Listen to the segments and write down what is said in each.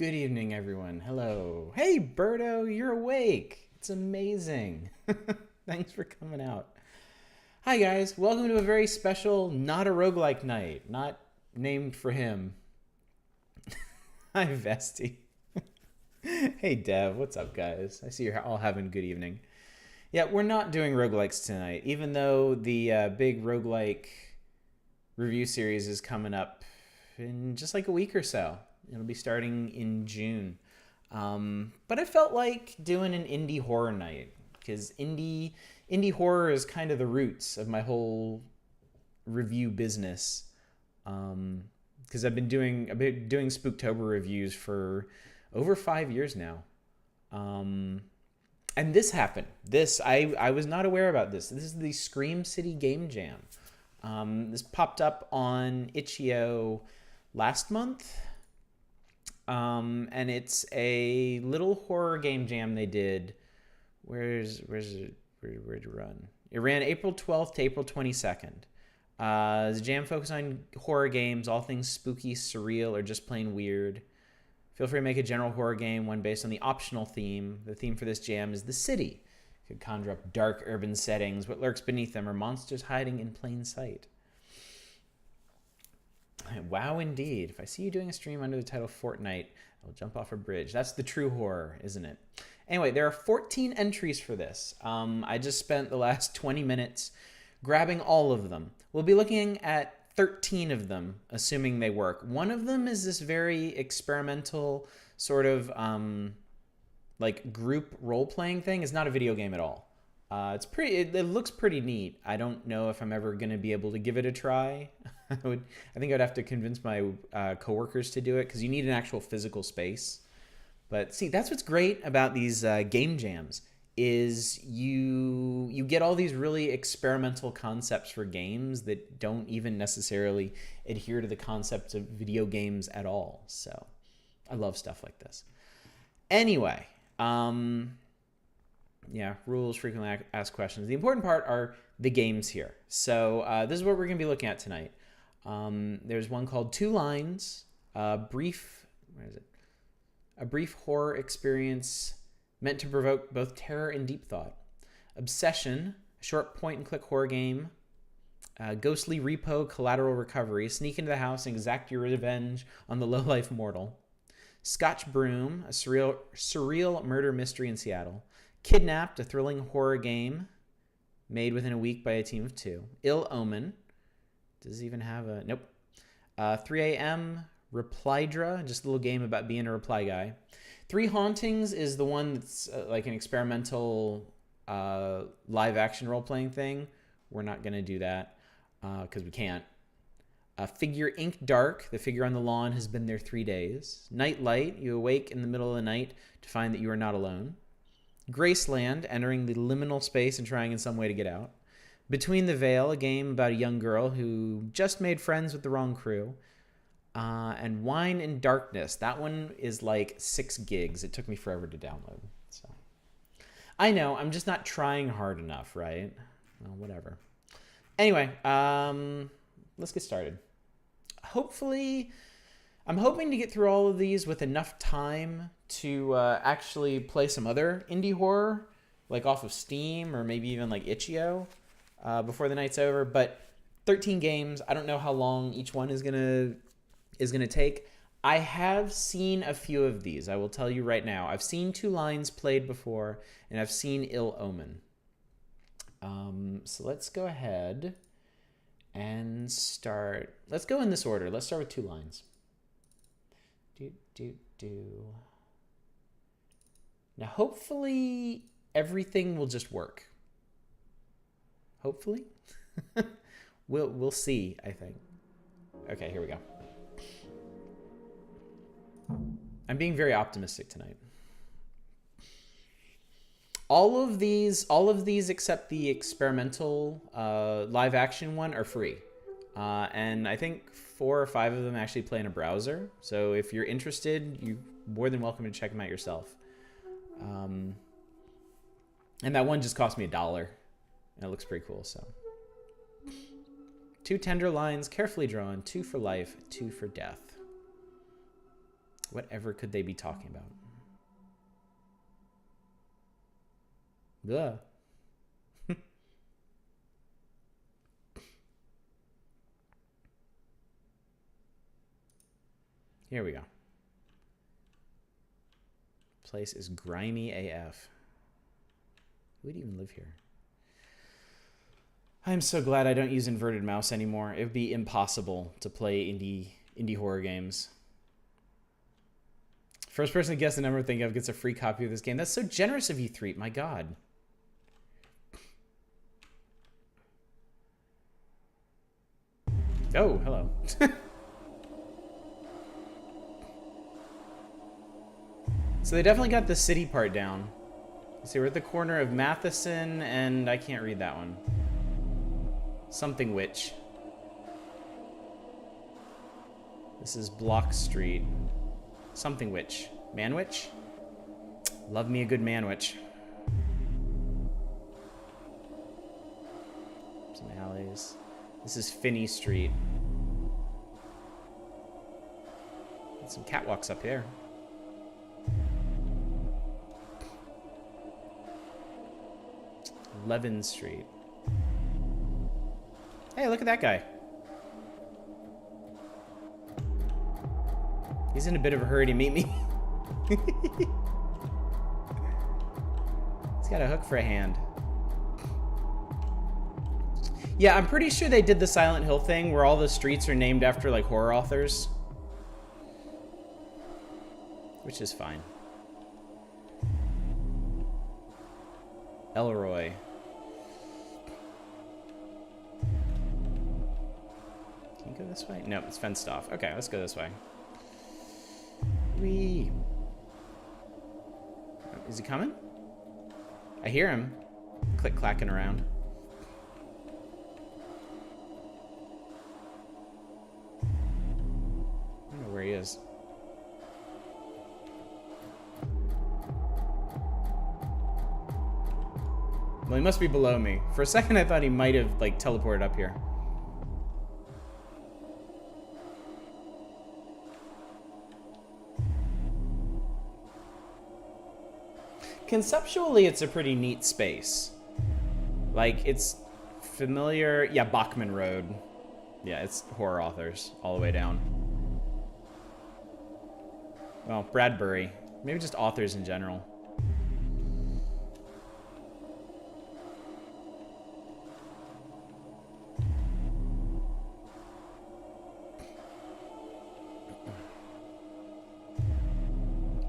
Good evening, everyone. Hello. Hey, Berto, you're awake. It's amazing. Thanks for coming out. Hi, guys. Welcome to a very special, not a roguelike night, not named for him. Hi, Vesti. Hey, Dev. What's up, guys? I see you're all having a good evening. Yeah, we're not doing roguelikes tonight, even though the big roguelike review series is coming up in just like a week or so. It'll be starting in June. But I felt like doing an indie horror night because indie horror is kind of the roots of my whole review business. Because I've been doing Spooktober reviews for over 5 years now. And this happened. I was not aware about this. This is the Scream City Game Jam. This popped up on Itch.io last month. And it's a little horror game jam they did. Where'd it run? It ran April 12th to April 22nd. The jam focused on horror games, all things spooky, surreal, or just plain weird. Feel free to make a general horror game, one based on the optional theme. The theme for this jam is the city. You could conjure up dark urban settings, what lurks beneath them, or monsters hiding in plain sight. Wow, indeed. If I see you doing a stream under the title Fortnite, I'll jump off a bridge. That's the true horror, isn't it? Anyway, there are 14 entries for this. I just spent the last 20 minutes grabbing all of them. We'll be looking at 13 of them, assuming they work. One of them is this very experimental sort of like group role-playing thing. It's not a video game at all. It looks pretty neat. I don't know if I'm ever going to be able to give it a try. I think I'd have to convince my coworkers to do it because you need an actual physical space. But see, that's what's great about these game jams is you get all these really experimental concepts for games that don't even necessarily adhere to the concepts of video games at all. So I love stuff like this. Anyway, yeah, rules, frequently asked questions. The important part are the games here. So this is what we're going to be looking at tonight. There's one called Two Lines, a brief horror experience meant to provoke both terror and deep thought. Obsession, a short point-and-click horror game. Ghostly Repo, Collateral Recovery, sneak into the house and exact your revenge on the low-life mortal. Scotch Broom, a surreal murder mystery in Seattle. Kidnapped, a thrilling horror game made within a week by a team of 2. Ill Omen. Does it even have a... Nope. 3 a.m. Replydra, just a little game about being a reply guy. 3 Hauntings is the one that's like an experimental live-action role-playing thing. We're not going to do that because we can't. Figure Ink Dark, the figure on the lawn has been there 3 days. Night Light, you awake in the middle of the night to find that you are not alone. Graceland, entering the liminal space and trying in some way to get out. Between the Veil, a game about a young girl who just made friends with the wrong crew. And Wine in Darkness. That one is like 6 gigs. It took me forever to download. So I know, I'm just not trying hard enough, right? Well, whatever. Anyway, let's get started. Hopefully, I'm hoping to get through all of these with enough time to actually play some other indie horror, like off of Steam or maybe even like Itch.io before the night's over. But 13 games, I don't know how long each one is gonna take. I have seen a few of these. I will tell you right now. I've seen Two Lines played before, and I've seen Ill Omen. So let's go ahead and start. Let's go in this order. Let's start with Two Lines. Now, hopefully, everything will just work. Hopefully. We'll see, I think. Okay, here we go. I'm being very optimistic tonight. All of these except the experimental live action one are free. And I think 4 or 5 of them actually play in a browser. So if you're interested, you're more than welcome to check them out yourself. And that one just cost me $1. And it looks pretty cool, so. 2 tender lines, carefully drawn, 2 for life, 2 for death. Whatever could they be talking about? Blah. Here we go. Place is grimy AF. Who would even live here? I'm so glad I don't use inverted mouse anymore. It would be impossible to play indie horror games. First person to guess the number of thing of gets a free copy of this game. That's so generous of you, Threep. My God. Oh, hello. So they definitely got the city part down. See, we're at the corner of Matheson and I can't read that one. Something Witch. This is Block Street. Something Witch. Manwich? Love me a good Manwich. Some alleys. This is Finney Street. Got some catwalks up here. Levin Street. Hey, look at that guy. He's in a bit of a hurry to meet me. He's got a hook for a hand. Yeah, I'm pretty sure they did the Silent Hill thing where all the streets are named after like horror authors. Which is fine. Elroy. Can you go this way? No, it's fenced off. Okay, let's go this way. Whee! Is he coming? I hear him. Click-clacking around. I don't know where he is. Well, he must be below me. For a second, I thought he might have, like, teleported up here. Conceptually, it's a pretty neat space. Like, it's familiar. Yeah, Bachman Road. Yeah, it's horror authors all the way down. Well, Bradbury. Maybe just authors in general.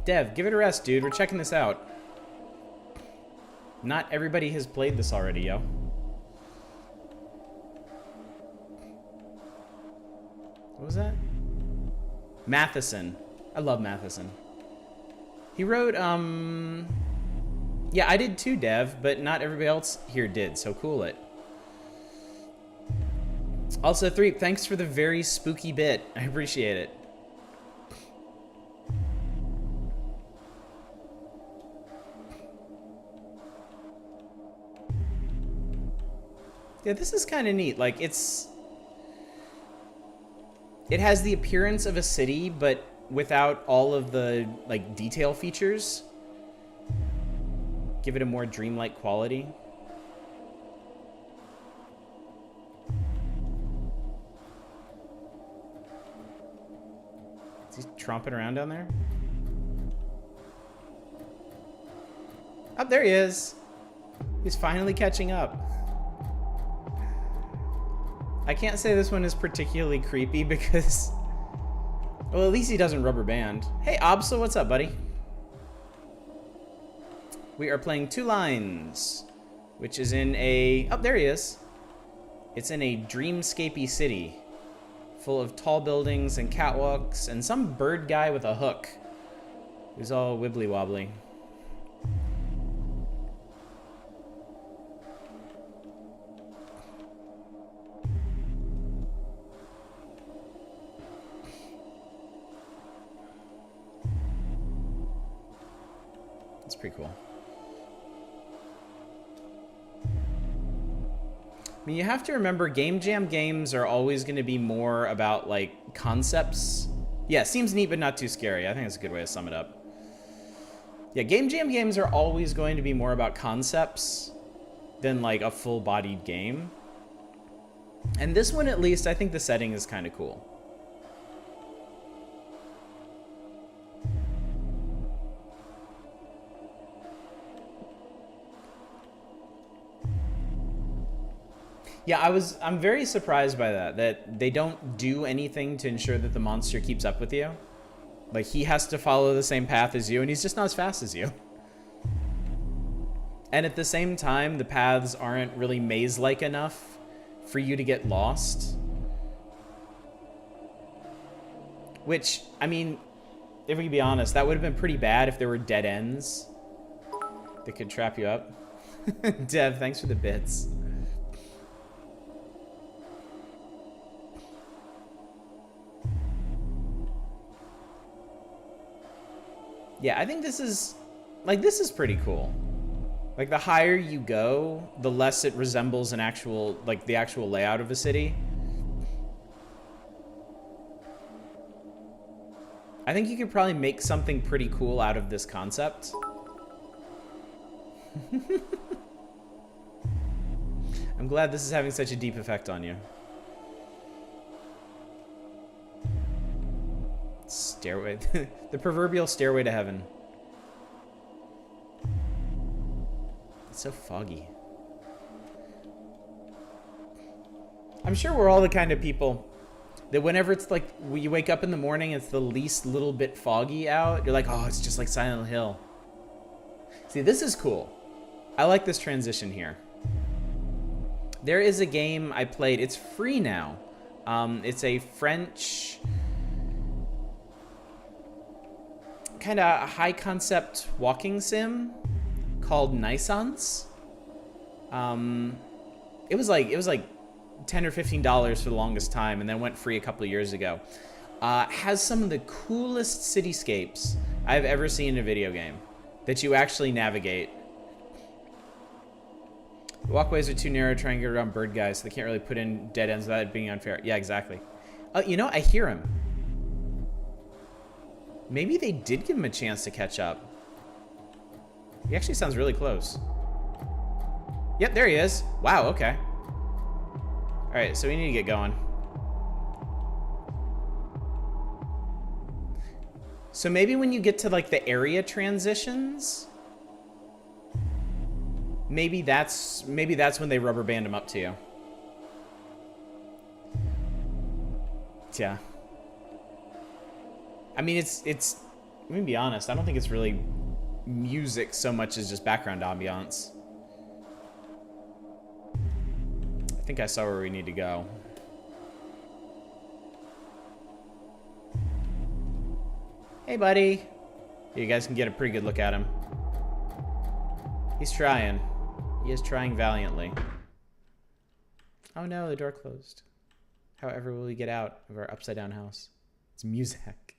Dev, give it a rest, dude. We're checking this out. Not everybody has played this already, yo. What was that? Matheson. I love Matheson. He wrote, yeah, I did too, Dev, but not everybody else here did, so cool it. Also, Threep, thanks for the very spooky bit. I appreciate it. Yeah, this is kind of neat. Like, it has the appearance of a city, but without all of the, like, detail features. Give it a more dreamlike quality. Is he tromping around down there? Oh, there he is. He's finally catching up. I can't say this one is particularly creepy because, well, at least he doesn't rubber band. Hey, Obso, what's up, buddy? We are playing Two Lines, which is in a, oh, there he is. It's in a dreamscapey city full of tall buildings and catwalks and some bird guy with a hook who's all wibbly wobbly. That's pretty cool. I mean, you have to remember Game Jam games are always going to be more about, like, concepts Yeah, seems neat but not too scary. I think that's a good way to sum it up. Yeah, Game Jam games are always going to be more about concepts than like a full-bodied game. And this one, at least, I think the setting is kind of cool. Yeah, I'm very surprised by that they don't do anything to ensure that the monster keeps up with you. Like, he has to follow the same path as you, and he's just not as fast as you. And at the same time, the paths aren't really maze-like enough for you to get lost. Which, I mean, if we can be honest, that would have been pretty bad if there were dead ends that could trap you up. Dev, thanks for the bits. Yeah, I think this is pretty cool. Like, the higher you go, the less it resembles an actual, like, the actual layout of a city. I think you could probably make something pretty cool out of this concept. I'm glad this is having such a deep effect on you. Stairway. The proverbial stairway to heaven. It's so foggy. I'm sure we're all the kind of people that whenever it's like, you wake up in the morning, it's the least little bit foggy out, you're like, oh, it's just like Silent Hill. See, this is cool. I like this transition here. There is a game I played. It's free now. It's a French kind of high concept walking sim called Naissance. It was like $10 or $15 for the longest time, and then went free a couple of years ago. Has some of the coolest cityscapes I've ever seen in a video game that you actually navigate. The walkways are too narrow trying to get around bird guys, so they can't really put in dead ends without it being unfair. Yeah, exactly. You know, I hear him. Maybe they did give him a chance to catch up. He actually sounds really close. Yep, there he is. Wow, okay. All right, so we need to get going. So maybe when you get to like the area transitions, maybe that's when they rubber band them up to you. Yeah. I mean, it's. Let me be honest. I don't think it's really music so much as just background ambiance. I think I saw where we need to go. Hey, buddy. You guys can get a pretty good look at him. He's trying. He is trying valiantly. Oh no, the door closed. However will we get out of our upside down house? It's music.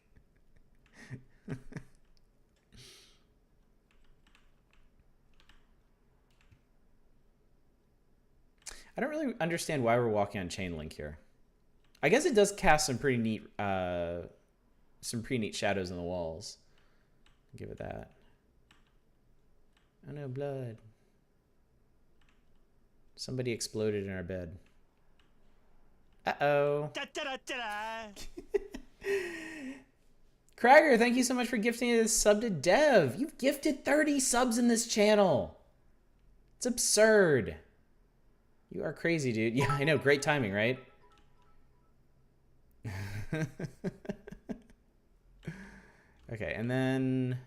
I don't really understand why we're walking on chain link here. I guess it does cast some pretty neat shadows in the walls. Give it that. Oh no, blood. Somebody exploded in our bed. Uh-oh. Cragger, thank you so much for gifting this sub to Dev. You've gifted 30 subs in this channel. It's absurd. You are crazy, dude. Yeah, I know. Great timing, right? Okay, and then...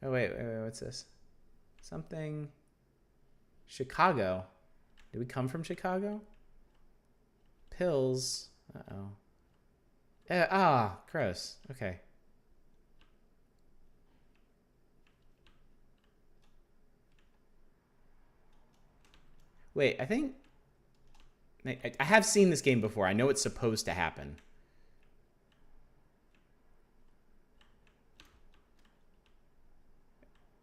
Oh, wait, what's this? Something... Chicago. Did we come from Chicago? Pills. Uh-oh. Gross. Okay. Wait, I think... I have seen this game before. I know it's supposed to happen.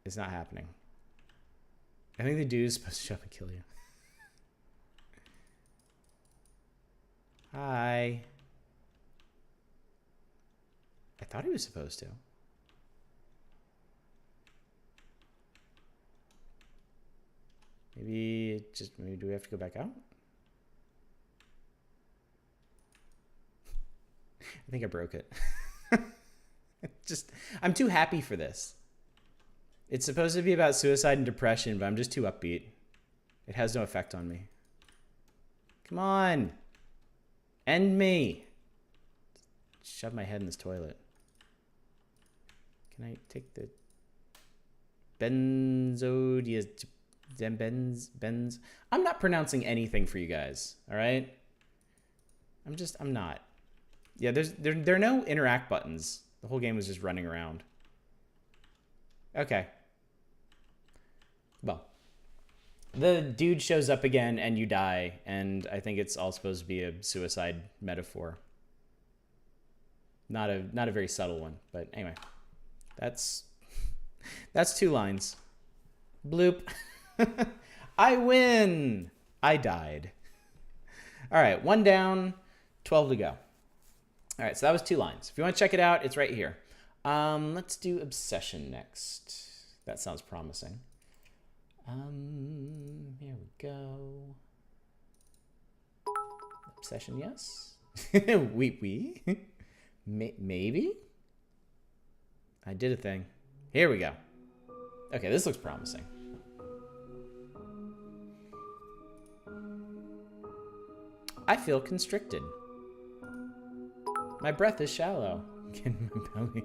It's not happening. I think the dude is supposed to show up and kill you. Hi. I thought he was supposed to. Maybe do we have to go back out? I think I broke it. I'm too happy for this. It's supposed to be about suicide and depression, but I'm just too upbeat. It has no effect on me. Come on. End me. Shove my head in this toilet. Can I take the benz? I'm not pronouncing anything for you guys, all right? I'm not. Yeah, there are no interact buttons. The whole game was just running around. Okay. Well, the dude shows up again and you die, and I think it's all supposed to be a suicide metaphor. Not a very subtle one, but anyway. That's 2 lines. Bloop. I win. I died. All right, 1 down, 12 to go. All right, so that was 2 lines. If you want to check it out, it's right here. Let's do Obsession next. That sounds promising. Here we go. Obsession, yes. We. Maybe? I did a thing. Here we go. Okay, this looks promising. I feel constricted. My breath is shallow. Getting my belly.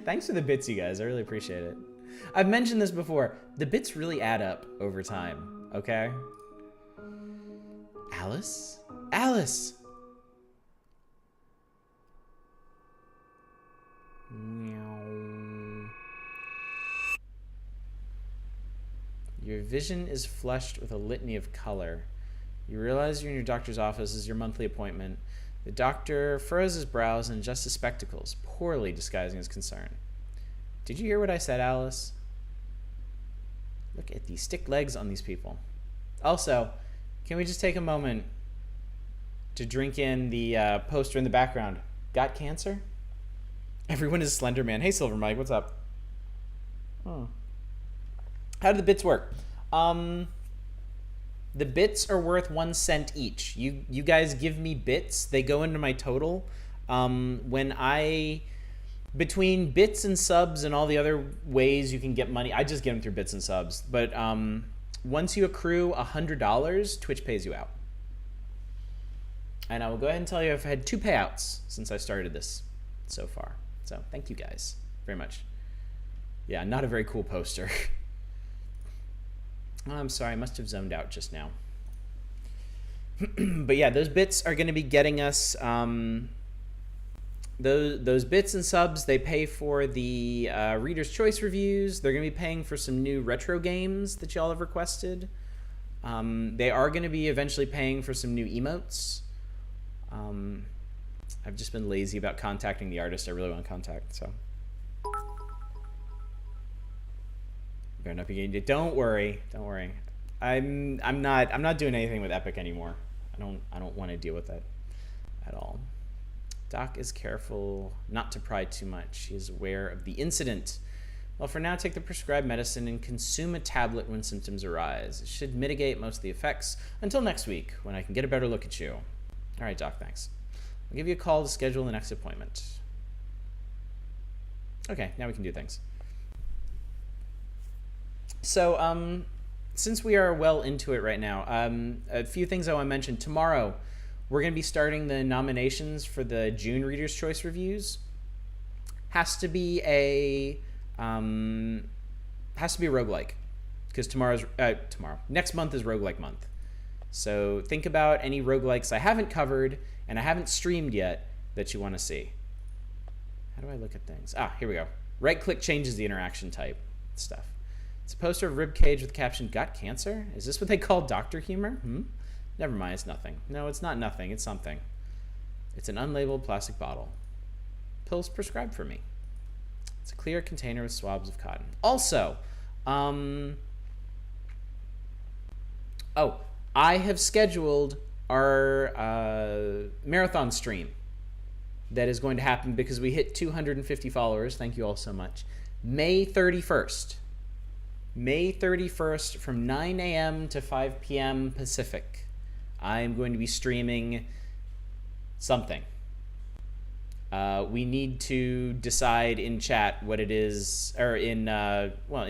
Thanks for the bits, you guys. I really appreciate it. I've mentioned this before. The bits really add up over time, okay? Alice? Alice! Your vision is flushed with a litany of color. You realize you're in your doctor's office as your monthly appointment. The doctor furrows his brows and adjusts his spectacles, poorly disguising his concern. Did you hear what I said, Alice? Look at these stick legs on these people. Also, can we just take a moment to drink in the poster in the background? Got cancer? Everyone is Slender Man. Hey, Silver Mike, what's up? Oh. How do the bits work? The bits are worth 1 cent each. You guys give me bits. They go into my total. Between bits and subs and all the other ways you can get money, I just get them through bits and subs. But once you accrue $100, Twitch pays you out. And I will go ahead and tell you I've had 2 payouts since I started this so far. So thank you guys very much. Yeah, not a very cool poster. Oh, I'm sorry, I must have zoned out just now. But yeah, those bits are going to be getting us those bits and subs. They pay for the Reader's Choice reviews. They're going to be paying for some new retro games that y'all have requested. They are going to be eventually paying for some new emotes. I've just been lazy about contacting the artist I really want to contact, so. Better not be. Don't worry. I'm not doing anything with Epic anymore. I don't want to deal with that at all. Doc is careful not to pry too much. He is aware of the incident. Well, for now, take the prescribed medicine and consume a tablet when symptoms arise. It should mitigate most of the effects until next week when I can get a better look at you. All right, Doc, thanks. I'll give you a call to schedule the next appointment. Okay, now we can do things. So, since we are well into it right now, a few things I want to mention. Tomorrow, we're going to be starting the nominations for the June Reader's Choice reviews. Has to be a roguelike, because next month is roguelike month. So think about any roguelikes I haven't covered and I haven't streamed yet that you want to see. How do I look at things? Here we go. Right-click changes the interaction type stuff. It's a poster of ribcage with the caption, "Got cancer?" Is this what they call doctor humor? Never mind, it's nothing. No, it's not nothing, it's something. It's an unlabeled plastic bottle. Pills prescribed for me. It's a clear container with swabs of cotton. Also, I have scheduled our marathon stream that is going to happen because we hit 250 followers. Thank you all so much. May 31st. May 31st from 9 a.m. to 5 p.m. Pacific. I'm going to be streaming something. We need to decide in chat what it is, or in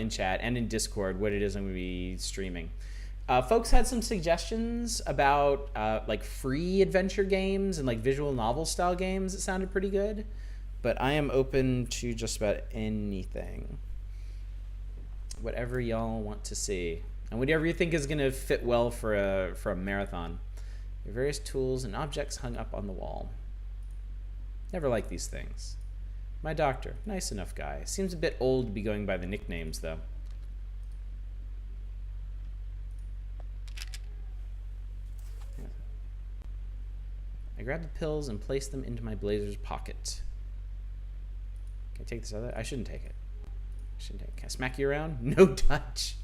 chat and in Discord what it is I'm going to be streaming. Folks had some suggestions about like free adventure games and like visual novel style games that sounded pretty good, but I am open to just about anything. Whatever y'all want to see, and whatever you think is going to fit well for a marathon. There are various tools and objects hung up on the wall. Never liked these things. My doctor, nice enough guy. Seems a bit old to be going by the nicknames, though. Yeah. I grabbed the pills and placed them into my blazer's pocket. Can I take this other? I shouldn't take it. Can I smack you around? No touch.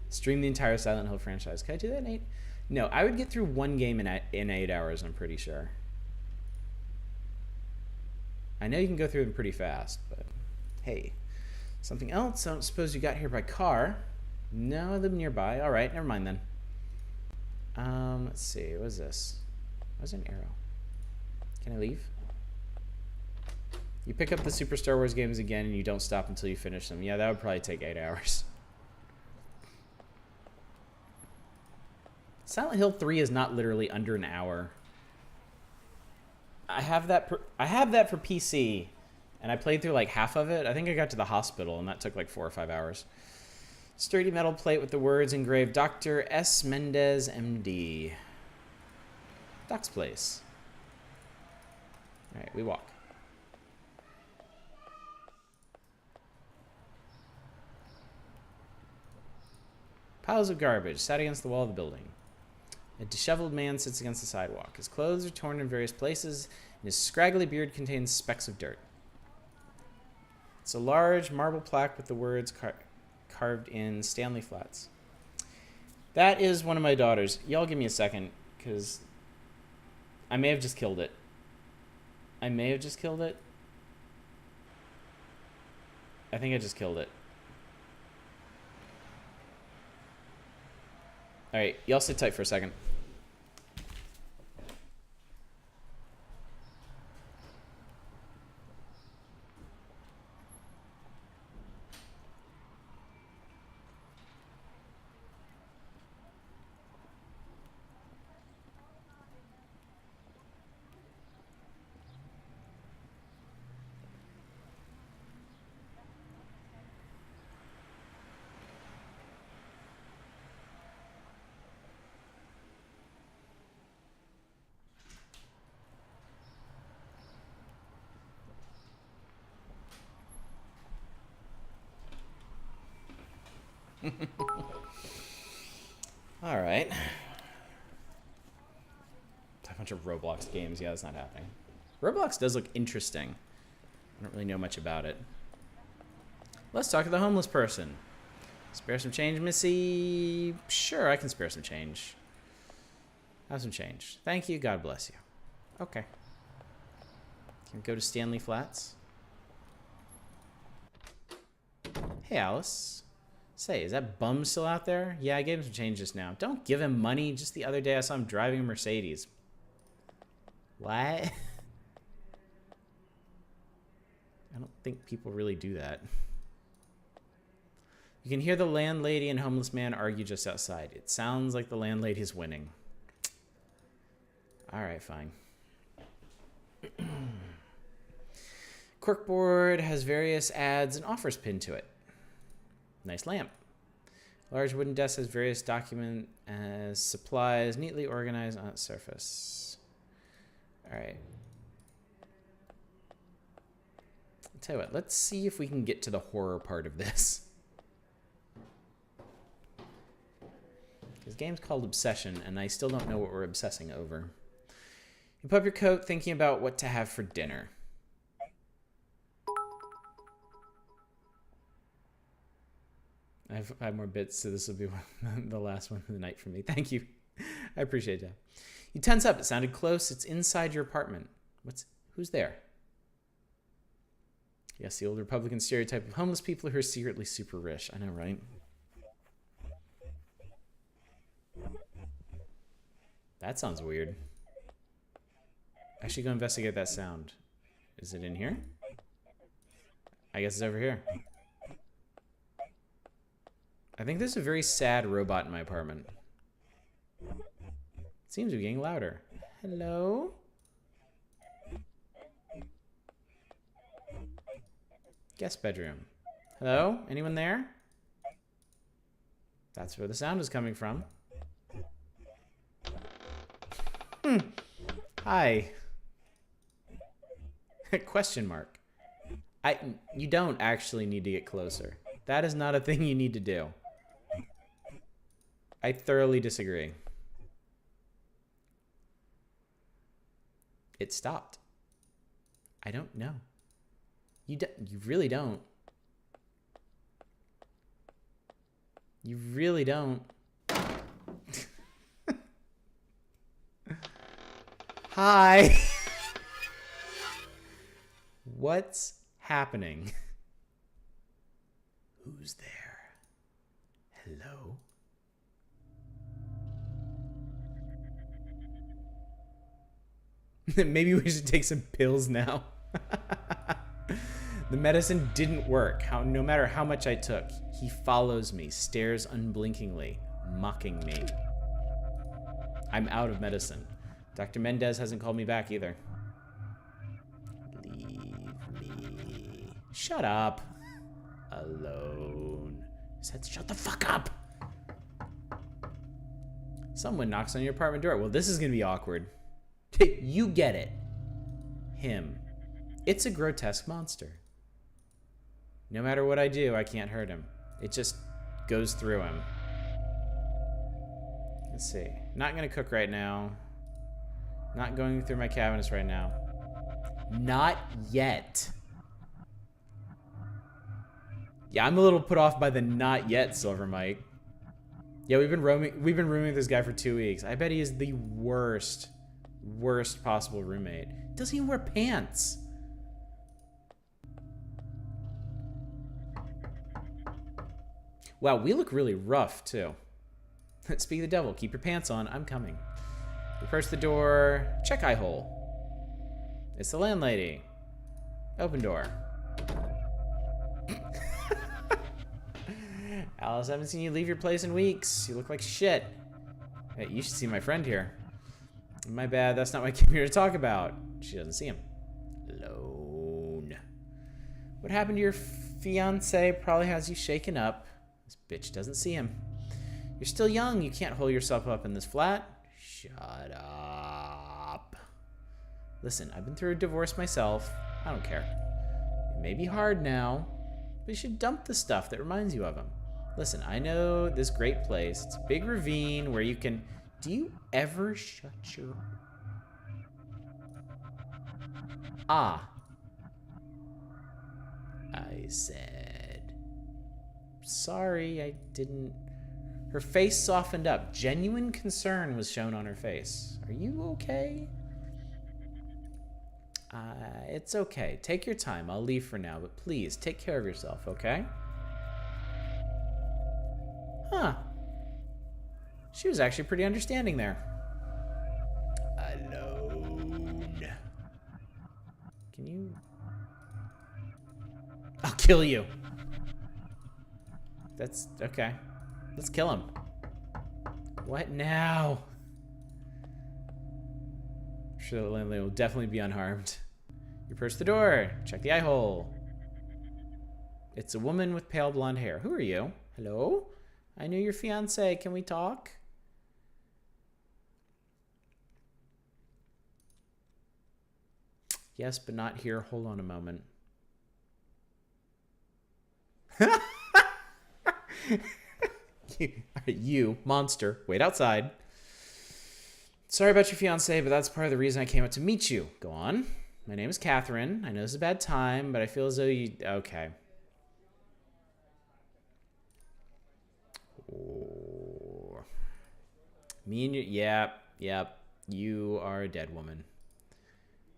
Stream the entire Silent Hill franchise. Can I do that in 8? No, I would get through one game in 8 hours, I'm pretty sure. I know you can go through them pretty fast, but hey. Something else? I don't suppose you got here by car. No, I live nearby. All right, never mind then. Let's see. What is this? Where's an arrow? Can I leave? You pick up the Super Star Wars games again and you don't stop until you finish them. Yeah, that would probably take 8 hours. Silent Hill 3 is not literally under an hour. I have that for PC, and I played through like half of it. I think I got to the hospital, and that took like 4 or 5 hours. Sturdy metal plate with the words engraved, Dr. S. Mendez, M.D. Doc's place. All right, we walk. Piles of garbage sat against the wall of the building. A disheveled man sits against the sidewalk. His clothes are torn in various places, and his scraggly beard contains specks of dirt. It's a large marble plaque with the words carved in Stanley Flats. That is one of my daughters. Y'all give me a second, because I may have just killed it. I think I just killed it. All right, y'all sit tight for a second. All right. A bunch of Roblox games. Yeah, that's not happening. Roblox does look interesting. I don't really know much about it. Let's talk to the homeless person. Spare some change, Missy? Sure, I can spare some change. Have some change. Thank you. God bless you. Okay. Can we go to Stanley Flats? Hey, Alice. Say, is that bum still out there? Yeah, I gave him some change just now. Don't give him money. Just the other day I saw him driving a Mercedes. What? I don't think people really do that. You can hear the landlady and homeless man argue just outside. It sounds like the landlady is winning. All right, fine. Corkboard has various ads and offers pinned to it. Nice lamp. Large wooden desk has various document as supplies neatly organized on its surface. All right. I'll tell you what, let's see if we can get to the horror part of this. This game's called Obsession, and I still don't know what we're obsessing over. You pull up your coat thinking about what to have for dinner. I have 5 more bits, so this will be the last one of the night for me. Thank you. I appreciate that. You tense up. It sounded close. It's inside your apartment. Who's there? Yes, the old Republican stereotype of homeless people who are secretly super rich. I know, right? That sounds weird. I should go investigate that sound. Is it in here? I guess it's over here. I think there's a very sad robot in my apartment. It seems to be getting louder. Hello? Guest bedroom. Hello? Anyone there? That's where the sound is coming from. Hi. Question mark. You don't actually need to get closer. That is not a thing you need to do. I thoroughly disagree. It stopped. I don't know. You really don't. You really don't. Hi. What's happening? Who's there? Hello? Maybe we should take some pills now. The medicine didn't work. No matter how much I took, he follows me, stares unblinkingly, mocking me. I'm out of medicine. Dr. Mendez hasn't called me back either. Leave me. Shut up. Alone. He said, shut the fuck up. Someone knocks on your apartment door. Well, this is gonna be awkward. You get it. Him. It's a grotesque monster. No matter what I do, I can't hurt him. It just goes through him. Let's see. Not gonna cook right now. Not going through my cabinets right now. Not yet. Yeah, I'm a little put off by the not yet, Silver Mike. Yeah, we've been rooming with this guy for 2 weeks. I bet he is the worst possible roommate. Doesn't even wear pants. Wow, we look really rough, too. Speak of the devil, keep your pants on. I'm coming. Approach the door. Check eye hole. It's the landlady. Open door. Alice, I haven't seen you leave your place in weeks. You look like shit. Hey, you should see my friend here. My bad, that's not what I came here to talk about. She doesn't see him. Alone. What happened to your fiance probably has you shaken up. This bitch doesn't see him. You're still young. You can't hold yourself up in this flat. Shut up. Listen, I've been through a divorce myself. I don't care. It may be hard now, but you should dump the stuff that reminds you of him. Listen, I know this great place. It's a big ravine where you can... Do you ever shut your... Ah. I said... Sorry, I didn't... Her face softened up. Genuine concern was shown on her face. Are you okay? It's okay. Take your time. I'll leave for now, but please, take care of yourself, okay? Huh. She was actually pretty understanding there. Alone. Can you... I'll kill you. That's... okay. Let's kill him. What now? I'm sure the landlady will definitely be unharmed. You approach the door. Check the eye hole. It's a woman with pale blonde hair. Who are you? Hello? I knew your fiance. Can we talk? Yes, but not here. Hold on a moment. You, monster, wait outside. Sorry about your fiance, but that's part of the reason I came out to meet you. Go on. My name is Catherine. I know it's a bad time, but I feel as though you... Okay. Oh. Me and you... Yep. You are a dead woman.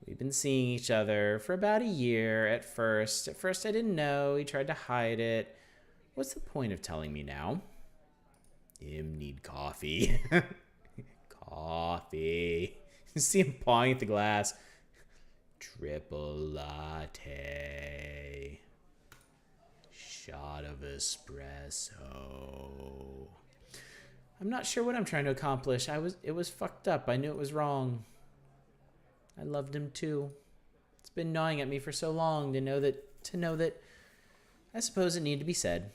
We've been seeing each other for about a year at first. At first I didn't know. He tried to hide it. What's the point of telling me now? Him need coffee. Coffee. See him pawing at the glass. Triple latte. Shot of espresso. I'm not sure what I'm trying to accomplish. It was fucked up. I knew it was wrong. I loved him too. It's been gnawing at me for so long to know that I suppose it needed to be said.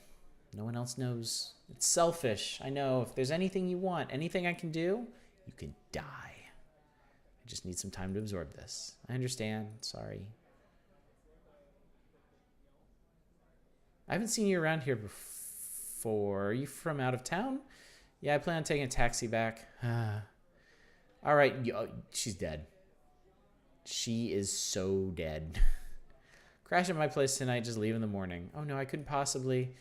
No one else knows. It's selfish. I know. If there's anything you want, anything I can do, you can die. I just need some time to absorb this. I understand. Sorry. I haven't seen you around here before. Are you from out of town? Yeah, I plan on taking a taxi back. All right. She's dead. She is so dead. Crash at my place tonight, just leave in the morning. Oh no, I couldn't possibly.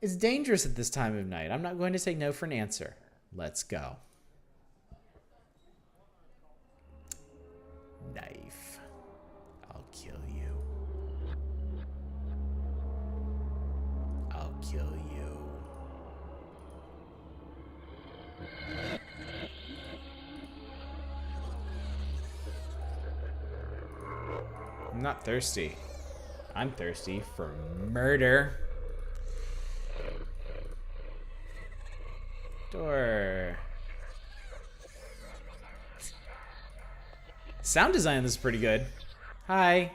It's dangerous at this time of night. I'm not going to take no for an answer. Let's go. Knife. I'll kill you. I'll kill you. I'm not thirsty. I'm thirsty for murder. Door. Sound design on this is pretty good. Hi.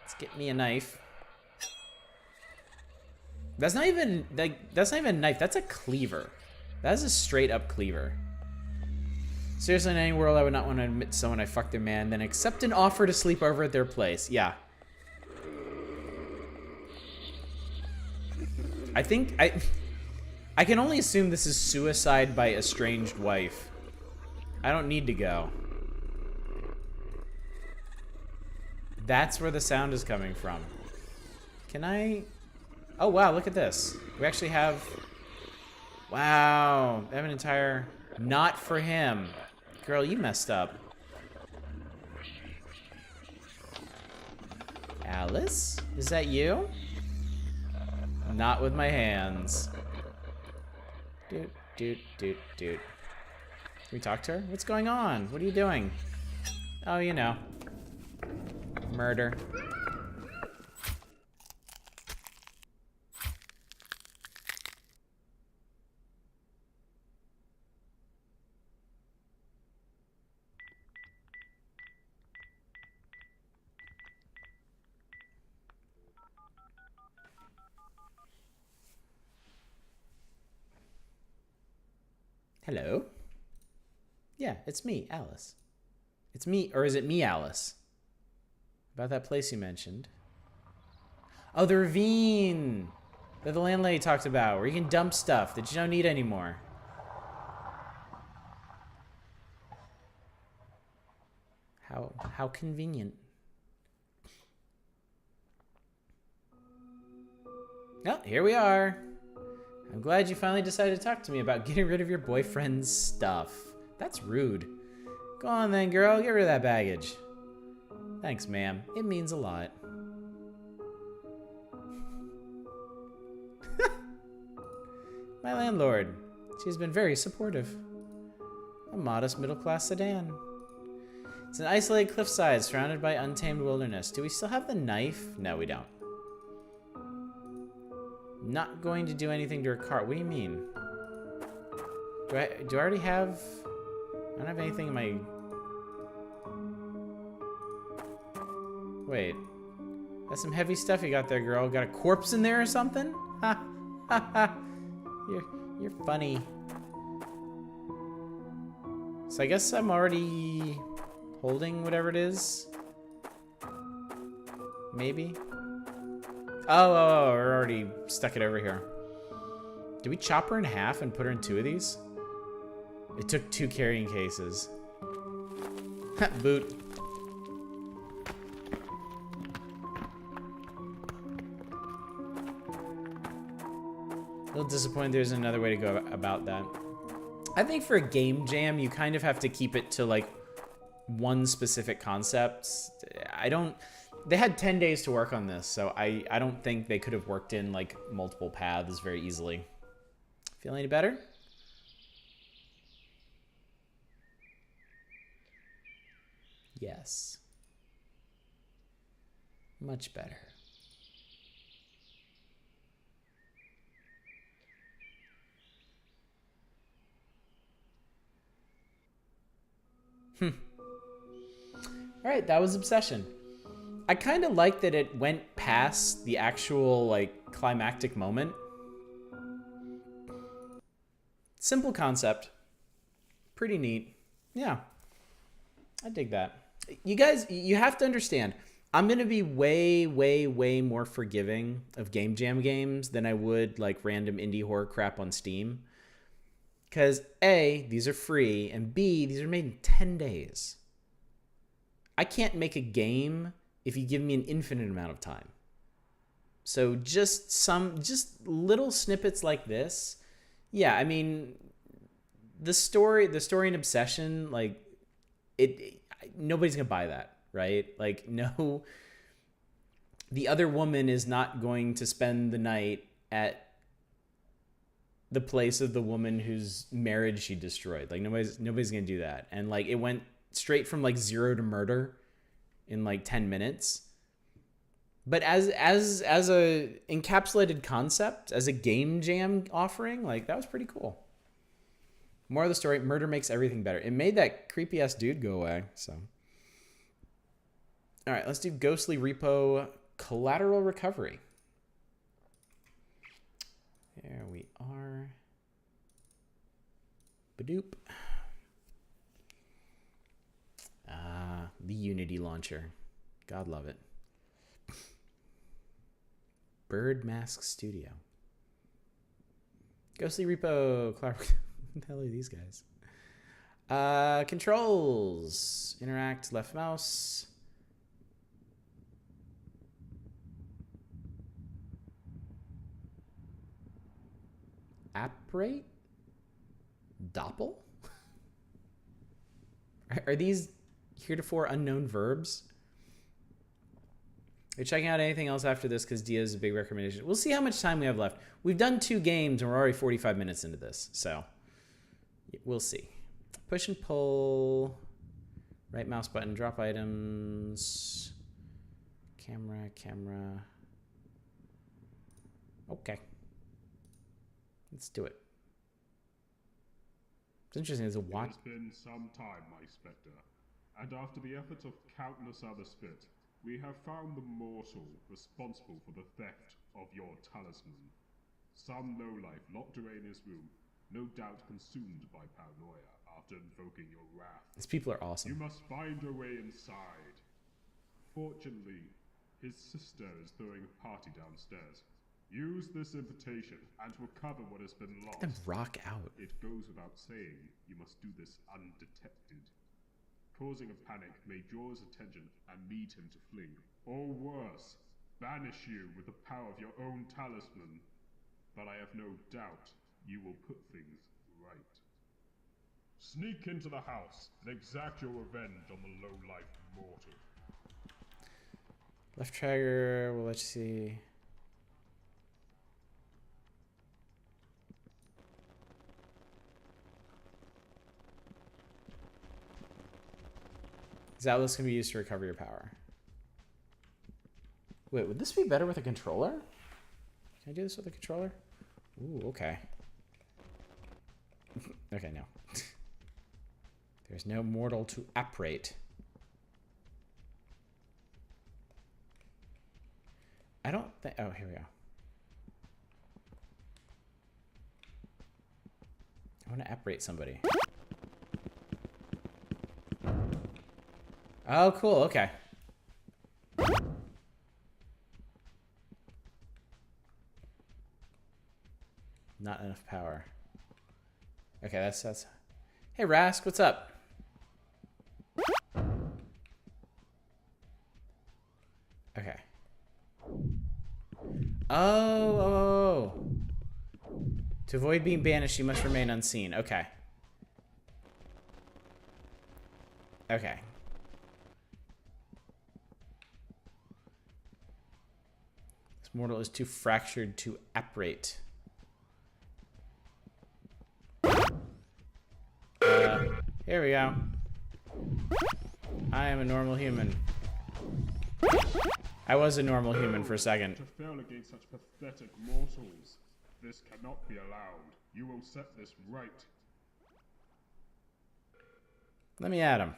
Let's get me a knife. That's not even a knife. That's a cleaver. That's a straight up cleaver. Seriously, in any world, I would not want to admit to someone I fucked their man, then accept an offer to sleep over at their place. Yeah. I think I can only assume this is suicide by estranged wife. I don't need to go. That's where the sound is coming from. Can I? Oh, wow, look at this. We actually have... Wow, I have an entire... Not for him. Girl, you messed up. Alice? Is that you? Not with my hands. Doot, doot, doot, doot. Can we talk to her? What's going on? What are you doing? Oh, you know. Murder. Hello? Yeah, it's me, Alice. It's me, or is it me, Alice? About that place you mentioned. Oh, the ravine that the landlady talked about, where you can dump stuff that you don't need anymore. How convenient. Oh, here we are. I'm glad you finally decided to talk to me about getting rid of your boyfriend's stuff. That's rude. Go on then, girl. Get rid of that baggage. Thanks, ma'am. It means a lot. My landlord. She's been very supportive. A modest middle-class sedan. It's an isolated cliffside surrounded by untamed wilderness. Do we still have the knife? No, we don't. Not going to do anything to her car. What do you mean? Do I already have... I don't have anything in my... Wait. That's some heavy stuff you got there, girl. Got a corpse in there or something? Ha! Ha ha! You're funny. So I guess I'm already holding whatever it is. Maybe? Oh, we're already stuck it over here. Did we chop her in half and put her in 2 of these? It took 2 carrying cases. Boot. A little disappointed there's another way to go about that. I think for a game jam, you kind of have to keep it to like one specific concept. They had 10 days to work on this, so I don't think they could have worked in like multiple paths very easily. Feel any better? Yes. Much better. All right, that was Obsession. I kind of like that it went past the actual like climactic moment. Simple concept. Pretty neat. Yeah. I dig that. You guys, you have to understand, I'm going to be way, way, way more forgiving of Game Jam games than I would like random indie horror crap on Steam. Because A, these are free, and B, these are made in 10 days. I can't make a game if you give me an infinite amount of time. So just little snippets like this. Yeah, I mean, the story in Obsession, like, nobody's gonna buy that, right? Like, no, the other woman is not going to spend the night at the place of the woman whose marriage she destroyed. Like, nobody's gonna do that. And like, it went straight from like 0 to murder in like 10 minutes. But as a encapsulated concept, as a game jam offering, like, that was pretty cool. More of the story, murder makes everything better. It made that creepy ass dude go away. So, all right, let's do Ghostly Repo Collateral Recovery. There we are. Badoop. The Unity launcher. God love it. Bird Mask Studio. Ghostly Repo. What the hell are these guys? Controls. Interact, left mouse. Apparate? Doppel? Are these heretofore unknown verbs? Are you checking out anything else after this? Because Dia is a big recommendation. We'll see how much time we have left. We've done 2 games and we're already 45 minutes into this. So we'll see. Push and pull. Right mouse button. Drop items. Camera. Okay. Let's do it. It's interesting. There's a watch. It's been some time, my Spectre. And after the efforts of countless other spit, we have found the mortal responsible for the theft of your talisman. Some lowlife locked away in his room, no doubt consumed by paranoia after invoking your wrath. These people are awesome. You must find your way inside. Fortunately, his sister is throwing a party downstairs. Use this invitation and recover what has been lost. Let them rock out. It goes without saying, you must do this undetected. Causing a panic may draw his attention and lead him to flee. Or worse, banish you with the power of your own talisman. But I have no doubt you will put things right. Sneak into the house and exact your revenge on the low-life mortal. Left trigger, well, let's see. Zealous can be used to recover your power. Wait, would this be better with a controller? Can I do this with a controller? Ooh, okay. Okay, no. There's no mortal to apparate. I don't think... Oh, here we go. I want to apparate somebody. Oh, cool. Okay. Not enough power. Okay, that's... Hey, Rask, what's up? Okay. Oh. To avoid being banished, you must remain unseen. Okay. Okay. This mortal is too fractured to apparate. Here we go. I am a normal human. I was a normal human for a second. To fail against such pathetic mortals. This cannot be allowed. You will set this right. Let me at him.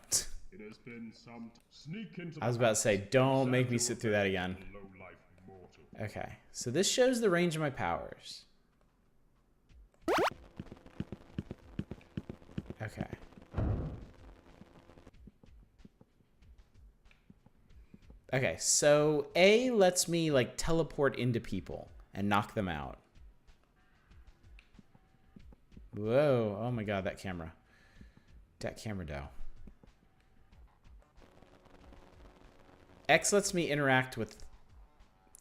It has been some sneak into I was about to say, don't make me sit through that again. Low-life mortal. Okay, so this shows the range of my powers. Okay. Okay, so A lets me like teleport into people and knock them out. Whoa, oh my god, that camera. That camera dough. X lets me interact with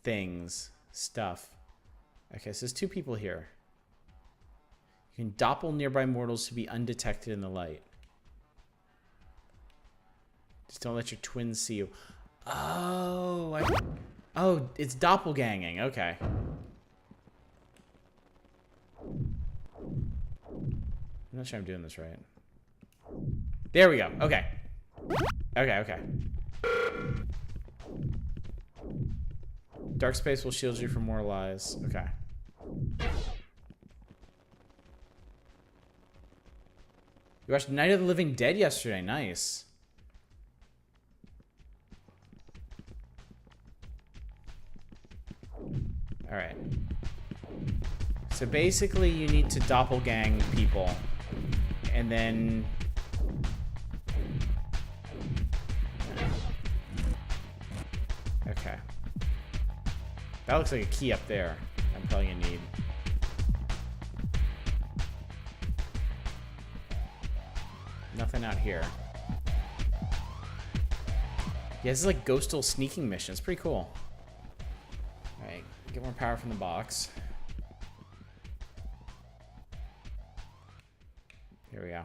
things, stuff. Okay, so there's two people here. You can doppel nearby mortals to be undetected in the light. Just don't let your twins see you. Oh, oh, it's doppelganging. Okay. I'm not sure I'm doing this right. There we go. Okay. Okay, okay. Dark space will shield you from more lies. Okay. You watched Night of the Living Dead yesterday. Nice. Alright. So basically you need to doppelgang people. And then... Okay. That looks like a key up there. I'm probably gonna need. Nothing out here. Yeah, this is like ghostal sneaking mission. It's pretty cool. Alright, get more power from the box. Here we go.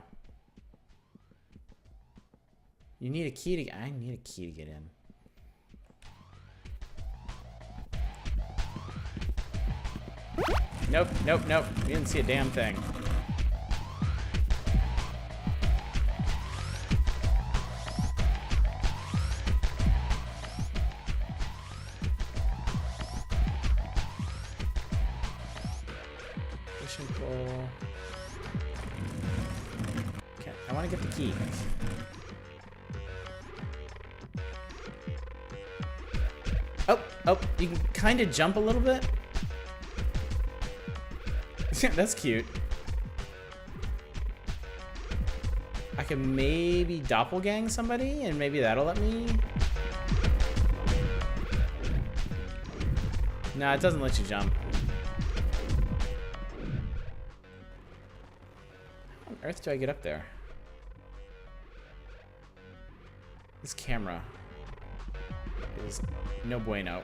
You need a key to... I need a key to get in. Nope, nope, nope. You didn't see a damn thing. Push and pull. Okay, I want to get the key. Oh, oh, you can kind of jump a little bit. That's cute. I can maybe doppelgang somebody, and maybe that'll let me... No, it doesn't let you jump. How on earth do I get up there? This camera is no bueno.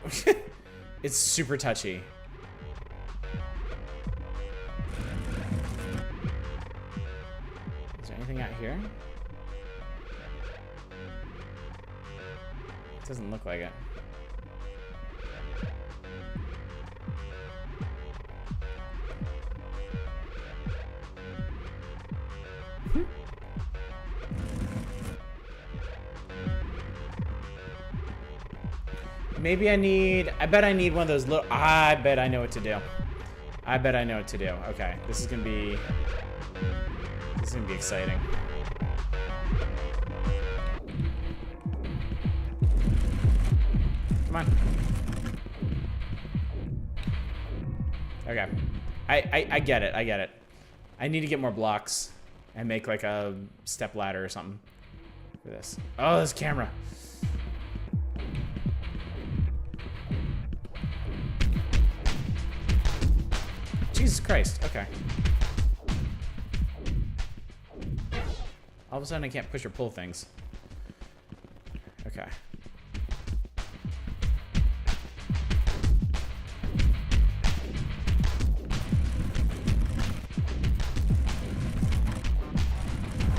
It's super touchy. Anything out here? It doesn't look like it. Maybe I need... I bet I need one of those little... I bet I know what to do. I bet I know what to do. Okay, this is gonna be... This is gonna be exciting. Come on. Okay. I get it. I get it. I need to get more blocks and make like a step ladder or something for this. Oh, this camera. Jesus Christ. Okay. All of a sudden I can't push or pull things. Okay.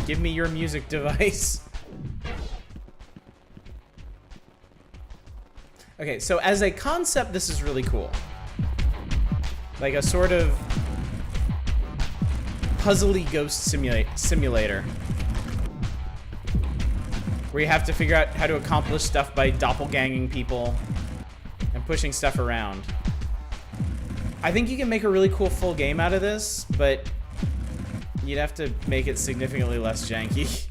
Give me your music device. Okay, so as a concept, this is really cool. Like a sort of puzzly ghost simulator. Where you have to figure out how to accomplish stuff by doppelganging people and pushing stuff around. I think you can make a really cool full game out of this, but you'd have to make it significantly less janky.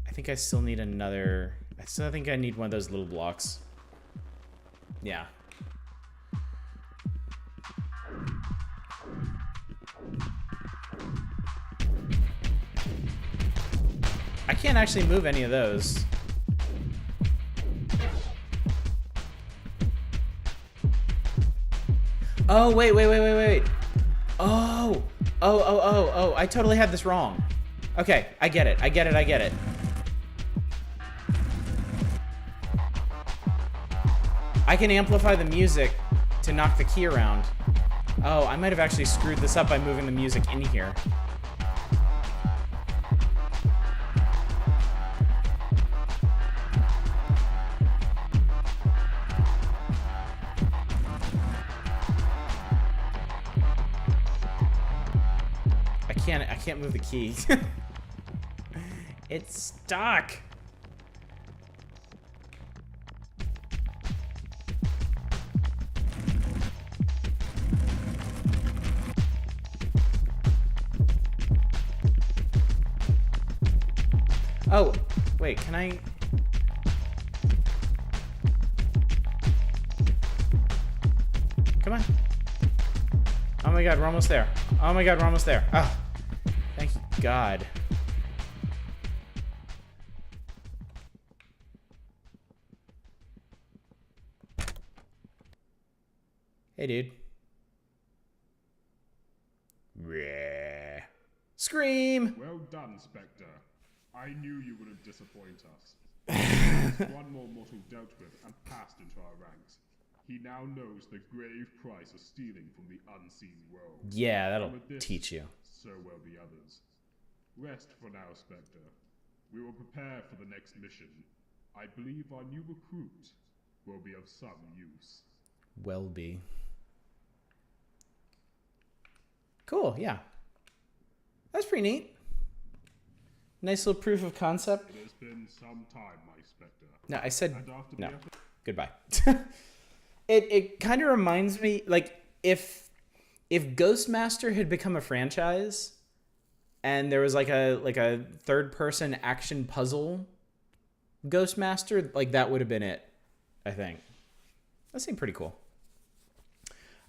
I think I still need another... I still think I need one of those little blocks. Yeah. I can't actually move any of those. Oh, wait. Oh, I totally had this wrong. Okay, I get it. I can amplify the music to knock the key around. Oh, I might have actually screwed this up by moving the music in here. I can't move the key. It's stuck. Oh, wait, can I... Come on. Oh my god, we're almost there. Oh, thank God. Hey, dude. Scream! Well done, Spectre. I knew you wouldn't disappoint us. There's one more mortal dealt with and passed into our ranks. He now knows the grave price of stealing from the unseen world. Yeah, that'll teach you. So will the others. Rest for now, Spectre. We will prepare for the next mission. I believe our new recruit will be of some use. Will be. Cool, yeah. That's pretty neat. Nice little proof of concept. It has been some time, my Spectre. No, I said no. Effort... Goodbye. It kind of reminds me, like, if Ghostmaster had become a franchise and there was like a third person action puzzle Ghostmaster, like that would have been it, I think. That seemed pretty cool.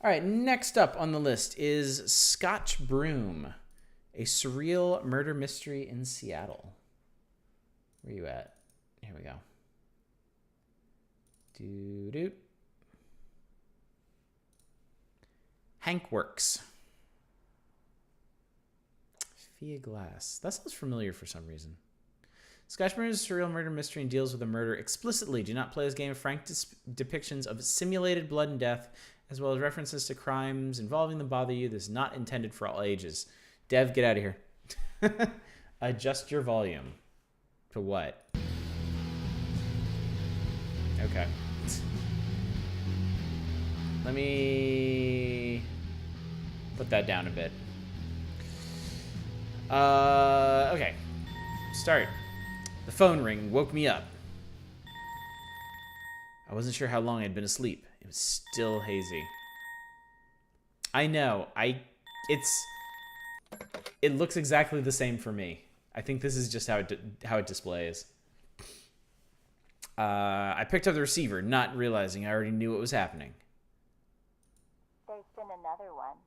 All right, next up on the list is Scotch Broom, a surreal murder mystery in Seattle. Where are you at? Here we go. Doo-doo. Hank Works. Via Glass. That sounds familiar for some reason. Scotch Broom is a surreal murder mystery and deals with a murder explicitly. Do not play this game of frank depictions of simulated blood and death, as well as references to crimes involving them bother you. This is not intended for all ages. Dev, get out of here. Adjust your volume. To what? Okay. Let me put that down a bit. Okay. Start. The phone ring woke me up. I wasn't sure how long I'd been asleep. It was still hazy. I know. It looks exactly the same for me. I think this is just how it displays. I picked up the receiver, not realizing I already knew what was happening. There's been another one.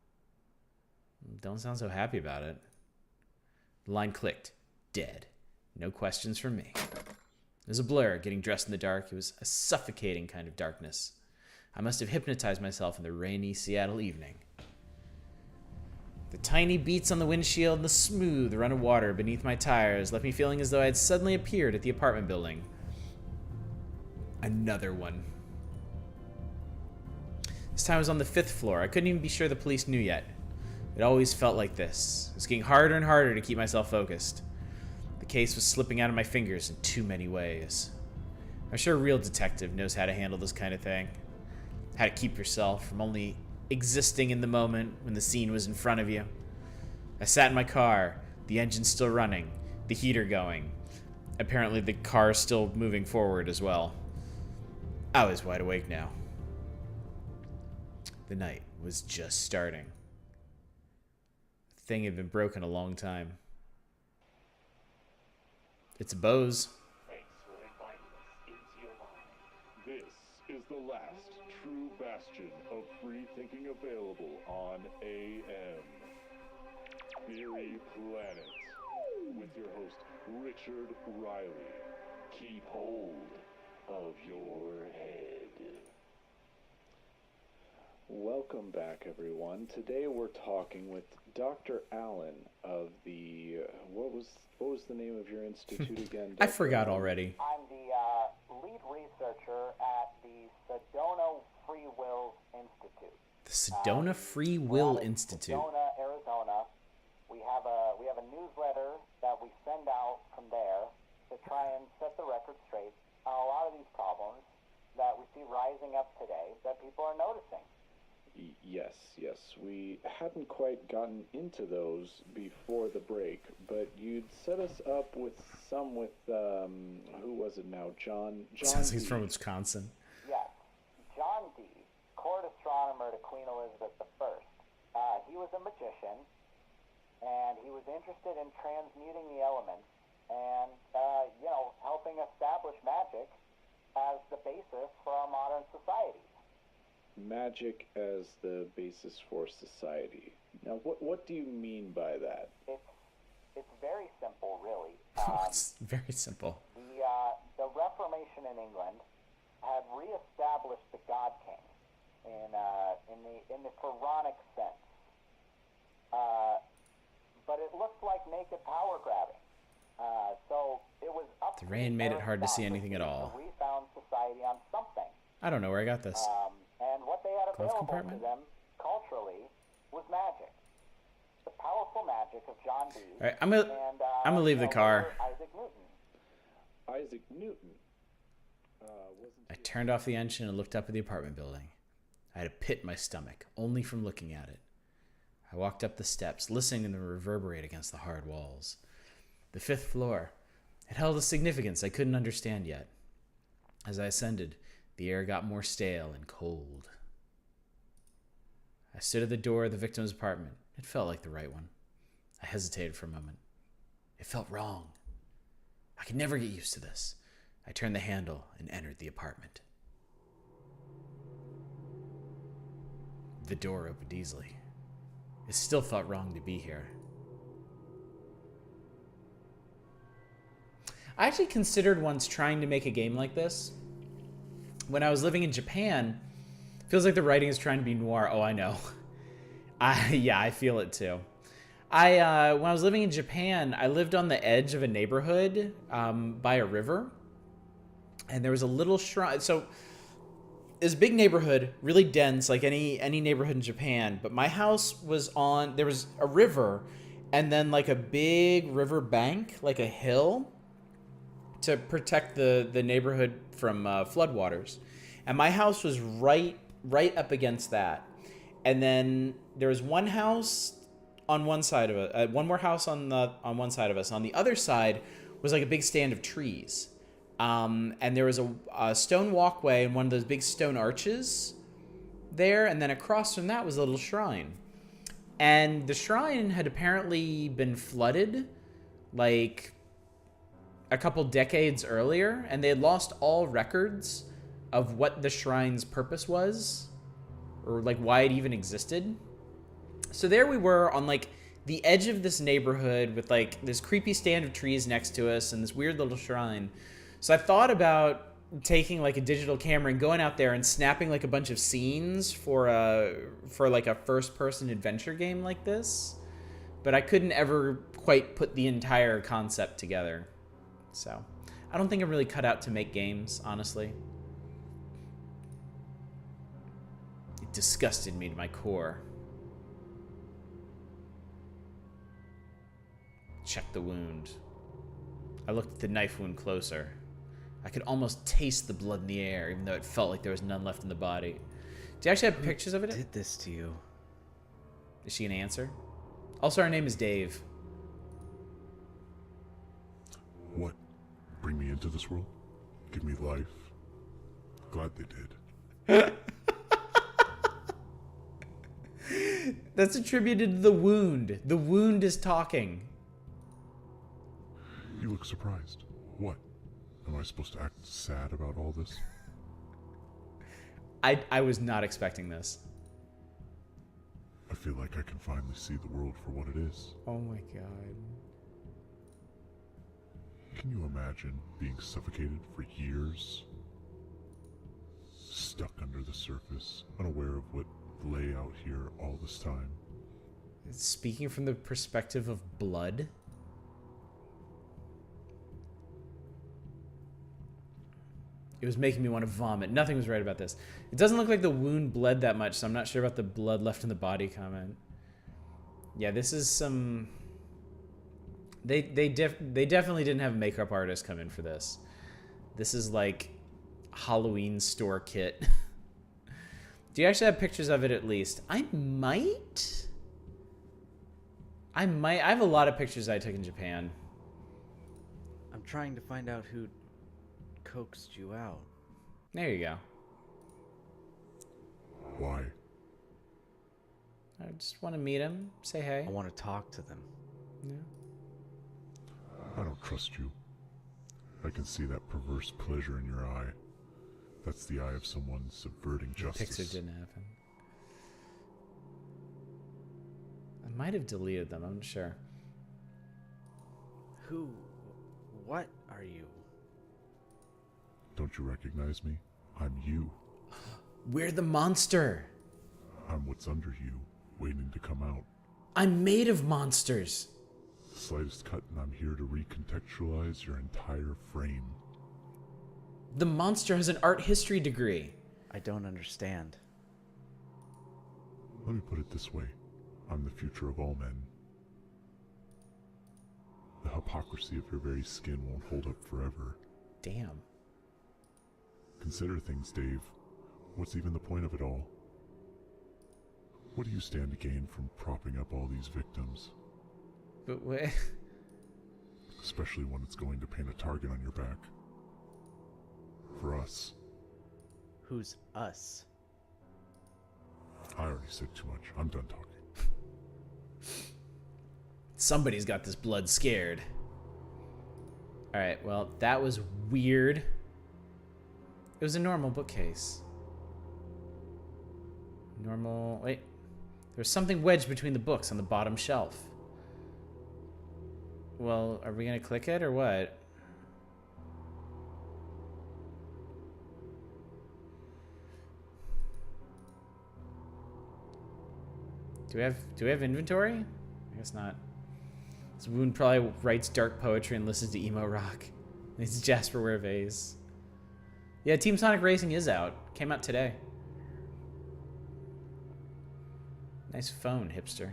Don't sound so happy about it. The line clicked. Dead. No questions from me. It was a blur, getting dressed in the dark. It was a suffocating kind of darkness. I must have hypnotized myself in the rainy Seattle evening. The tiny beats on the windshield and the smooth run of water beneath my tires left me feeling as though I had suddenly appeared at the apartment building. Another one. This time I was on the 5th floor. I couldn't even be sure the police knew yet. It always felt like this. It was getting harder and harder to keep myself focused. The case was slipping out of my fingers in too many ways. I'm sure a real detective knows how to handle this kind of thing. How to keep yourself from only existing in the moment when the scene was in front of you. I sat in my car, the engine's still running, the heater going. Apparently the car's still moving forward as well. I was wide awake now. The night was just starting. The thing had been broken a long time. It's a Bose. Thanks for inviting us into your mind. This is the last true bastion of free thinking available on AM. Theory Planet. With your host, Richard Riley. Keep hold of your head. Welcome back, everyone. Today we're talking with Dr. Allen of the what was the name of your institute again? I forgot already. I'm the lead researcher at the Sedona Free Will Institute. The Sedona Free Will Institute. Sedona, Arizona. We have a newsletter that we send out from there to try and set the record straight on a lot of these problems that we see rising up today that people are noticing. Yes. We hadn't quite gotten into those before the break, but you'd set us up with who was it now? John Sounds like he's D. from Wisconsin. Yes, John D., court astronomer to Queen Elizabeth I. He was a magician, and he was interested in transmuting the elements and, helping establish magic as the basis for our modern society. Magic as the basis for society. Now, what do you mean by that? It's very simple, really. It's very simple. The Reformation in England had reestablished the God King in the Pharaonic sense, but it looked like naked power grabbing. So it was up. The rain made it hard to see anything at all. To refound society on something. I don't know where I got this. And what they had Glove available to compartment? them culturally was magic. The powerful magic of John D. All right, I'm gonna leave the car. Isaac Newton. Isaac Newton. I turned off the engine and looked up at the apartment building. I had a pit in my stomach, only from looking at it. I walked up the steps, listening to them reverberate against the hard walls. The 5th floor. It held a significance I couldn't understand yet. As I ascended, the air got more stale and cold. I stood at the door of the victim's apartment. It felt like the right one. I hesitated for a moment. It felt wrong. I could never get used to this. I turned the handle and entered the apartment. The door opened easily. It still felt wrong to be here. I actually considered once trying to make a game like this. When I was living in Japan, feels like the writing is trying to be noir. Oh, I know. I feel it too. When I was living in Japan, I lived on the edge of a neighborhood by a river, and there was a little shrine. So this big neighborhood, really dense, like any neighborhood in Japan. But my house was on. There was a river, and then like a big river bank, like a hill, to protect the neighborhood from floodwaters. And my house was right up against that. And then there was one house on one side of it, one more house on one side of us. On the other side was like a big stand of trees. And there was a stone walkway and one of those big stone arches there. And then across from that was a little shrine. And the shrine had apparently been flooded like a couple decades earlier, and they had lost all records of what the shrine's purpose was, or like why it even existed. So there we were on like the edge of this neighborhood with like this creepy stand of trees next to us and this weird little shrine. So I thought about taking like a digital camera and going out there and snapping like a bunch of scenes for like a first-person adventure game like this, but I couldn't ever quite put the entire concept together. So I don't think I'm really cut out to make games, honestly. It disgusted me to my core. Check the wound. I looked at the knife wound closer. I could almost taste the blood in the air, even though it felt like there was none left in the body. Do you actually have pictures of it? Did this to you? Is she an answer? Also, our name is Dave. What? Bring me into this world? Give me life? Glad they did. That's attributed to the wound. The wound is talking. You look surprised. What? Am I supposed to act sad about all this? I was not expecting this. I feel like I can finally see the world for what it is. Oh my god. Can you imagine being suffocated for years? Stuck under the surface, unaware of what lay out here all this time? Speaking from the perspective of blood. It was making me want to vomit. Nothing was right about this. It doesn't look like the wound bled that much, so I'm not sure about the blood left in the body comment. Yeah, this is some... They definitely didn't have a makeup artist come in for this. This is like Halloween store kit. Do you actually have pictures of it at least? I might. I have a lot of pictures I took in Japan. I'm trying to find out who coaxed you out. There you go. Why? I just want to meet him, say hey. I want to talk to them. Yeah. I don't trust you. I can see that perverse pleasure in your eye. That's the eye of someone subverting justice. Pixar didn't happen. I might have deleted them, I'm not sure. Who? What are you? Don't you recognize me? I'm you. We're the monster. I'm what's under you, waiting to come out. I'm made of monsters. The slightest cut and I'm here to recontextualize your entire frame. The monster has an art history degree. I don't understand. Let me put it this way. I'm the future of all men. The hypocrisy of your very skin won't hold up forever. Damn. Consider things, Dave. What's even the point of it all? What do you stand to gain from propping up all these victims? But what? Especially when it's going to paint a target on your back. For us. Who's us? I already said too much. I'm done talking. Somebody's got this blood scared. Alright, well, that was weird. It was a normal bookcase. Normal... Wait. There's something wedged between the books on the bottom shelf. Well, are we going to click it or what? Do we have inventory? I guess not. This wound probably writes dark poetry and listens to emo rock. It's Jasper Ware vase. Yeah, Team Sonic Racing is out. Came out today. Nice phone, hipster.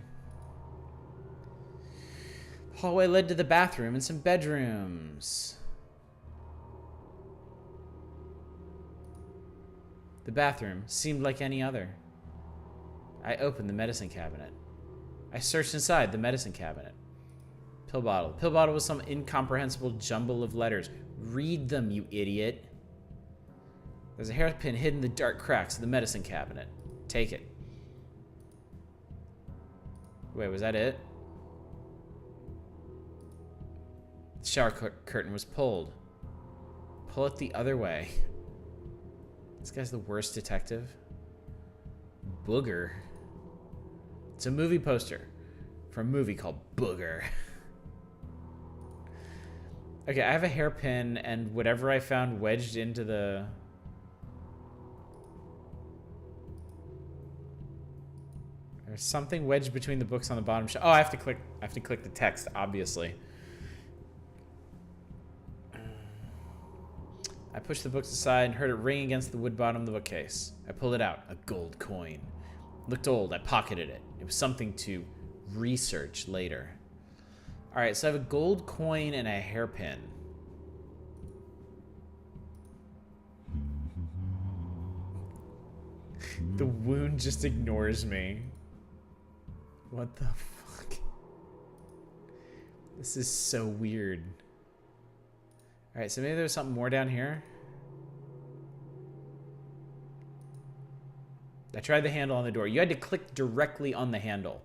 The hallway led to the bathroom and some bedrooms. The bathroom seemed like any other. I opened the medicine cabinet. I searched inside the medicine cabinet. Pill bottle. Pill bottle was some incomprehensible jumble of letters. Read them, you idiot. There's a hairpin hidden in the dark cracks of the medicine cabinet. Take it. Wait, was that it? The shower curtain was pulled. Pull it the other way. This guy's the worst detective. Booger. It's a movie poster for a movie called Booger. Okay, I have a hairpin and whatever I found wedged into the... There's something wedged between the books on the bottom shelf. Oh, I have to click the text, obviously. I pushed the books aside and heard it ring against the wood bottom of the bookcase. I pulled it out, a gold coin. Looked old, I pocketed it. It was something to research later. Alright, so I have a gold coin and a hairpin. The wound just ignores me. What the fuck? This is so weird. Alright, so maybe there's something more down here. I tried the handle on the door. You had to click directly on the handle.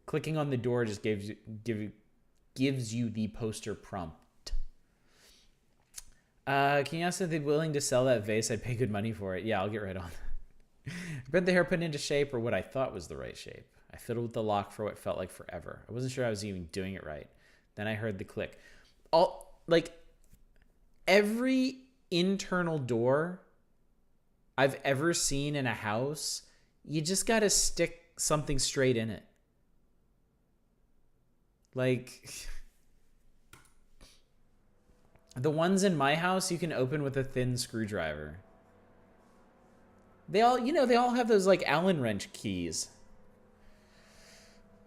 Clicking on the door just gives you the poster prompt. Can you ask if they're willing to sell that vase? I'd pay good money for it. Yeah, I'll get right on that. I bet the hair put into shape, or what I thought was the right shape. I fiddled with the lock for what felt like forever. I wasn't sure I was even doing it right. Then I heard the click. Every internal door I've ever seen in a house, you just gotta stick something straight in it. Like, the ones in my house you can open with a thin screwdriver. They all have those like Allen wrench keys.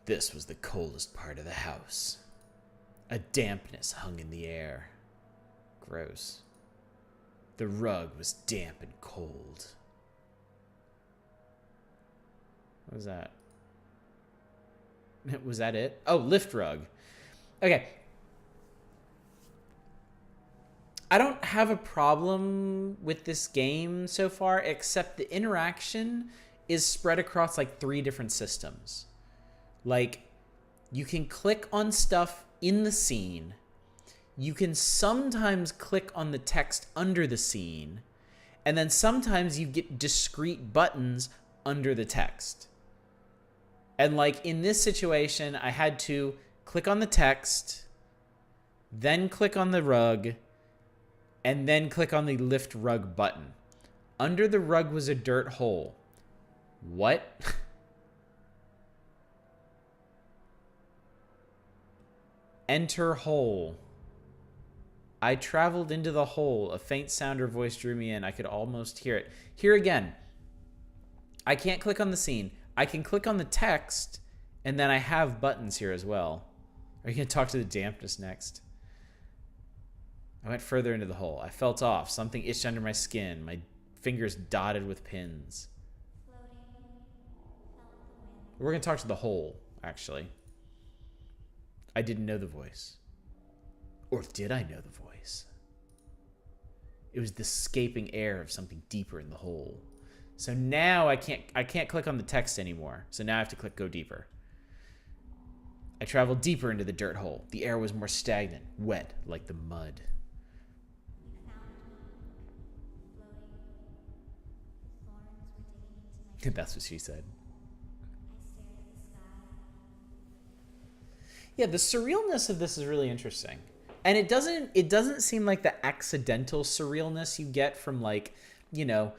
This was the coldest part of the house. A dampness hung in the air. Gross. The rug was damp and cold. What was that? Was that it? Oh, lift rug. Okay. I don't have a problem with this game so far, except the interaction is spread across like 3 different systems. Like, you can click on stuff in the scene. You can sometimes click on the text under the scene. And then sometimes you get discrete buttons under the text. And like in this situation, I had to click on the text, then click on the rug, and then click on the lift rug button. Under the rug was a dirt hole. What? Enter hole. I traveled into the hole. A faint sound or voice drew me in. I could almost hear it. Here again, I can't click on the scene. I can click on the text, and then I have buttons here as well. Are you going to talk to the dampness next? I went further into the hole. I felt off. Something itched under my skin. My fingers dotted with pins. We're going to talk to the hole, actually. I didn't know the voice. Or did I know the voice? It was the escaping air of something deeper in the hole. So now I can't click on the text anymore. So now I have to click go deeper. I traveled deeper into the dirt hole. The air was more stagnant, wet like the mud. That's what she said. Yeah, the surrealness of this is really interesting. And it doesn't seem like the accidental surrealness you get from like, you know,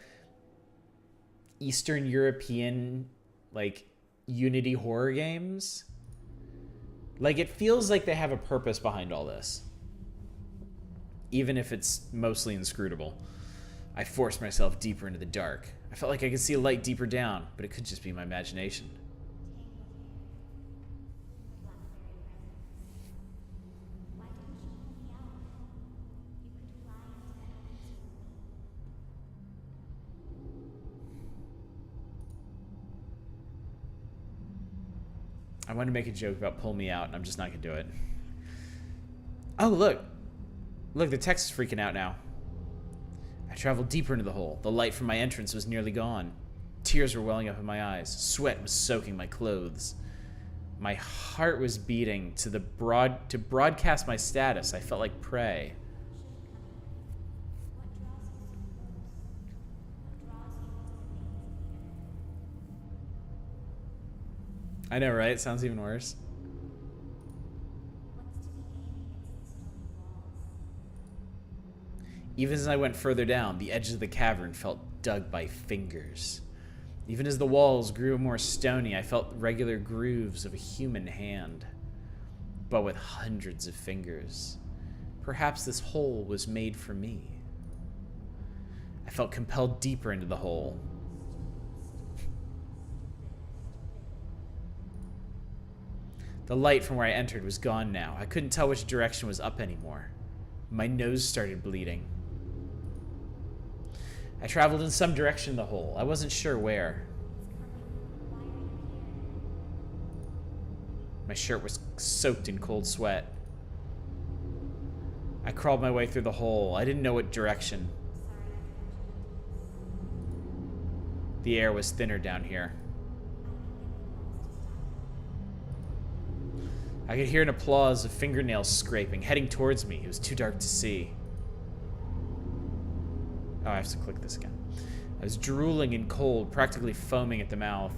Eastern European like Unity horror games. Like, it feels like they have a purpose behind all this. Even if it's mostly inscrutable. I forced myself deeper into the dark. I felt like I could see a light deeper down, but it could just be my imagination. I wanted to make a joke about pull me out, and I'm just not going to do it. Oh, look. Look, the text is freaking out now. I traveled deeper into the hole. The light from my entrance was nearly gone. Tears were welling up in my eyes. Sweat was soaking my clothes. My heart was beating to broadcast my status. I felt like prey. I know, right? It sounds even worse. Even as I went further down, the edges of the cavern felt dug by fingers. Even as the walls grew more stony, I felt regular grooves of a human hand, but with hundreds of fingers. Perhaps this hole was made for me. I felt compelled deeper into the hole. The light from where I entered was gone now. I couldn't tell which direction was up anymore. My nose started bleeding. I traveled in some direction in the hole. I wasn't sure where. My shirt was soaked in cold sweat. I crawled my way through the hole. I didn't know what direction. The air was thinner down here. I could hear an applause of fingernails scraping, heading towards me. It was too dark to see. Oh, I have to click this again. I was drooling and cold, practically foaming at the mouth.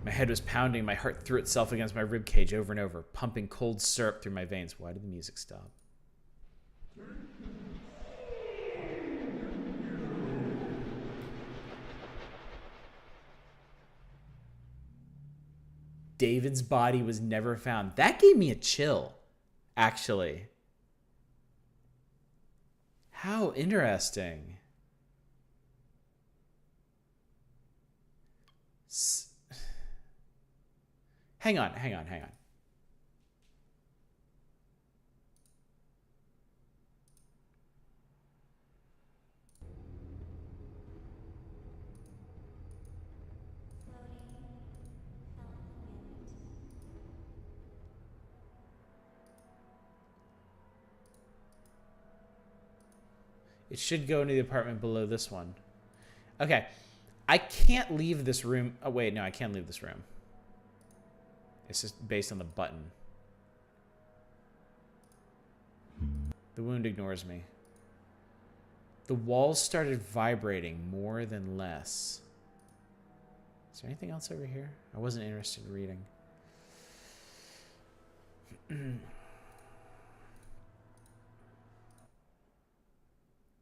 My head was pounding. My heart threw itself against my ribcage over and over, pumping cold syrup through my veins. Why did the music stop? David's body was never found. That gave me a chill, actually. How interesting. Hang on. It should go into the apartment below this one. Okay. I can't leave this room. Oh, wait. No, I can't leave this room. It's just based on the button. The wound ignores me. The walls started vibrating more than less. Is there anything else over here? I wasn't interested in reading.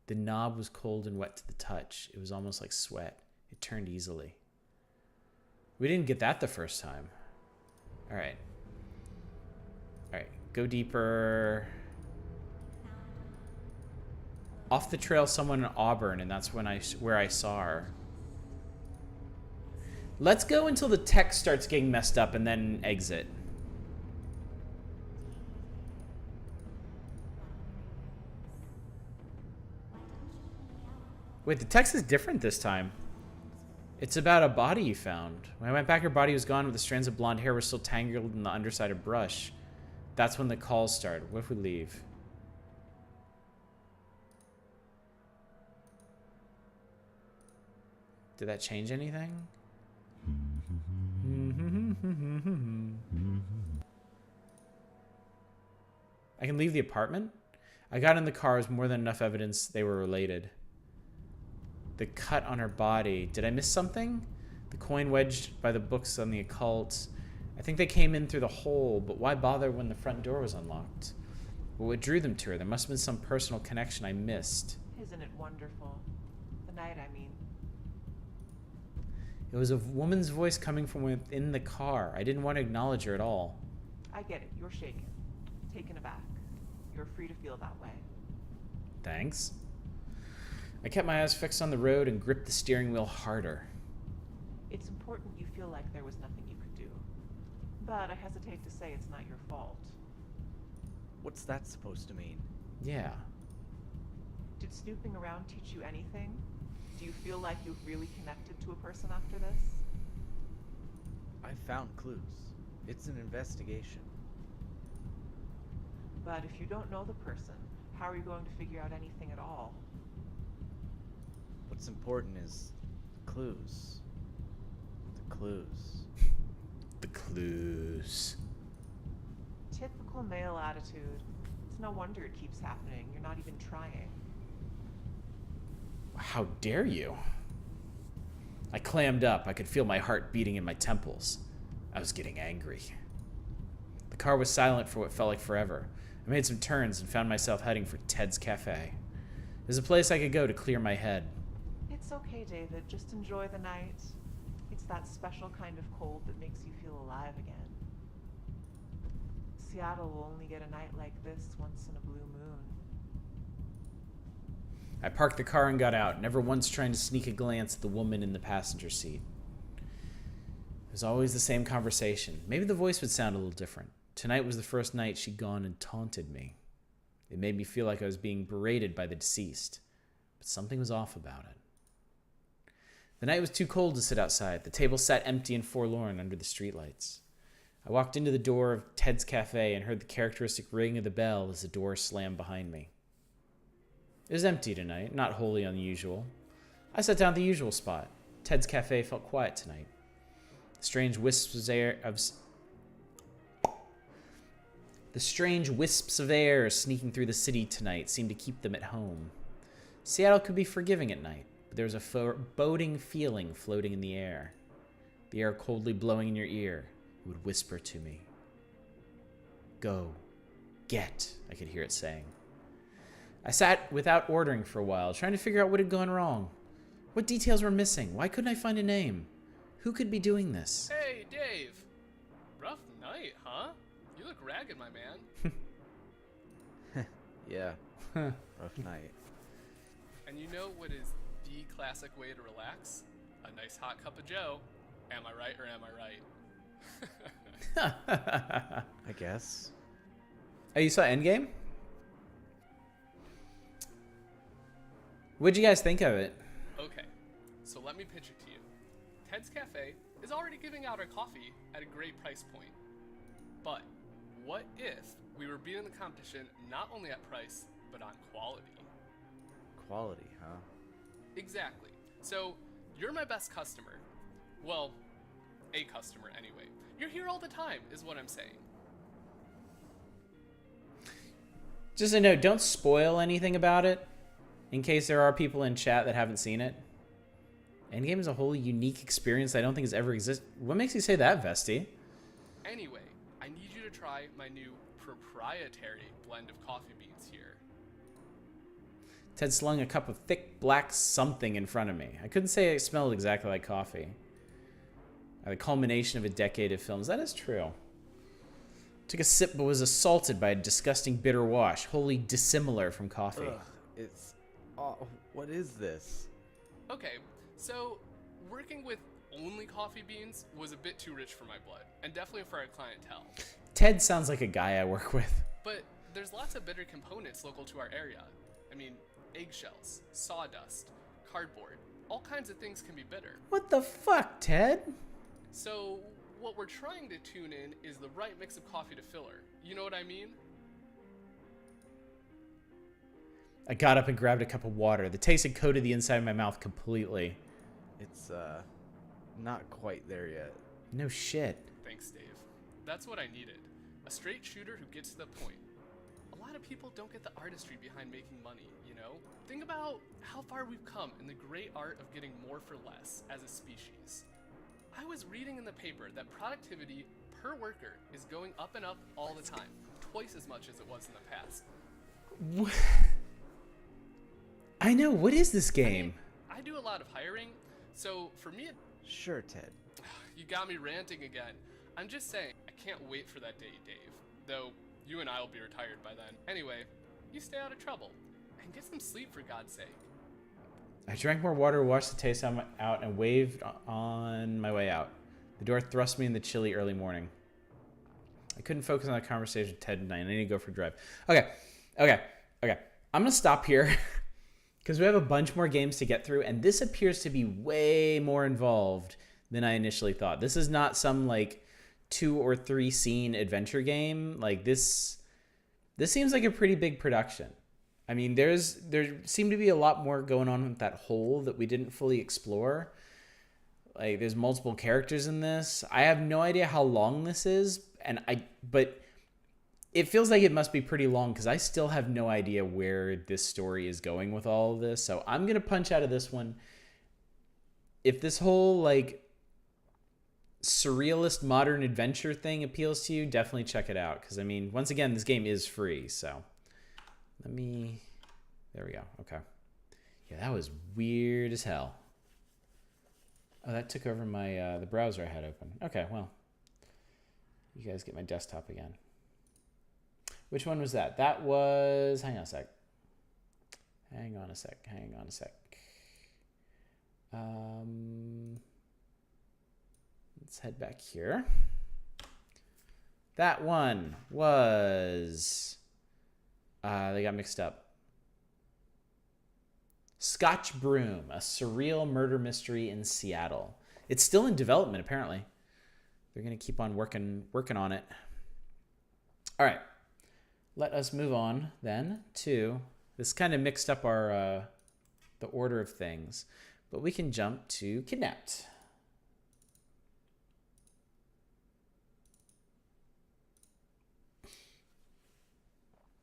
The knob was cold and wet to the touch. It was almost like sweat. It turned easily. We didn't get that the first time. All right. Go deeper. Off the trail, someone in Auburn, and that's where I saw her. Let's go until the text starts getting messed up and then exit. Wait, the text is different this time. It's about a body you found. When I went back, her body was gone, but the strands of blonde hair were still tangled in the underside of brush. That's when the calls started. What if we leave? Did that change anything? I can leave the apartment? I got in the car as more than enough evidence they were related. The cut on her body. Did I miss something? The coin wedged by the books on the occult. I think they came in through the hole, but why bother when the front door was unlocked? Well, what drew them to her? There must have been some personal connection I missed. Isn't it wonderful? The night, I mean. It was a woman's voice coming from within the car. I didn't want to acknowledge her at all. I get it. You're shaken. Taken aback. You're free to feel that way. Thanks. I kept my eyes fixed on the road and gripped the steering wheel harder. It's important you feel like there was nothing you could do. But I hesitate to say it's not your fault. What's that supposed to mean? Yeah. Did snooping around teach you anything? Do you feel like you've really connected to a person after this? I found clues. It's an investigation. But if you don't know the person, how are you going to figure out anything at all? What's important is the clues. The clues. The clues. Typical male attitude. It's no wonder it keeps happening. You're not even trying. How dare you? I clammed up. I could feel my heart beating in my temples. I was getting angry. The car was silent for what felt like forever. I made some turns and found myself heading for Ted's Cafe. There's a place I could go to clear my head. It's okay, David. Just enjoy the night. It's that special kind of cold that makes you feel alive again. Seattle will only get a night like this once in a blue moon. I parked the car and got out, never once trying to sneak a glance at the woman in the passenger seat. It was always the same conversation. Maybe the voice would sound a little different. Tonight was the first night she'd gone and taunted me. It made me feel like I was being berated by the deceased, but something was off about it. The night was too cold to sit outside. The table sat empty and forlorn under the streetlights. I walked into the door of Ted's Cafe and heard the characteristic ring of the bell as the door slammed behind me. It was empty tonight, not wholly unusual. I sat down at the usual spot. Ted's Cafe felt quiet tonight. The strange wisps of air sneaking through the city tonight seemed to keep them at home. Seattle could be forgiving at night, but there was a foreboding feeling floating in the air. The air coldly blowing in your ear, it would whisper to me. Go. Get, I could hear it saying. I sat without ordering for a while, trying to figure out what had gone wrong. What details were missing? Why couldn't I find a name? Who could be doing this? Hey, Dave. Rough night, huh? You look ragged, my man. Yeah. Rough night. And you know what is the classic way to relax? A nice hot cup of joe. Am I right or am I right? I guess. Oh, you saw Endgame? What'd you guys think of it? Okay, so let me pitch it to you. Ted's Cafe is already giving out our coffee at a great price point. But what if we were beating the competition not only at price, but on quality? Quality, huh? Exactly. So, you're my best customer. Well, a customer anyway. You're here all the time, is what I'm saying. Just a note, don't spoil anything about it, in case there are people in chat that haven't seen it. Endgame is a wholly unique experience that I don't think has ever existed. What makes you say that, Vesty? Anyway, I need you to try my new proprietary blend of coffee beans here. Ted slung a cup of thick black something in front of me. I couldn't say it smelled exactly like coffee. The culmination of a decade of films. That is true. Took a sip but was assaulted by a disgusting bitter wash, wholly dissimilar from coffee. Ugh, it's... Oh, what is this? Okay, so working with only coffee beans was a bit too rich for my blood, and definitely for our clientele. Ted sounds like a guy I work with. But there's lots of bitter components local to our area. I mean, eggshells, sawdust, cardboard, all kinds of things can be bitter. What the fuck, Ted? So what we're trying to tune in is the right mix of coffee to filler. You know what I mean? I got up and grabbed a cup of water. The taste had coated the inside of my mouth completely. It's, not quite there yet. No shit. Thanks, Dave. That's what I needed. A straight shooter who gets to the point. A lot of people don't get the artistry behind making money, you know? Think about how far we've come in the great art of getting more for less as a species. I was reading in the paper that productivity per worker is going up and up all the time, twice as much as it was in the past. What? I know, what is this game? I mean, I do a lot of hiring, so for me, Sure, Ted. you got me ranting again. I'm just saying, I can't wait for that day, Dave. Though, you and I will be retired by then. Anyway, you stay out of trouble. And get some sleep, for God's sake. I drank more water, washed the taste out, and waved on my way out. The door thrust me in the chilly early morning. I couldn't focus on the conversation with Ted tonight. I need to go for a drive. Okay. I'm going to stop here because we have a bunch more games to get through, and this appears to be way more involved than I initially thought. This is not some, 2 or 3 scene adventure game. This seems like a pretty big production. I mean, there seemed to be a lot more going on with that hole that we didn't fully explore. There's multiple characters in this. I have no idea how long this is, but it feels like it must be pretty long because I still have no idea where this story is going with all of this. So I'm gonna punch out of this one. If this whole surrealist modern adventure thing appeals to you, definitely check it out. Because I mean, once again, this game is free, so. There we go. Okay. Yeah, that was weird as hell. Oh, that took over my, the browser I had open. Okay, well. You guys get my desktop again. Which one was that? That was, hang on a sec. Let's head back here. That one was They got mixed up. Scotch Broom, a surreal murder mystery in Seattle. It's still in development, apparently. They're going to keep on working on it. All right. Let us move on then to... This kind of mixed up our the order of things. But we can jump to Kidnapped.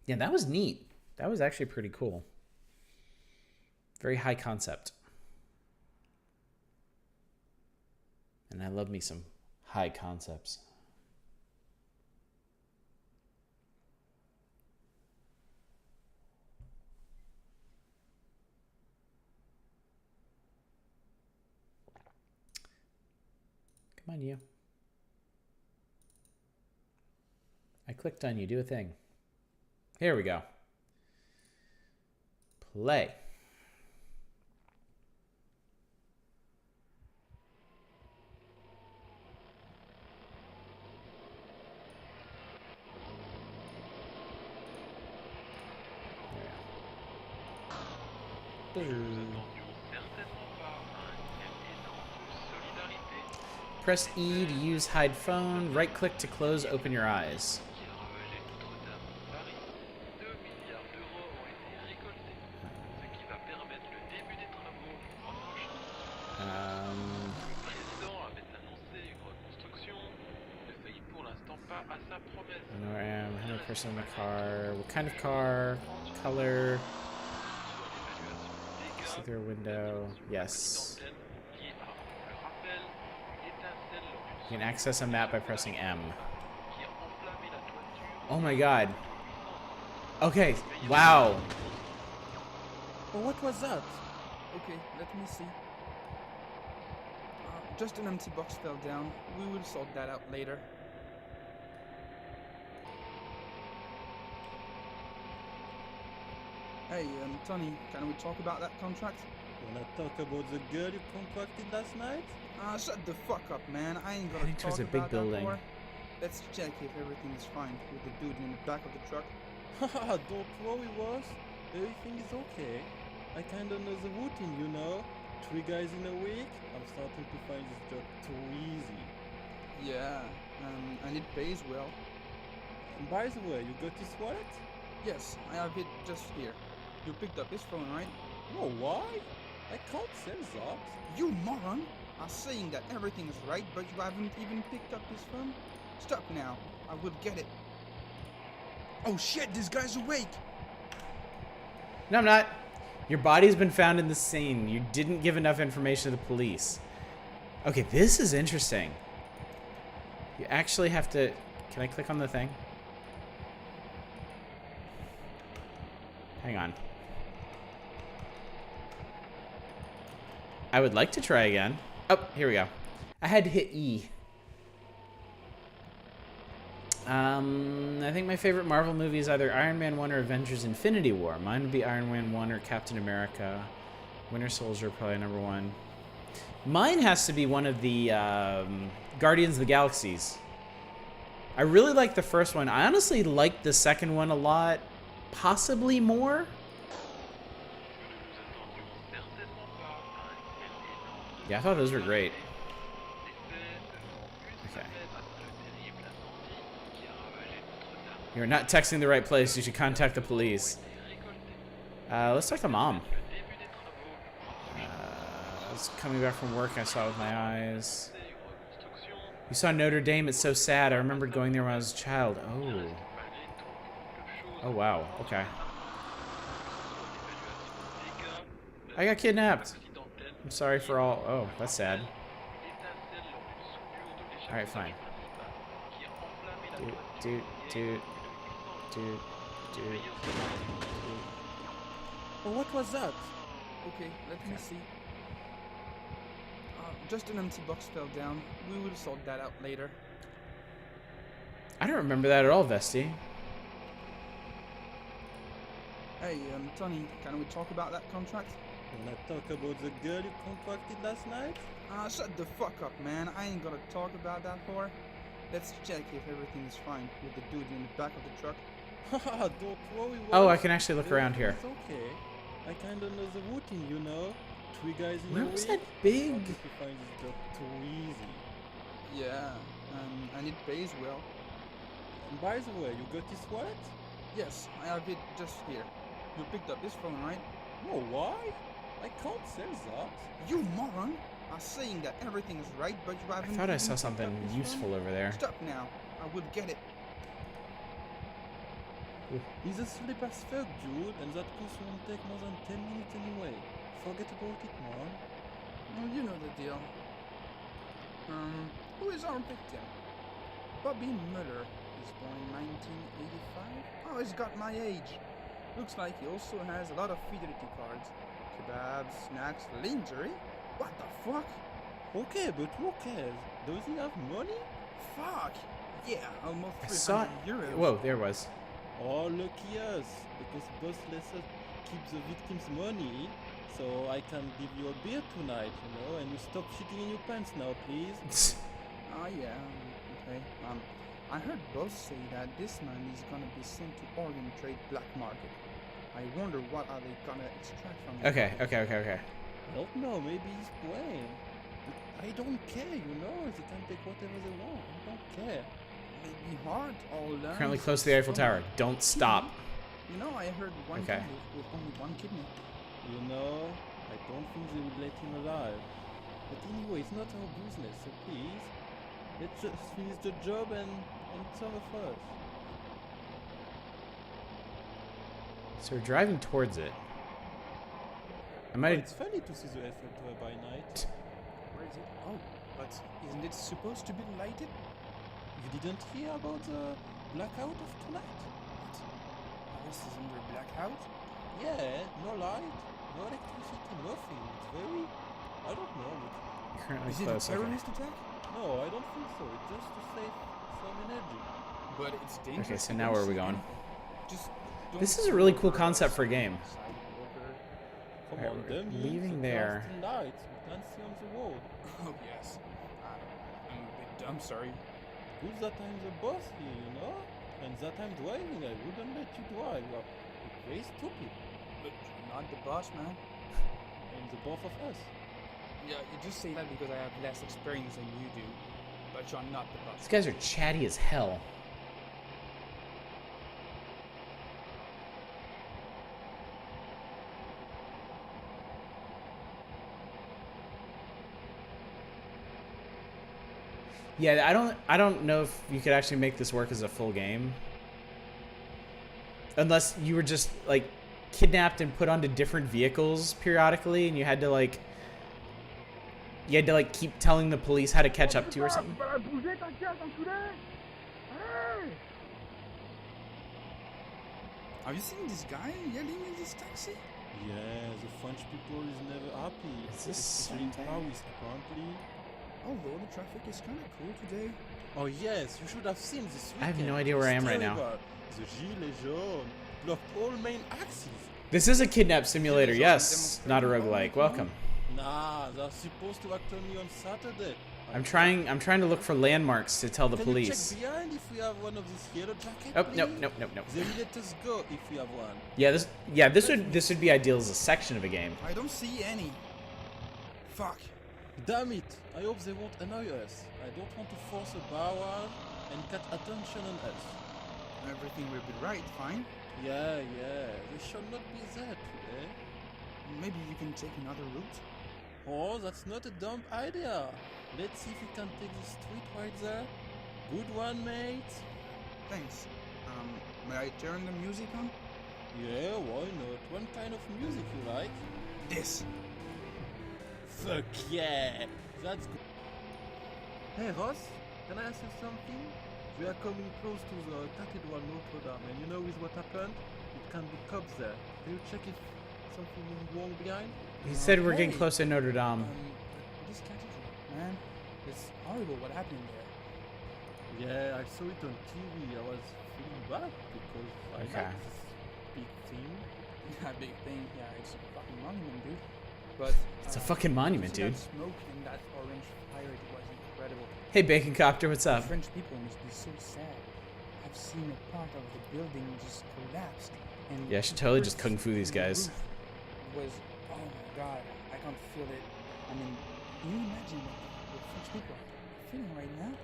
Yeah, that was neat. That was actually pretty cool. Very high concept. And I love me some high concepts. Come on, you. I clicked on you. Do a thing. Here we go. Play. Press E to use hide phone. Right click to close, open your eyes. I know where I am. 100% in the car. What kind of car? Color. See through a window. Yes. You can access a map by pressing M. Oh my god. Okay, wow. Oh, what was that? Okay, let me see. Just an empty box fell down. We will sort that out later. Hey, Tony, can we talk about that contract? Wanna talk about the girl you contracted last night? Shut the fuck up, man. I ain't gonna talk a big about building. that more. Let's check if everything is fine with the dude in the back of the truck. Haha, don't worry, boss. Everything is okay. I kinda know the routine, you know? 3 guys in a week? I'm starting to find this job too easy. Yeah, and it pays well. And by the way, you got his wallet? Yes, I have it just here. You picked up his phone, right? No, why? I can't sell that. You moron! I'm saying that everything is right, but you haven't even picked up his phone? Stop now. I will get it. Oh shit, this guy's awake! No, I'm not. Your body's been found in the scene. You didn't give enough information to the police. Okay, this is interesting. You actually have to... Can I click on the thing? Hang on. I would like to try again. Oh, here we go. I had to hit E. I think my favorite Marvel movie is either Iron Man 1 or Avengers Infinity War. Mine would be Iron Man 1 or Captain America. Winter Soldier, probably number 1. Mine has to be one of the Guardians of the Galaxies. I really like the first one. I honestly like the second one a lot. Possibly more. Yeah, I thought those were great. Okay. You're not texting the right place. You should contact the police. Let's talk to Mom. I was coming back from work. I saw it with my eyes. You saw Notre Dame. It's so sad. I remembered going there when I was a child. Oh. Oh, wow. Okay. I got kidnapped. I'm sorry for all... Oh, that's sad. Alright, fine. Dude. Oh, what was that? Okay, let me see. Just an empty box fell down. We will sort that out later. I don't remember that at all, Vesti. Hey, Tony, can we talk about that contract? Wanna talk about the girl you contracted last night? Shut the fuck up, man. I ain't gonna talk about that whore. Let's check if everything is fine with the dude in the back of the truck. Haha, don't worry. Oh, I can actually look around here. It's okay. I kinda know the routine, you know? 3 guys in Where a was week. that big? Wanted to find this job too easy. Yeah, and it pays well. And by the way, you got this wallet? Yes, I have it just here. You picked up this phone, right? No, why? I can't sell that. You moron! I'm saying that everything is right, but you I haven't. thought I even saw picked something up this useful phone? over there. Stop now. I will get it. He's asleep as fuck, dude, and that course won't take more than 10 minutes anyway. Forget about it, man. Well, you know the deal. Who is our victim? Bobby Muller. He's born in 1985. Oh, he's got my age. Looks like he also has a lot of fidelity cards. Kebabs, snacks, lingerie? What the fuck? Okay, but who cares? Does he have money? Fuck! Yeah, almost I saw 300 euros. Whoa, there it was. Oh, lucky us, because boss lets us keep the victim's money, so I can give you a beer tonight, you know, and you stop shitting in your pants now, please. Oh, yeah, okay. I heard boss say that this man is gonna be sent to organ trade black market. I wonder what are they gonna extract from him. Okay. I don't know, maybe he's playing. But I don't care, you know, they can take whatever they want, I don't care. Maybe hard all learn. Currently close to the Eiffel Tower. Don't stop. You know, I heard one Okay. kid with only one kidney. You know, I don't think they will let him alive. But anyway, it's not our business, so please, let's just finish the job and it's over first. So we're driving towards it. I Oh, might. it's funny to see the Eiffel Tower by night. Where is it? Oh, but isn't it supposed to be lighted? You didn't hear about the blackout of tonight? What? Paris is under blackout? Yeah, no light, no electricity, nothing. It's very, I don't know. Currently Is it a close. Okay. terrorist attack? No, I don't think so. It's just to save some energy. But it's dangerous. Okay, so to now go where are we see going? anything. Just don't This is a really cool over concept for a game. sidewalker. Come Alright, on, we're them leaving the there. blasting lights we can see on the road. Oh yes. I'm a bit dumb, sorry. Good that I'm the boss here, you know? And that I'm driving, I wouldn't let you drive. You're very stupid. But you're not the boss, man. And the both of us. Yeah, you just say that because I have less experience than you do. But you're not the boss. These guys are chatty as hell. Yeah, I don't know if you could actually make this work as a full game. Unless you were just like kidnapped and put onto different vehicles periodically and you had to like keep telling the police how to catch up to you or something. Have you seen this guy yelling in this taxi? Yeah, the French people is never happy. Is this Especially in Sunday? Paris, apparently. Although the traffic is kind of cool today. Oh yes, you should have seen this weekend. I have no idea where I am right now. Terrible. The Gilets jaunes blocked all main axes. This is a kidnap simulator, yes. Not a roguelike. Welcome. Nah, they're supposed to act on me on Saturday. I'm trying to look for landmarks to tell the Can police. you check behind if we have one of these yellow jackets? Oh, please? nope. They will let us go if we have one. Yeah, this would be ideal as a section of a game. I don't see any. Fuck. Damn it! I hope they won't annoy us. I don't want to force a barrage and cut attention on us. Everything will be right, fine. Yeah, they shall not be there today. Maybe you can take another route. Oh, that's not a dumb idea. Let's see if we can take the street right there. Good one, mate. Thanks. May I turn the music on? Yeah, why not? What kind of music you like? This. Fuck yeah! That's good. Hey Ross, can I ask you something? We are coming close to the Cathedral Notre Dame, and you know with what happened? It can be cops there. Can you check if something is wrong behind? He said we're getting Okay. close to Notre Dame. This cathedral, man. It's horrible what happened there. Yeah, I saw it on TV. I was feeling bad because I Okay. like this big thing. That big thing, yeah, it's a fucking monument, dude. But It's a fucking monument, to see dude. That smoke and that orange fire, it was incredible. Hey, Bacon Copter, what's The up? French people must be so sad. I I've seen a part of the building just collapsed. And Yeah, I should totally just kung fu these guys. Was, oh my god, I can't feel it. I mean, can you imagine what French people are feeling right now?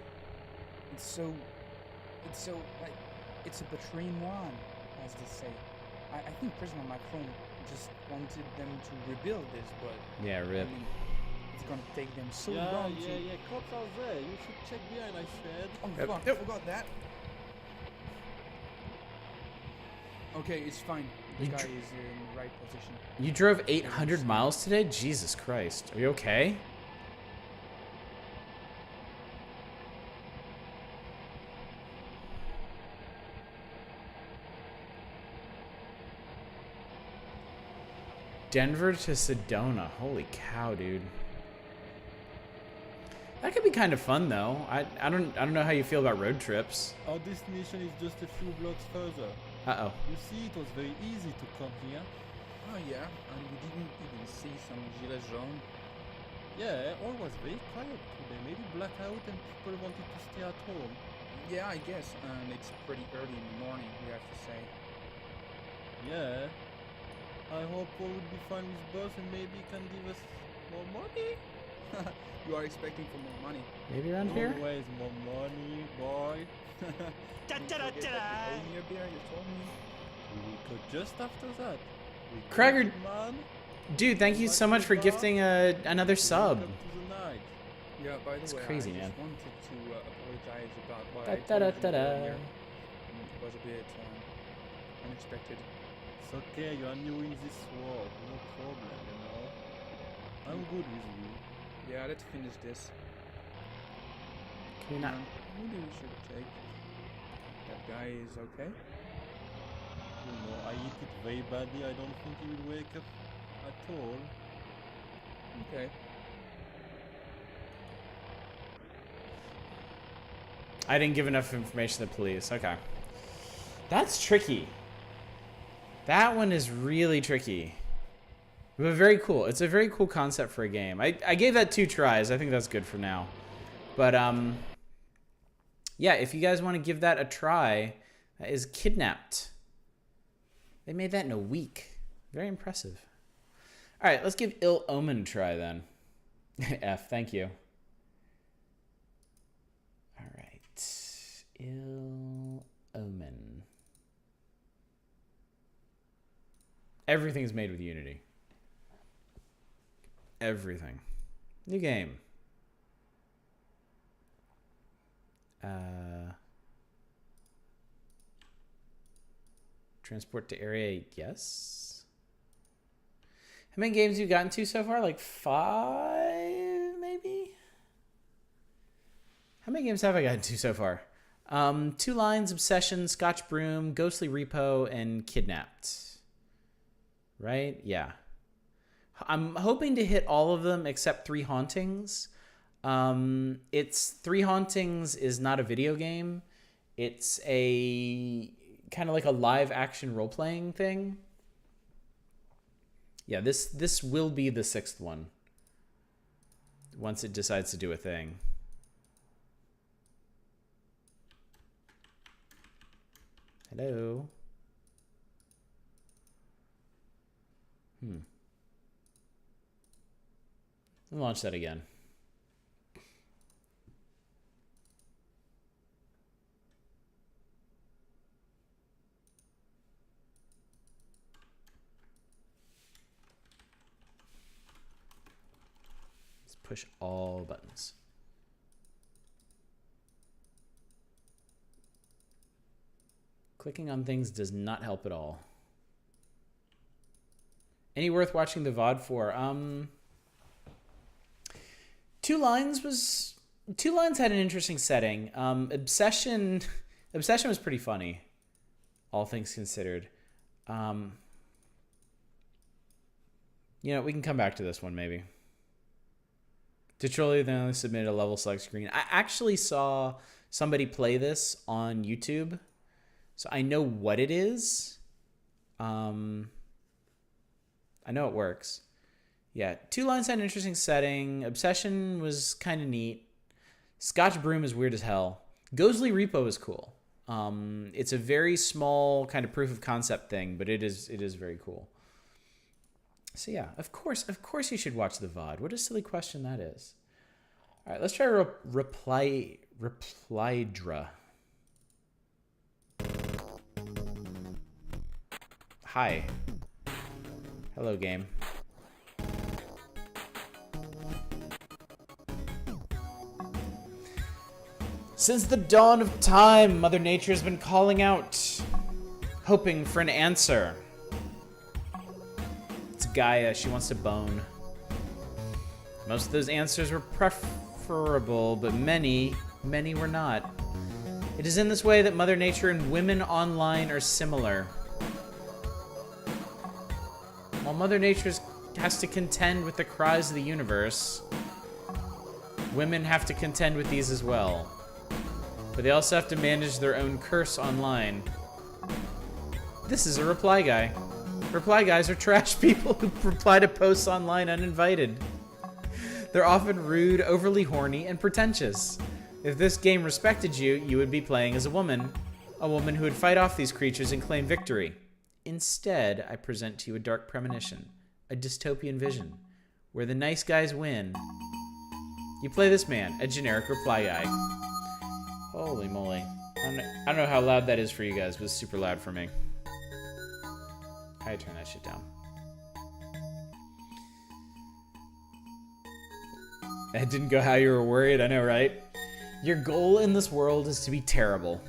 It's so, like, it's a patrimoine, as they say. I think President Macron just wanted them to rebuild this, but Yeah, rip. I mean, it's gonna take them so Yeah, long to... cops are there. You should check behind, I said. Oh, Yep. fuck, I forgot that. Okay, it's fine. This guy is in the right position. You drove 800 miles today? Jesus Christ. Are you okay? Denver to Sedona. Holy cow, dude. That could be kind of fun though. I don't know how you feel about road trips. Our destination is just a few blocks further. Uh-oh. You see, it was very easy to come here. Oh yeah, and we didn't even see some gilets jaunes. Yeah, all was very quiet today. Maybe blackout and people wanted to stay at home. Yeah, I guess, and it's pretty early in the morning, we have to say. Yeah. I hope Paul will be fine with boss and maybe can give us more money. You are expecting for more money. Maybe around here? Always more money, boy. Don't forget that you owe me a beer, you told me. We could just after that. Cragger, Man, dude, thank you so much for gifting another sub. wake up to the night. Yeah, by the It's way, crazy, I man. just wanted to apologize about what Da, I da, told da, you da, da. earlier. It was a bit unexpected. It's okay, you are new in this world, no problem, you know. I'm good with you. Yeah, let's finish this. Can we not? Maybe we should check. That guy is okay? You know, I eat it very badly. I don't think he will wake up at all. Okay. I didn't give enough information to the police. Okay. That's tricky. That one is really tricky. But very cool. It's a very cool concept for a game. I gave that 2 tries. I think that's good for now. But, yeah, if you guys want to give that a try, that is Kidnapped. They made that in a week. Very impressive. All right, let's give Ill Omen a try then. F, thank you. All right. Ill Omen. Everything's made with Unity. Everything. New game. Transport to area, yes. How many games you gotten to so far? Like 5, maybe? How many games have I gotten to so far? 2 Lines, Obsession, Scotch Broom, Ghostly Repo, and Kidnapped. Right? Yeah. I'm hoping to hit all of them except 3 Hauntings. It's 3 Hauntings is not a video game. It's a kind of like a live action role playing thing. Yeah, this will be the 6th one once it decides to do a thing. Hello. Launch that again. Let's push all buttons. Clicking on things does not help at all. Any worth watching the VOD for? 2 Lines had an interesting setting. Obsession was pretty funny, all things considered. You know, we can come back to this one maybe. Detroit, they only submitted a level select screen. I actually saw somebody play this on YouTube, so I know what it is. I know it works. Yeah, 2 Lines had an interesting setting. Obsession was kind of neat. Scotch Broom is weird as hell. Ghostly Repo is cool. It's a very small kind of proof of concept thing, but it is very cool. So yeah, of course you should watch the VOD. What a silly question that is. All right, let's try Replydra. Hi. Hello, game. Since the dawn of time, Mother Nature has been calling out, hoping for an answer. It's Gaia. She wants to bone. Most of those answers were preferable, but many were not. It is in this way that Mother Nature and women online are similar. While Mother Nature has to contend with the cries of the universe, women have to contend with these as well. But they also have to manage their own curse online. This is a reply guy. Reply guys are trash people who reply to posts online uninvited. They're often rude, overly horny, and pretentious. If this game respected you, you would be playing as a woman who would fight off these creatures and claim victory. Instead, I present to you a dark premonition, a dystopian vision, where the nice guys win. You play this man, a generic reply guy. Holy moly. I don't know how loud that is for you guys, but it's super loud for me. How do I turn that shit down? That didn't go how you were worried, I know, right? Your goal in this world is to be terrible.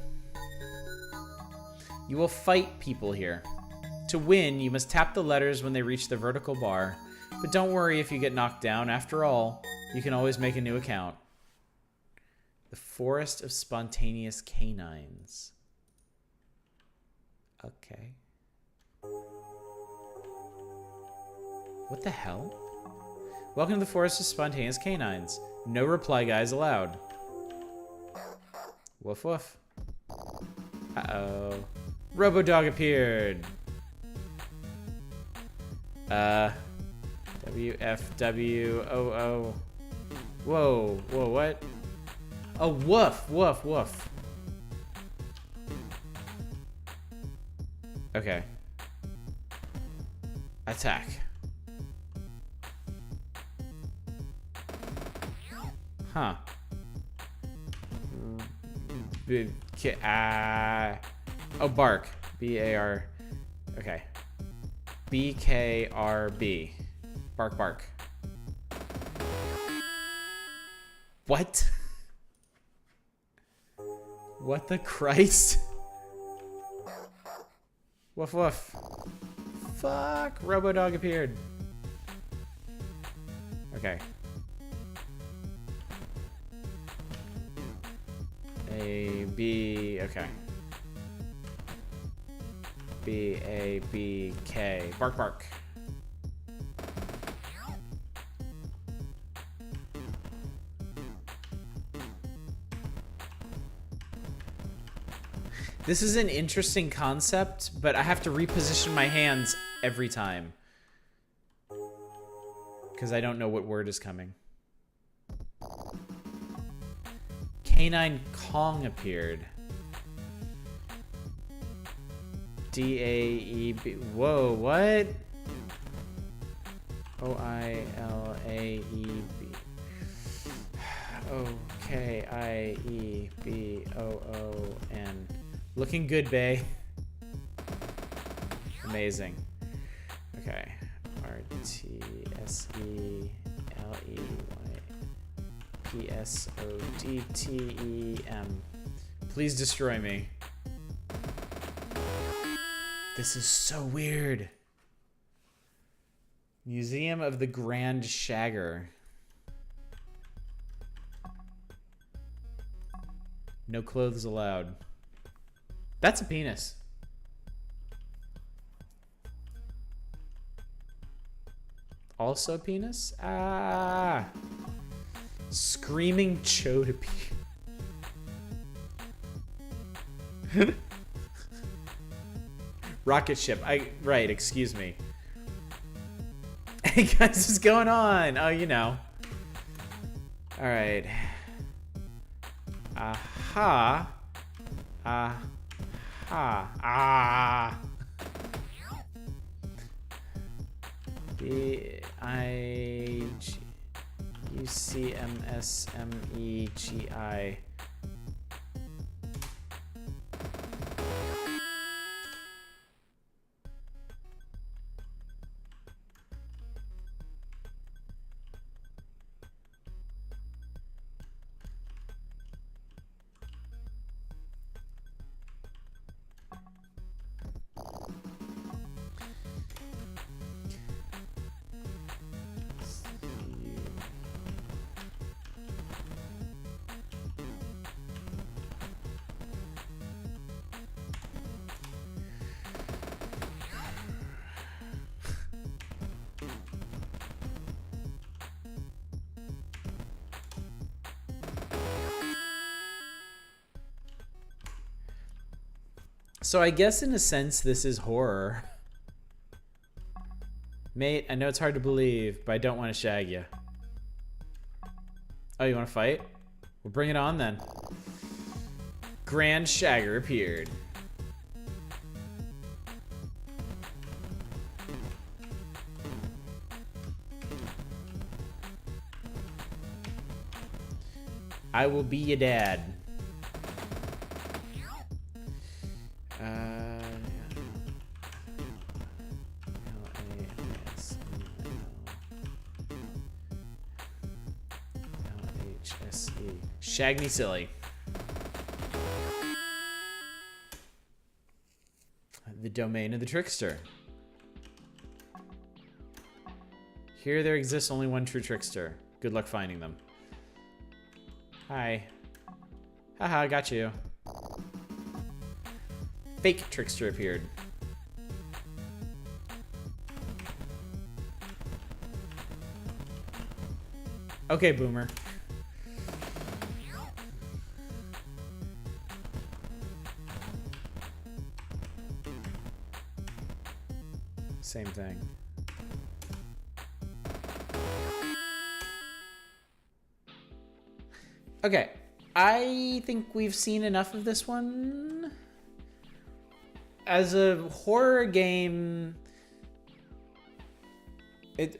You will fight people here. To win, you must tap the letters when they reach the vertical bar. But don't worry if you get knocked down. After all, you can always make a new account. The Forest of Spontaneous Canines. Okay. What the hell? Welcome to the Forest of Spontaneous Canines. No reply guys allowed. Woof woof. Uh-oh. Robodog appeared. WFWOO. Whoa, what? Oh, woof, woof, woof. Okay. Attack. Huh. Oh, bark. B-A-R. Okay. B-K-R-B. Bark, bark. What? What the Christ? Woof woof. Fuck! Robodog appeared. Okay. A, B, okay. B, A, B, K. Bark, bark. This is an interesting concept, but I have to reposition my hands every time. Because I don't know what word is coming. Canine Kong appeared. D-A-E-B. Whoa, what? O-I-L-A-E-B. O-K-I-E-B-O-O-N. Looking good, bae. Amazing. Okay. R-T-S-E-L-E-Y-P-S-O-D-T-E-M. Please destroy me. This is so weird. Museum of the Grand Shagger. No clothes allowed. That's a penis. Also a penis? Ah. Screaming chode appear. Rocket ship. Right, excuse me. Hey guys, what's going on? Oh, you know. Alright. Aha. Ah. BIGUCMSMEGI. So I guess in a sense this is horror. Mate, I know it's hard to believe, but I don't want to shag you. Oh, you want to fight? Well, bring it on then. Grand Shagger appeared. I will be your dad. Shag me silly. The domain of the trickster. Here there exists only one true trickster. Good luck finding them. Hi. Haha, I got you. Fake trickster appeared. Okay, boomer. Same thing. Okay, I think we've seen enough of this one. As a horror game, it's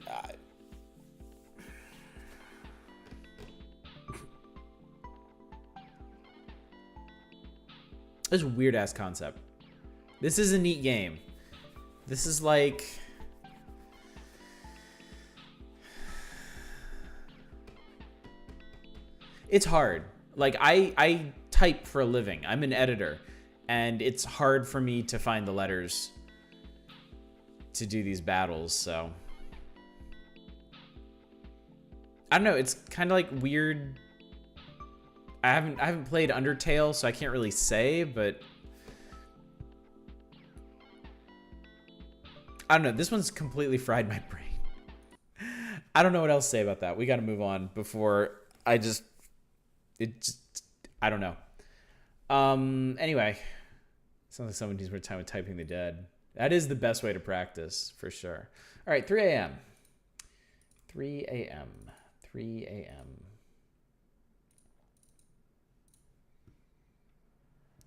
a weird ass concept. This is a neat game. This is like... It's hard. Like, I type for a living. I'm an editor. And it's hard for me to find the letters to do these battles, so... I don't know, it's kind of like weird... I haven't played Undertale, so I can't really say, but... I don't know. This one's completely fried my brain. I don't know what else to say about that. We got to move on before I just... I don't know. Anyway. Sounds like someone needs more time with typing the dead. That is the best way to practice, for sure. All right, 3 a.m. 3 a.m. 3 a.m.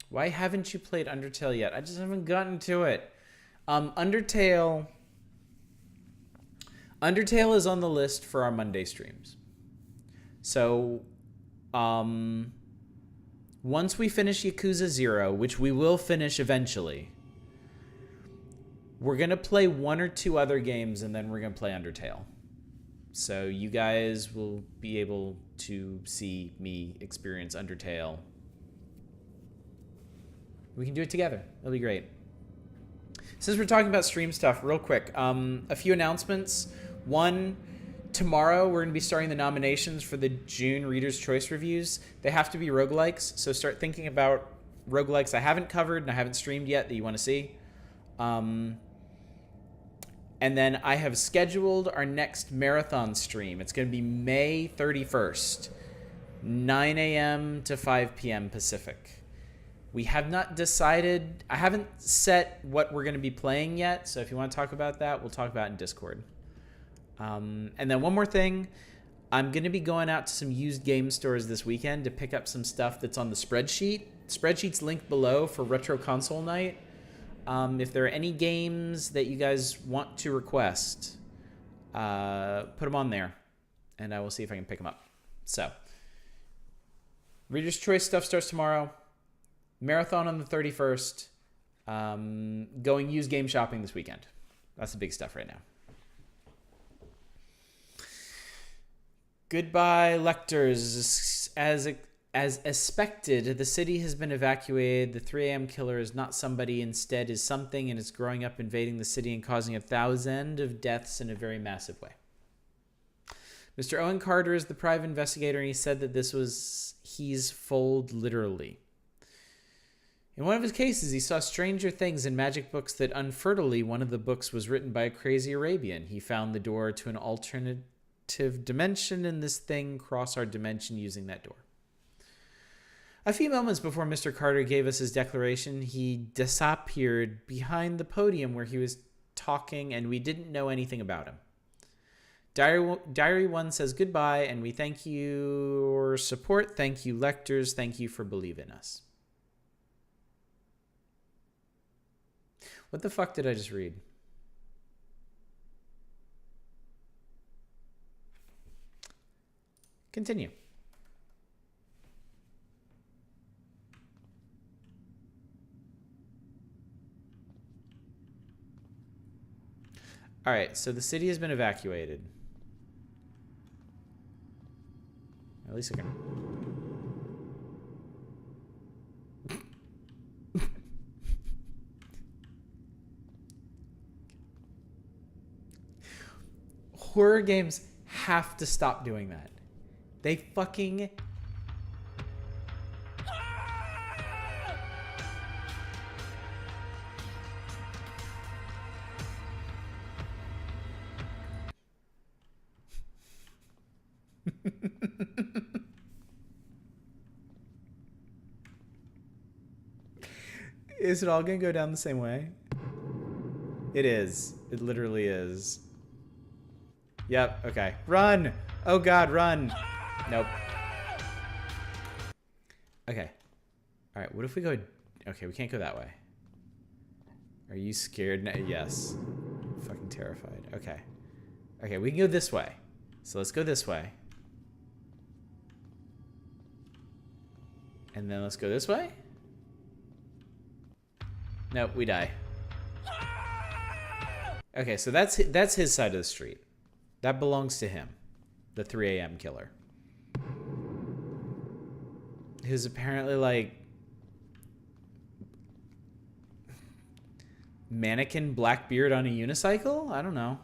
Why haven't you played Undertale yet? I just haven't gotten to it. Undertale is on the list for our Monday streams. So, once we finish Yakuza 0, which we will finish eventually, we're going to play one or two other games and then we're going to play Undertale. So you guys will be able to see me experience Undertale. We can do it together. It'll be great. Since we're talking about stream stuff, real quick, a few announcements. One, tomorrow we're going to be starting the nominations for the June Reader's Choice Reviews. They have to be roguelikes, so start thinking about roguelikes I haven't covered and I haven't streamed yet that you want to see. And then I have scheduled our next marathon stream. It's going to be May 31st, 9 a.m. to 5 p.m. Pacific. We have not decided. I haven't set what we're going to be playing yet. So if you want to talk about that, we'll talk about it in Discord. And then one more thing. I'm going to be going out to some used game stores this weekend to pick up some stuff that's on the spreadsheet Spreadsheets linked below for Retro Console Night. If there are any games that you guys want to request, put them on there, and I will see if I can pick them up. So, Reader's Choice stuff starts tomorrow. Marathon on the 31st. Going used game shopping this weekend. That's the big stuff right now. Goodbye, lectors. As expected, the city has been evacuated. The 3 a.m. killer is not somebody, instead is something, and is growing up, invading the city and causing 1,000 of deaths in a very massive way. Mr. Owen Carter is the private investigator, and he said that this was he's fold literally. In one of his cases, he saw stranger things in magic books that, unfertilely, one of the books was written by a crazy Arabian. He found the door to an alternative dimension, and this thing crossed our dimension using that door. A few moments before Mr. Carter gave us his declaration, he disappeared behind the podium where he was talking, and we didn't know anything about him. Diary 1 says goodbye, and we thank your support. Thank you, lectors. Thank you for believing us. What the fuck did I just read? Continue. All right, so the city has been evacuated. At least I can... Horror games have to stop doing that. They fucking... Is it all gonna go down the same way? It is. It literally is. Yep, okay. Run! Oh god, run! Nope. Okay. Alright, what if we go... Okay, we can't go that way. Are you scared? No, yes. Fucking terrified. Okay. Okay, we can go this way. So let's go this way. And then let's go this way? Nope, we die. Okay, so that's his side of the street. That belongs to him. The 3 a.m. killer. Who's apparently like... mannequin Blackbeard on a unicycle? I don't know.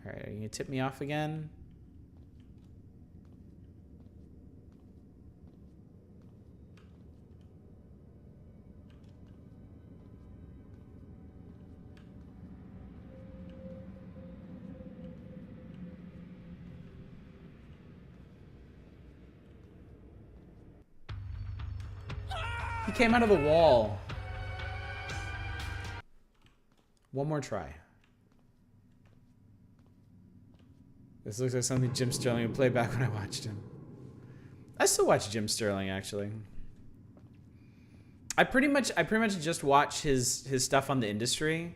Alright, are you gonna tip me off again? He came out of the wall. One more try. This looks like something Jim Sterling would play back when I watched him. I still watch Jim Sterling, actually. I pretty much just watch his stuff on the industry.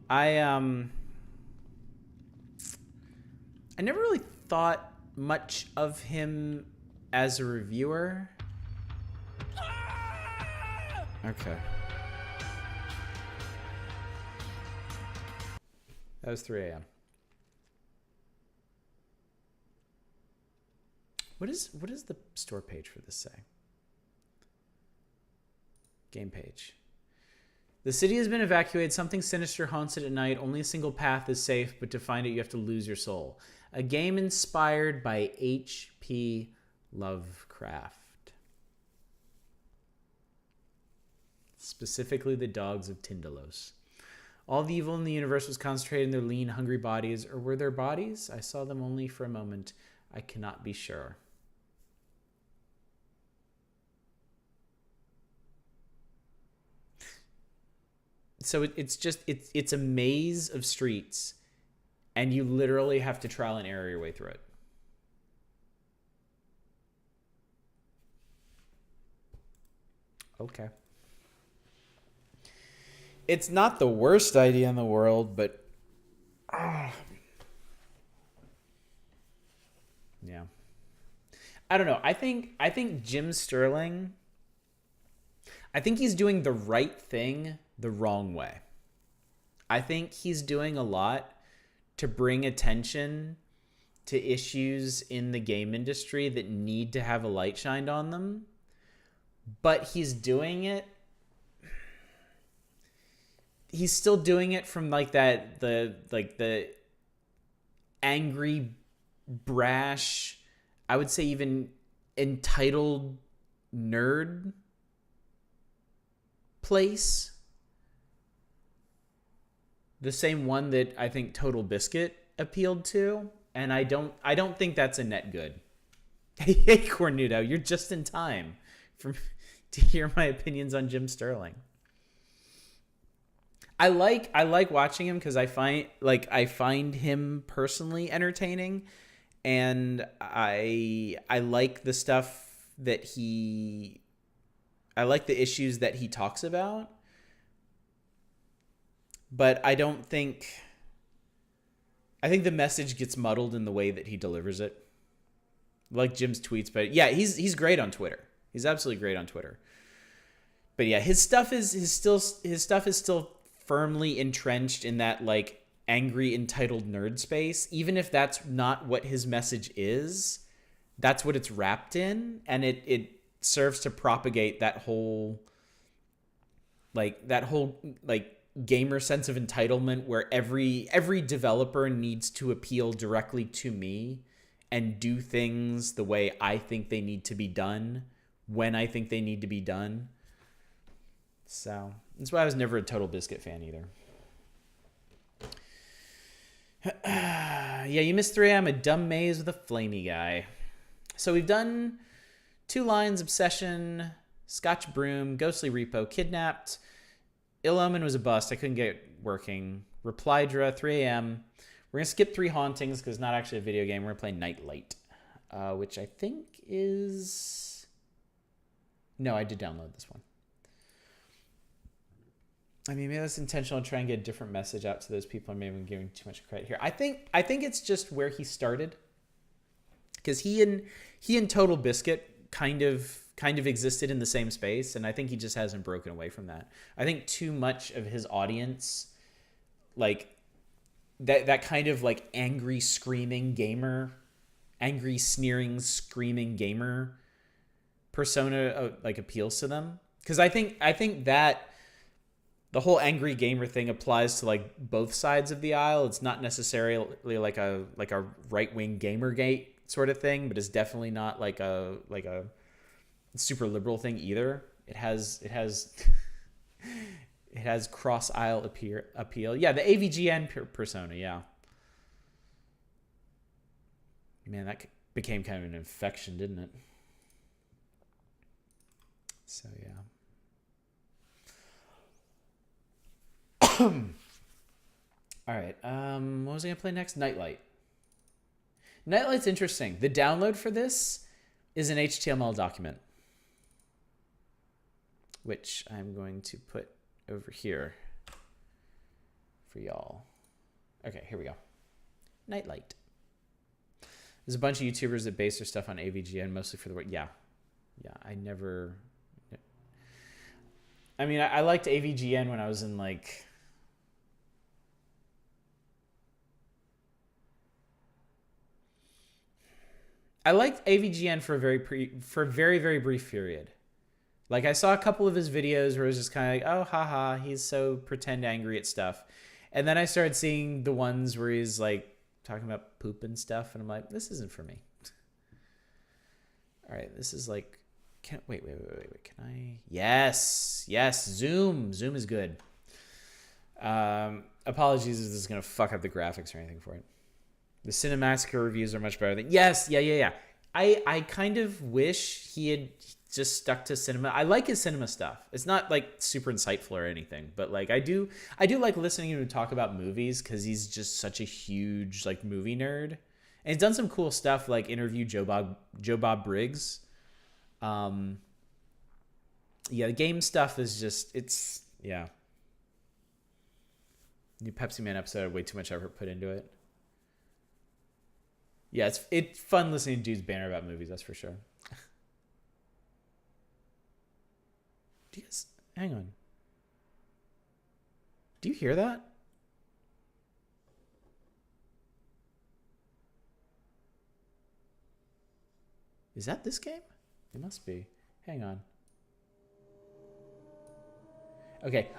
I never really thought much of him as a reviewer. Okay. That was 3 a.m. What does the store page for this say? Game page. The city has been evacuated. Something sinister haunts it at night. Only a single path is safe, but to find it, you have to lose your soul. A game inspired by H.P. Lovecraft. Specifically the dogs of Tindalos. All the evil in the universe was concentrated in their lean, hungry bodies. Or were there bodies? I saw them only for a moment. I cannot be sure. So it's a maze of streets, and you literally have to trial and error your way through it. Okay. It's not the worst idea in the world, but yeah. I don't know. I think Jim Sterling, I think he's doing the right thing the wrong way. I think he's doing a lot to bring attention to issues in the game industry that need to have a light shined on them. But he's still doing it from like the angry, brash, I would say even entitled nerd place. The same one that I think Total Biscuit appealed to, and I don't think that's a net good. Hey Cornuto, you're just in time to hear my opinions on Jim Sterling. I like watching him because I find him personally entertaining, and I like the stuff that I like the issues that he talks about. But I think the message gets muddled in the way that he delivers it. Like Jim's tweets, but yeah, he's great on Twitter. He's absolutely great on Twitter. But yeah, his stuff is still firmly entrenched in that like angry entitled nerd space. Even if that's not what his message is, that's what it's wrapped in, and it serves to propagate that whole gamer sense of entitlement where every developer needs to appeal directly to me and do things the way I think they need to be done when I think they need to be done. So that's why I was never a Total Biscuit fan either. Yeah, you missed 3. I'm a dumb maze with a flamey guy. So we've done 2 lines, Obsession, Scotch Broom, Ghostly Repo, Kidnapped. Ill Omen was a bust. I couldn't get it working. Replydra, 3 a.m. We're going to skip 3 Hauntings because it's not actually a video game. We're going to play Nightlight, which I think is... No, I did download this one. I mean, maybe that's intentional to try and get a different message out to those people. Maybe I'm giving too much credit here. I think it's just where he started, because he and Total Biscuit kind of existed in the same space, and I think he just hasn't broken away from that. I think too much of his audience, like that kind of like angry screaming gamer, angry sneering screaming gamer persona like appeals to them, because I think that the whole angry gamer thing applies to like both sides of the aisle. It's not necessarily like a right-wing Gamergate sort of thing, but it's definitely not like a super liberal thing either. It has cross aisle appeal. Yeah, the AVGN persona. Yeah, man, that became kind of an infection, didn't it? So yeah. All right. What was I gonna play next? Nightlight. Nightlight's interesting. The download for this is an HTML document, which I'm going to put over here for y'all. Okay, here we go. Nightlight. There's a bunch of YouTubers that base their stuff on AVGN, mostly for the word. Yeah. I mean, I liked AVGN when I was in like. I liked AVGN for a very, very brief period. Like, I saw a couple of his videos where it was just kind of like, oh, haha, he's so pretend angry at stuff. And then I started seeing the ones where he's, like, talking about poop and stuff, and I'm like, this isn't for me. All right, this is like, wait, can I? Yes, Zoom is good. Apologies if this is going to fuck up the graphics or anything for it. The Cinemassacre reviews are much better than... Yes, yeah. I kind of wish he had just stuck to cinema. I like his cinema stuff. It's not like super insightful or anything, but like I do like listening to him talk about movies because he's just such a huge like movie nerd. And he's done some cool stuff like interview Joe Bob Briggs. Yeah, the game stuff is just, it's, yeah. New Pepsi Man episode had way too much effort put into it. Yeah, it's fun listening to dudes banter about movies, that's for sure. Do you guys, hang on. Do you hear that? Is that this game? It must be. Hang on. Okay.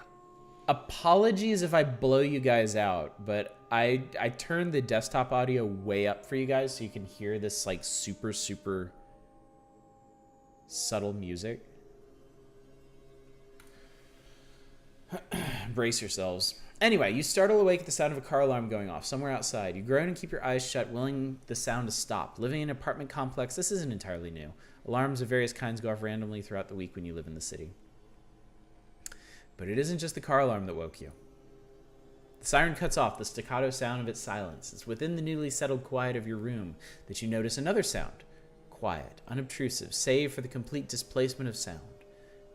Apologies if I blow you guys out, but I turned the desktop audio way up for you guys so you can hear this like super, super subtle music. Brace yourselves. Anyway, you startle awake at the sound of a car alarm going off somewhere outside. You groan and keep your eyes shut, willing the sound to stop. Living in an apartment complex, this isn't entirely new. Alarms of various kinds go off randomly throughout the week when you live in the city. But it isn't just the car alarm that woke you. The siren cuts off, the staccato sound of its silence. It's within the newly settled quiet of your room that you notice another sound. Quiet, unobtrusive, save for the complete displacement of sound.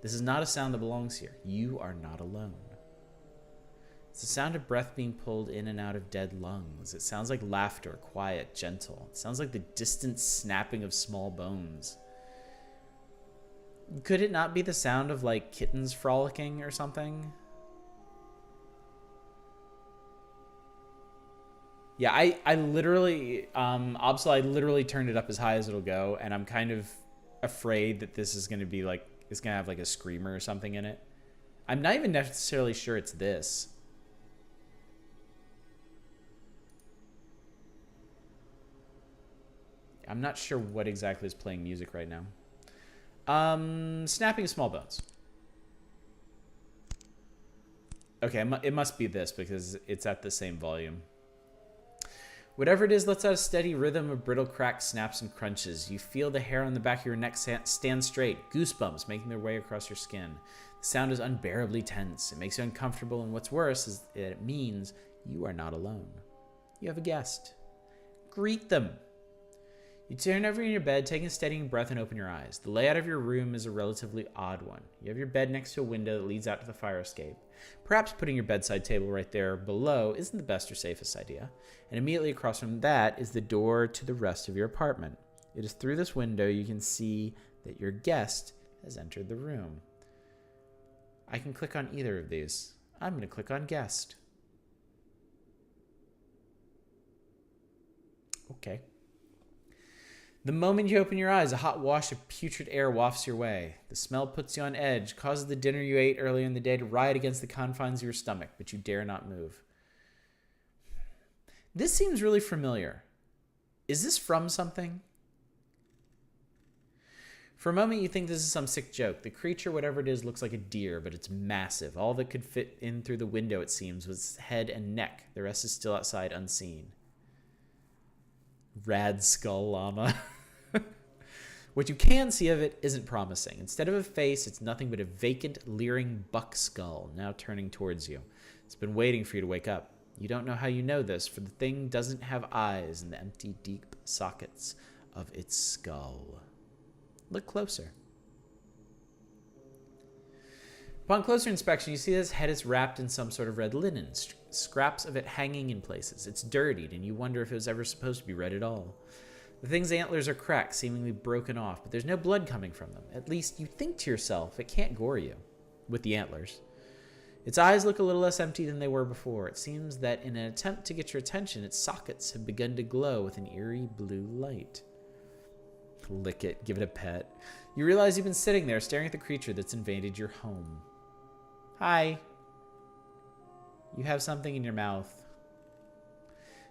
This is not a sound that belongs here. You are not alone. It's the sound of breath being pulled in and out of dead lungs. It sounds like laughter, quiet, gentle. It sounds like the distant snapping of small bones. Could it not be the sound of, like, kittens frolicking or something? Yeah, I literally, Absol, I literally turned it up as high as it'll go, and I'm kind of afraid that this is going to be, like, it's going to have, like, a screamer or something in it. I'm not even necessarily sure it's this. I'm not sure what exactly is playing music right now. Snapping of small bones. Okay, it must be this because it's at the same volume. Whatever it is lets out a steady rhythm of brittle cracks, snaps, and crunches. You feel the hair on the back of your neck stand straight, goosebumps making their way across your skin. The sound is unbearably tense. It makes you uncomfortable, and what's worse is that it means you are not alone. You have a guest. Greet them. You turn over in your bed, taking a steadying breath, and open your eyes. The layout of your room is a relatively odd one. You have your bed next to a window that leads out to the fire escape. Perhaps putting your bedside table right there below isn't the best or safest idea. And immediately across from that is the door to the rest of your apartment. It is through this window you can see that your guest has entered the room. I can click on either of these. I'm going to click on guest. Okay. The moment you open your eyes, a hot wash of putrid air wafts your way. The smell puts you on edge, causes the dinner you ate earlier in the day to ride against the confines of your stomach, but you dare not move. This seems really familiar. Is this from something? For a moment, you think this is some sick joke. The creature, whatever it is, looks like a deer, but it's massive. All that could fit in through the window, it seems, was its head and neck. The rest is still outside, unseen. Rad skull llama. What you can see of it isn't promising. Instead of a face, it's nothing but a vacant, leering buck skull now turning towards you. It's been waiting for you to wake up. You don't know how you know this, for the thing doesn't have eyes in the empty, deep sockets of its skull. Look closer. Upon closer inspection, you see that its head is wrapped in some sort of red linen, scraps of it hanging in places. It's dirtied, and you wonder if it was ever supposed to be red at all. The thing's antlers are cracked, seemingly broken off, but there's no blood coming from them. At least you think to yourself, it can't gore you with the antlers. Its eyes look a little less empty than they were before. It seems that in an attempt to get your attention, its sockets have begun to glow with an eerie blue light. Lick it, give it a pet. You realize you've been sitting there staring at the creature that's invaded your home. Hi. You have something in your mouth.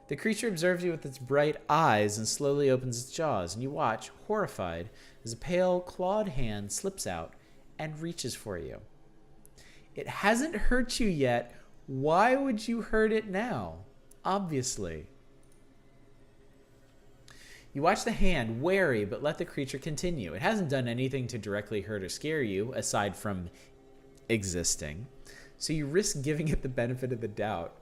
The creature observes you with its bright eyes and slowly opens its jaws, and you watch, horrified, as a pale, clawed hand slips out and reaches for you. It hasn't hurt you yet. Why would you hurt it now? Obviously. You watch the hand, wary, but let the creature continue. It hasn't done anything to directly hurt or scare you, aside from existing. So you risk giving it the benefit of the doubt.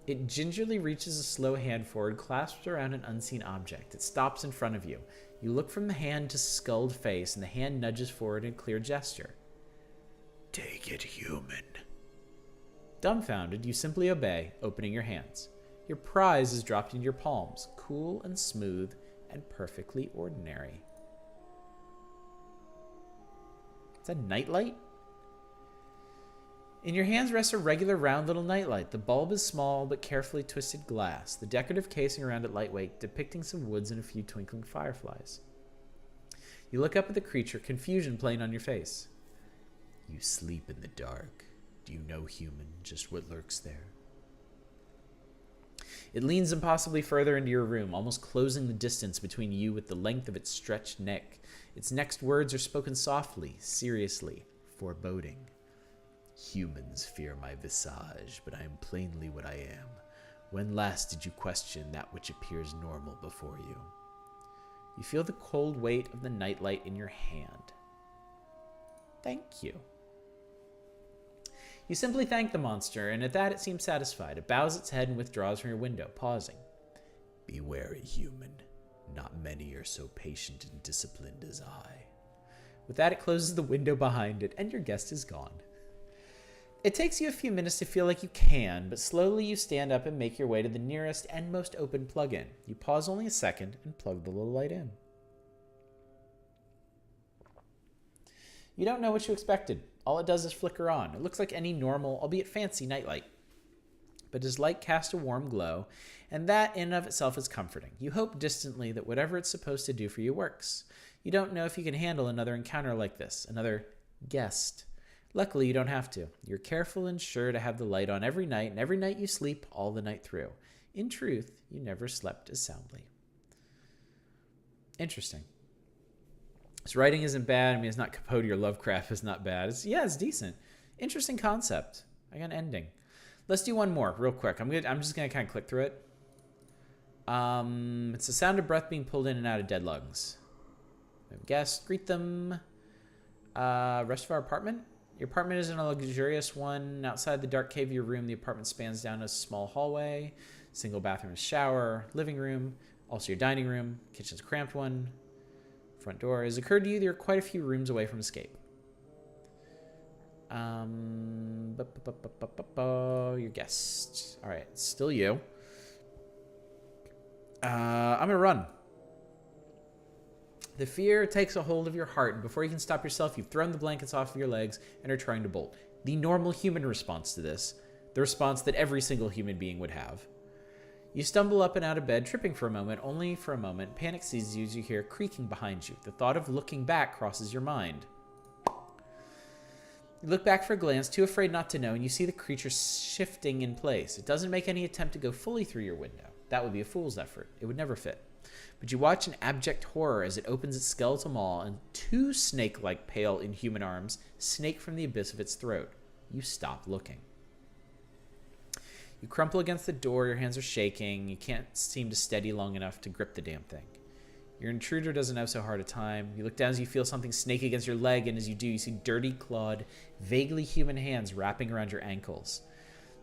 It gingerly reaches a slow hand forward, clasps around an unseen object. It stops in front of you. You look from the hand to skulled face, and the hand nudges forward in a clear gesture. Take it, human. Dumbfounded, you simply obey, opening your hands. Your prize is dropped into your palms, cool and smooth and perfectly ordinary. Is that a nightlight? In your hands rests a regular round little nightlight. The bulb is small but carefully twisted glass, the decorative casing around it lightweight, depicting some woods and a few twinkling fireflies. You look up at the creature, confusion playing on your face. You sleep in the dark. Do you know, human, just what lurks there? It leans impossibly further into your room, almost closing the distance between you with the length of its stretched neck. Its next words are spoken softly, seriously, foreboding. Humans fear my visage, but I am plainly what I am. When last did you question that which appears normal before you? You feel the cold weight of the nightlight in your hand. Thank you. You simply thank the monster, and at that it seems satisfied. It bows its head and withdraws from your window, pausing. Be wary, human. Not many are so patient and disciplined as I. With that, it closes the window behind it, and your guest is gone. It takes you a few minutes to feel like you can, but slowly you stand up and make your way to the nearest and most open plug-in. You pause only a second and plug the little light in. You don't know what you expected. All it does is flicker on. It looks like any normal, albeit fancy, nightlight. But its light casts a warm glow, and that in and of itself is comforting. You hope distantly that whatever it's supposed to do for you works. You don't know if you can handle another encounter like this, another guest. Luckily, you don't have to. You're careful and sure to have the light on every night, and every night you sleep all the night through. In truth, you never slept as soundly. Interesting. His writing isn't bad. I mean, it's not Capote or Lovecraft. It's not bad. It's decent. Interesting concept. I got an ending. Let's do one more real quick. I'm just gonna kind of click through it. It's the sound of breath being pulled in and out of dead lungs. Guests, greet them. Rest of our apartment. Your apartment isn't a luxurious one. Outside the dark cave of your room, the apartment spans down a small hallway. Single bathroom, shower, living room. Also your dining room. Kitchen's a cramped one. Front door. It has occurred to you there are quite a few rooms away from escape. Your guest. All right, it's still you. I'm gonna run. The fear takes a hold of your heart, and before you can stop yourself, you've thrown the blankets off of your legs and are trying to bolt. The normal human response to this, the response that every single human being would have. You stumble up and out of bed, tripping for a moment, only for a moment. Panic seizes you as you hear creaking behind you. The thought of looking back crosses your mind. You look back for a glance, too afraid not to know, and you see the creature shifting in place. It doesn't make any attempt to go fully through your window. That would be a fool's effort. It would never fit. But you watch in abject horror as it opens its skeletal maw and two snake-like pale inhuman arms snake from the abyss of its throat. You stop looking. You crumple against the door, your hands are shaking, you can't seem to steady long enough to grip the damn thing. Your intruder doesn't have so hard a time. You look down as you feel something snake against your leg, and as you do, you see dirty, clawed, vaguely human hands wrapping around your ankles.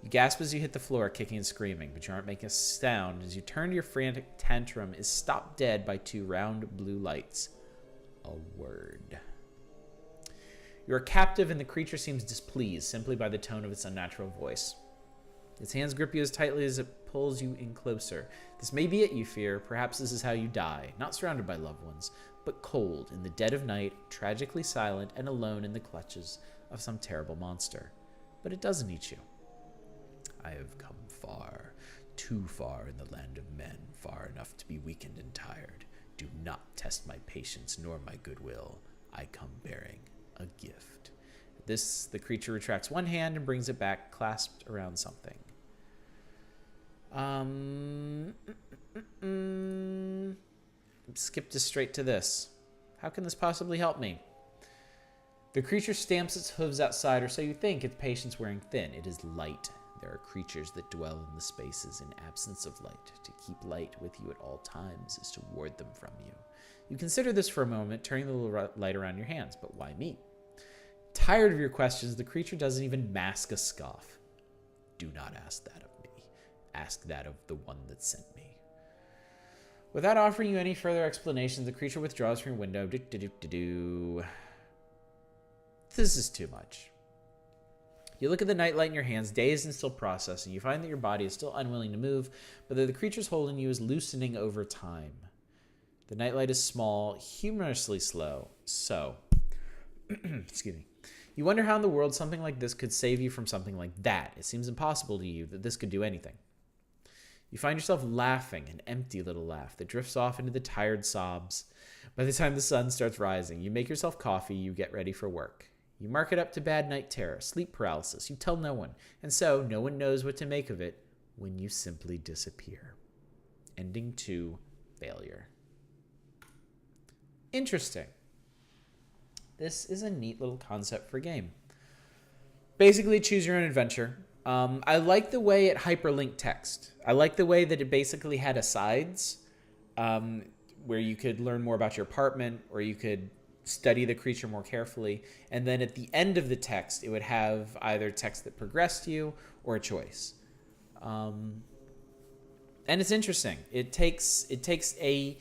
You gasp as you hit the floor, kicking and screaming, but you aren't making a sound. As you turn to your frantic tantrum, is stopped dead by two round blue lights. A word. You are captive, and the creature seems displeased simply by the tone of its unnatural voice. Its hands grip you as tightly as it pulls you in closer. This may be it, you fear. Perhaps this is how you die, not surrounded by loved ones, but cold, in the dead of night, tragically silent, and alone in the clutches of some terrible monster. But it doesn't eat you. I have come far, too far in the land of men, far enough to be weakened and tired. Do not test my patience nor my goodwill. I come bearing a gift. At this, the creature retracts one hand and brings it back, clasped around something. Skip this straight to this. How can this possibly help me? The creature stamps its hooves outside, or so you think, its patience wearing thin. It is light. There are creatures that dwell in the spaces in absence of light. To keep light with you at all times is to ward them from you. You consider this for a moment, turning the little light around your hands. But why me? Tired of your questions, the creature doesn't even mask a scoff. Do not ask that of me. Ask that of the one that sent me. Without offering you any further explanations, the creature withdraws from your window. This is too much. You look at the nightlight in your hands, dazed and still processing. You find that your body is still unwilling to move, but that the creature's holding you is loosening over time. The nightlight is small, humorously slow. So, excuse me. You wonder how in the world something like this could save you from something like that. It seems impossible to you that this could do anything. You find yourself laughing, an empty little laugh that drifts off into the tired sobs. By the time the sun starts rising, you make yourself coffee, you get ready for work. You mark it up to bad night terror, sleep paralysis. You tell no one, and so no one knows what to make of it when you simply disappear. Ending 2, failure. Interesting. This is a neat little concept for a game. Basically, choose your own adventure. I like the way it hyperlinked text. I like the way that it basically had asides, where you could learn more about your apartment, or you could study the creature more carefully. And then at the end of the text, it would have either text that progressed you or a choice. And it's interesting. It takes a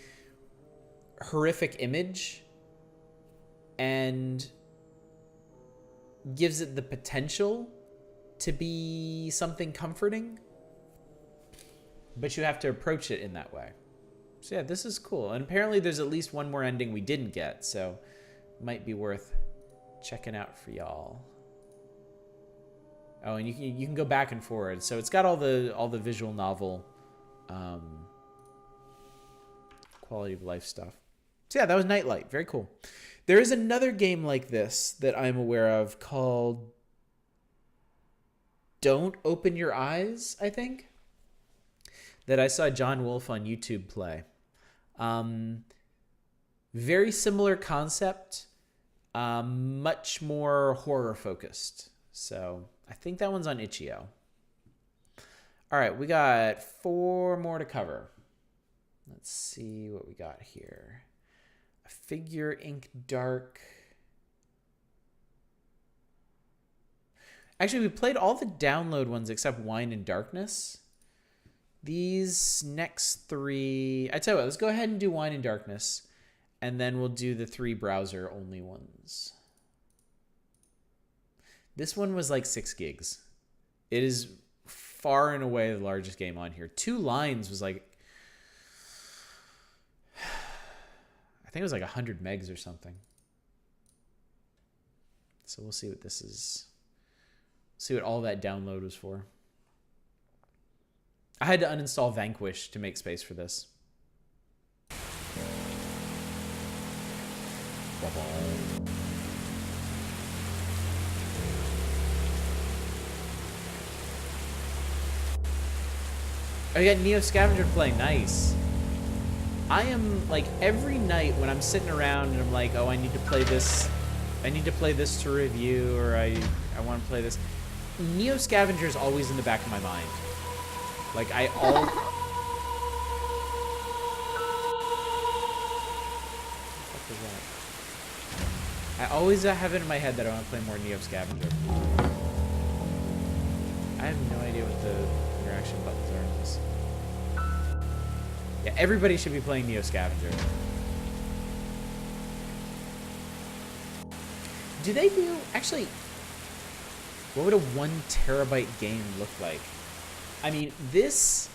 horrific image and gives it the potential to be something comforting, but you have to approach it in that way. So yeah, this is cool. And apparently there's at least one more ending we didn't get, so it might be worth checking out for y'all. Oh, and you can go back and forward. So it's got all the visual novel quality of life stuff. So yeah, that was Nightlight. Very cool. There is another game like this that I'm aware of called Don't Open Your Eyes, I think, that I saw John Wolfe on YouTube play. Very similar concept, much more horror focused. So I think that one's on Itch.io. All right, we got 4 more to cover. Let's see what we got here. A Figure Ink Dark. Actually, we played all the download ones except Wine and Darkness. These next 3... I tell you what, let's go ahead and do Wine and Darkness, and then we'll do the 3 browser-only ones. This one was like 6 gigs. It is far and away the largest game on here. 2 Lines was like... I think it was like 100 megs or something. So we'll see what this is. See what all that download was for. I had to uninstall Vanquish to make space for this. I got Neo Scavenger to play. Nice. I am like every night when I'm sitting around and I'm like, oh, I need to play this. I need to play this to review, or I want to play this. Neo Scavenger is always in the back of my mind. Like I always have it in my head that I want to play more Neo Scavenger. I have no idea what the interaction buttons are in this. Yeah, everybody should be playing Neo Scavenger. Do they do... Actually, what would a 1 terabyte game look like? I mean, this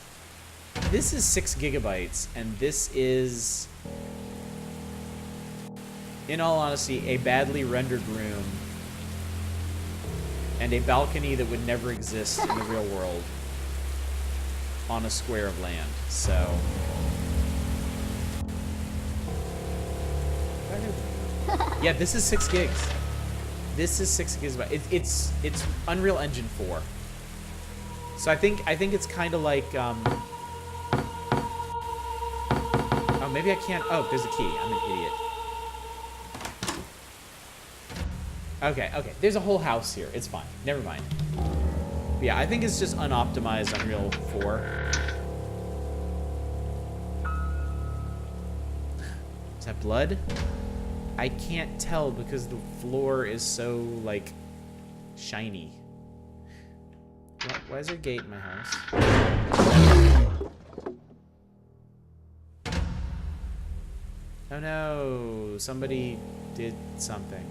is 6 gigabytes, and this is, in all honesty, a badly rendered room and a balcony that would never exist in the real world on a square of land. So... yeah, this is 6 gigs. This is 6 gigabytes. It's Unreal Engine 4. So I think it's kind of like oh, maybe I can't. Oh, there's a key. I'm an idiot. Okay. There's a whole house here. It's fine. Never mind. But yeah, I think it's just unoptimized Unreal 4. Is that blood? I can't tell because the floor is so, like, shiny. Why is there a gate in my house? Oh no, somebody did something.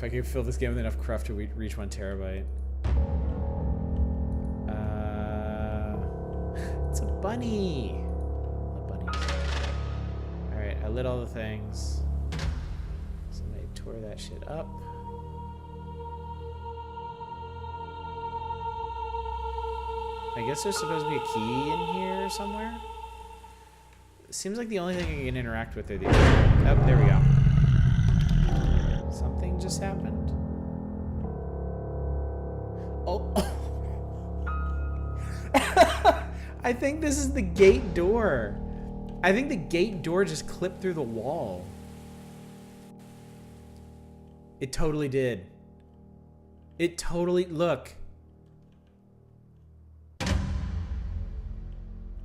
If I could fill this game with enough cruft to reach 1 terabyte. It's a bunny. I love bunnies. Alright, I lit all the things. Somebody tore that shit up. I guess there's supposed to be a key in here somewhere. It seems like the only thing I can interact with are these. Oh, there we go. Something just happened. Oh. I think this is the gate door. I think the gate door just clipped through the wall. It totally did. It totally... Look.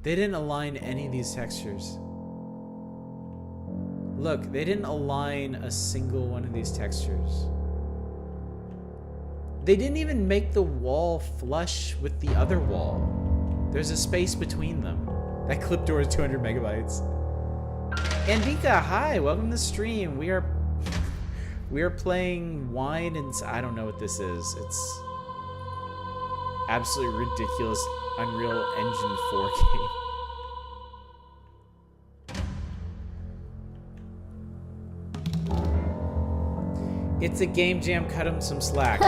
They didn't align any of these textures. Look, they didn't align a single one of these textures. They didn't even make the wall flush with the other wall. There's a space between them. That clip door is 200 megabytes. Andika, hi, welcome to the stream. We are playing Wine and... I don't know what this is. It's absolutely ridiculous Unreal Engine 4 game. It's a game jam, cut him some slack.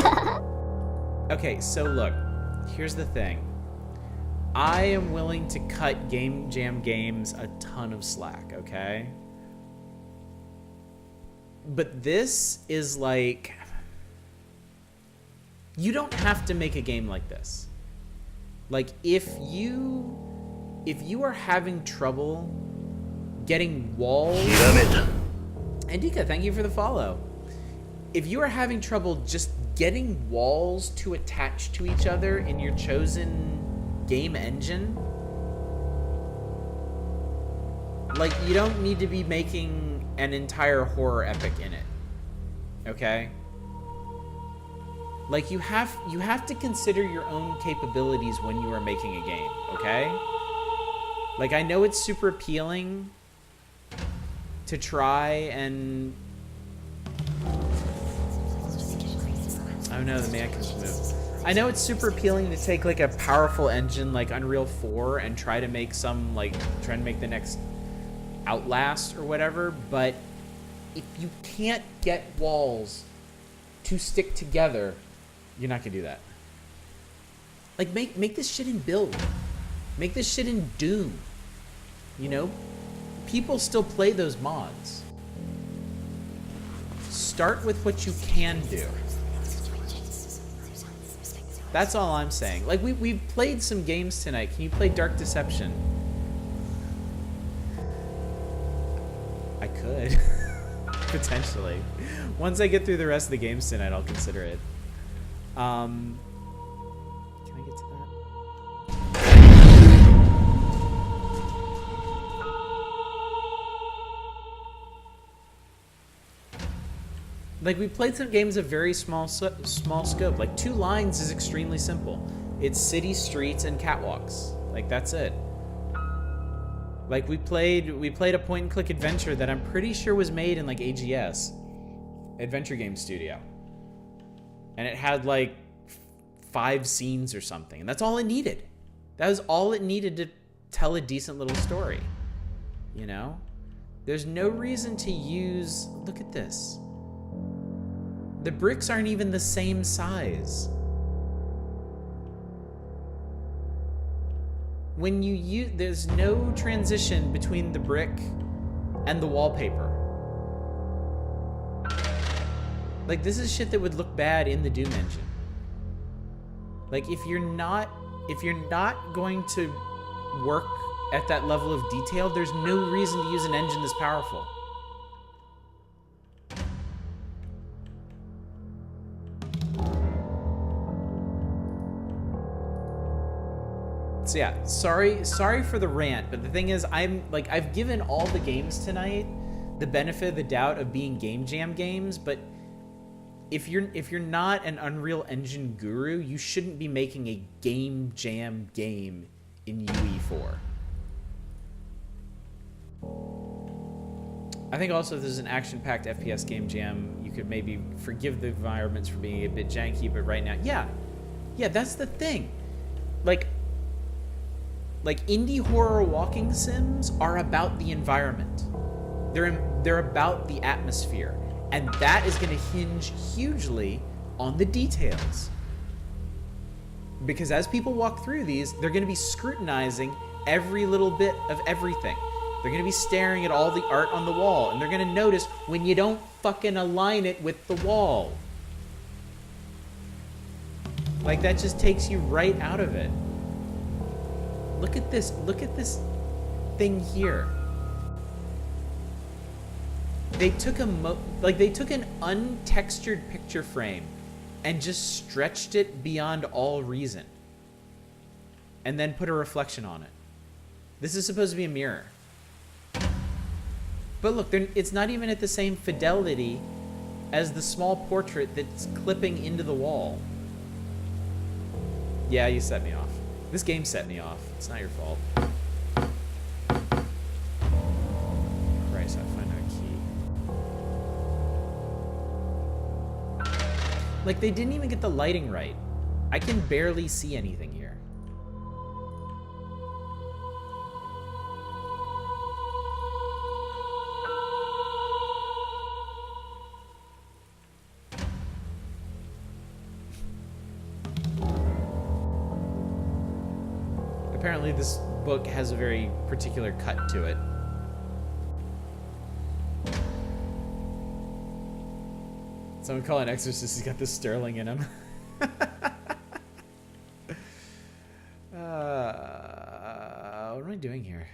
Okay, so look, here's the thing. I am willing to cut game jam games a ton of slack, okay? But this is like... You don't have to make a game like this. Like, if you are having trouble getting walls... Andika, thank you for the follow. If you are having trouble just getting walls to attach to each other in your chosen game engine, like, you don't need to be making an entire horror epic in it. Okay? Like, you have to consider your own capabilities when you are making a game, okay? Like, I know it's super appealing to try and... Oh no, the mannequins moved. I know it's super appealing to take like a powerful engine like Unreal 4 and try to make some, like, try to make the next Outlast or whatever, but if you can't get walls to stick together, you're not gonna do that. Like, make this shit in Build. Make this shit in Doom. You know? People still play those mods. Start with what you can do. That's all I'm saying. Like, we've played some games tonight. Can you play Dark Deception? I could. Potentially. Once I get through the rest of the games tonight, I'll consider it. Can I get to that? Like, we played some games of very small scope. Like, 2 lines is extremely simple. It's city, streets, and catwalks. Like, that's it. Like, we played a point-and-click adventure that I'm pretty sure was made in, like, AGS. Adventure Game Studio. And it had, like, 5 scenes or something. And that's all it needed. That was all it needed to tell a decent little story. You know? There's no reason to use... Look at this. The bricks aren't even the same size. When you use... There's no transition between the brick and the wallpaper. Like, this is shit that would look bad in the Doom engine. Like, if you're not going to work at that level of detail, there's no reason to use an engine this powerful. So yeah, sorry for the rant, but the thing is, I've given all the games tonight the benefit of the doubt of being game jam games, but if you're not an Unreal Engine guru, you shouldn't be making a game jam game in UE4. I think also if there's an action-packed FPS game jam, you could maybe forgive the environments for being a bit janky, but right now, yeah, that's the thing. Like indie horror walking sims are about the environment. They're about the atmosphere, and that is going to hinge hugely on the details. Because as people walk through these, they're going to be scrutinizing every little bit of everything. They're going to be staring at all the art on the wall, and they're going to notice when you don't fucking align it with the wall. Like, that just takes you right out of it. Look at this thing here. They took an untextured picture frame and just stretched it beyond all reason. And then put a reflection on it. This is supposed to be a mirror. But look, it's not even at the same fidelity as the small portrait that's clipping into the wall. Yeah, you set me off. This game set me off. It's not your fault. Christ, I find a key. Like, they didn't even get the lighting right. I can barely see anything here. Apparently this book has a very particular cut to it. Someone call an exorcist, he's got the sterling in him. What am I doing here?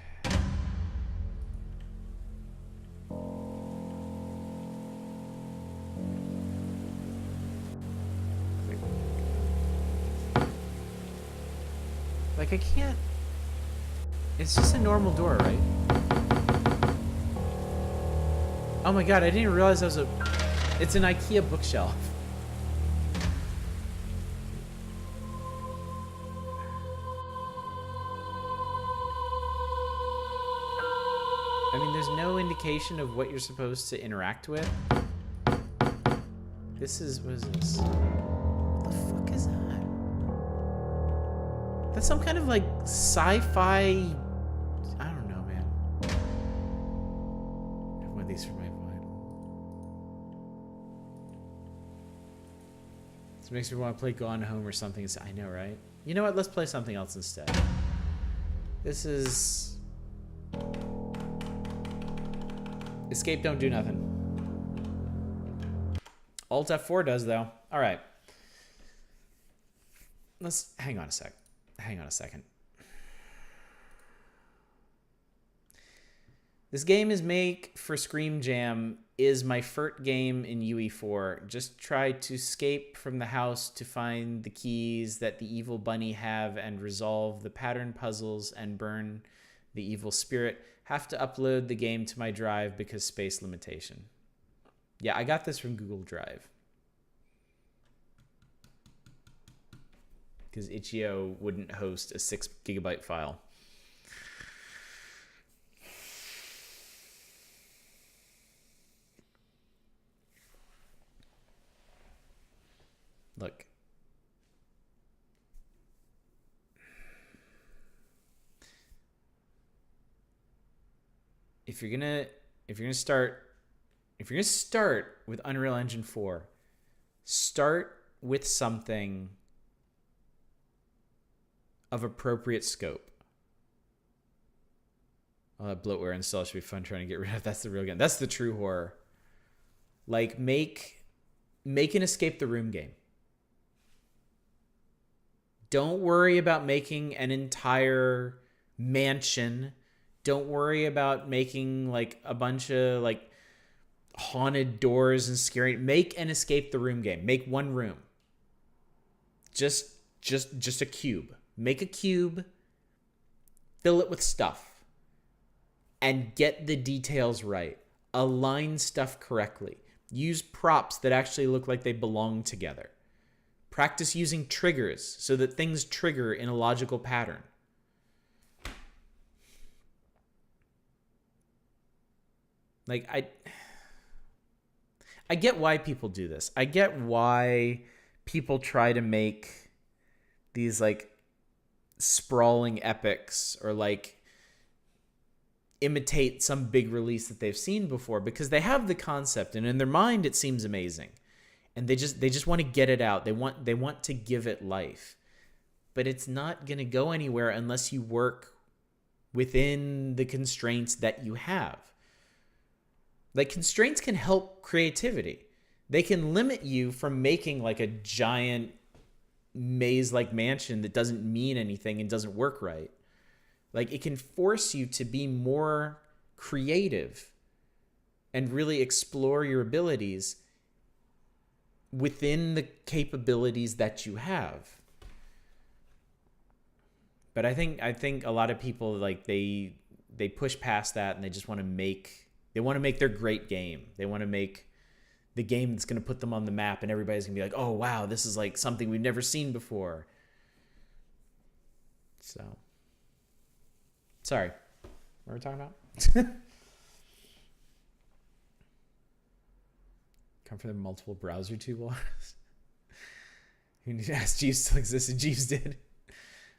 Like, I can't... It's just a normal door, right? Oh my god, I didn't even realize that was a... It's an IKEA bookshelf. I mean, there's no indication of what you're supposed to interact with. This is... What is this? What the fuck is that? That's some kind of, like, sci-fi... I don't know, man. I have one of these for my vinyl. This makes me want to play Gone Home or something. I know, right? You know what? Let's play something else instead. This is... Escape don't do nothing. Alt F4 does, though. All right. Let's... Hang on a sec. Hang on a second. This game is make for Scream Jam is my FERT game in UE4. Just try to escape from the house to find the keys that the evil bunny have and resolve the pattern puzzles and burn the evil spirit. Have to upload the game to my drive because space limitation. Yeah, I got this from Google Drive. Because Itch.io wouldn't host a 6 GB file. Look. If you're gonna start with Unreal Engine 4, start with something of appropriate scope. Oh, that bloatware install should be fun trying to get rid of. That's the real game. That's the true horror. Like, make an escape the room game. Don't worry about making an entire mansion. Don't worry about making like a bunch of like haunted doors and scary. Make an escape the room game. Make one room. Just a cube. Make a cube, fill it with stuff, and get the details right. Align stuff correctly. Use props that actually look like they belong together. Practice using triggers so that things trigger in a logical pattern. Like, I get why people do this. I get why people try to make these like sprawling epics or like imitate some big release that they've seen before, because they have the concept and in their mind it seems amazing. And they just want to get it out. They want to give it life. But it's not going to go anywhere unless you work within the constraints that you have. Like, constraints can help creativity. They can limit you from making like a giant maze-like mansion that doesn't mean anything and doesn't work right. Like, it can force you to be more creative and really explore your abilities within the capabilities that you have. But I think a lot of people, like, they push past that and they just want to make their great game. They want to make the game that's going to put them on the map and everybody's going to be like, "Oh, wow, this is like something we've never seen before." So, sorry. What were we talking about? Come for the multiple browser toolbars. Who asked Jeeves still existed? Jeeves did.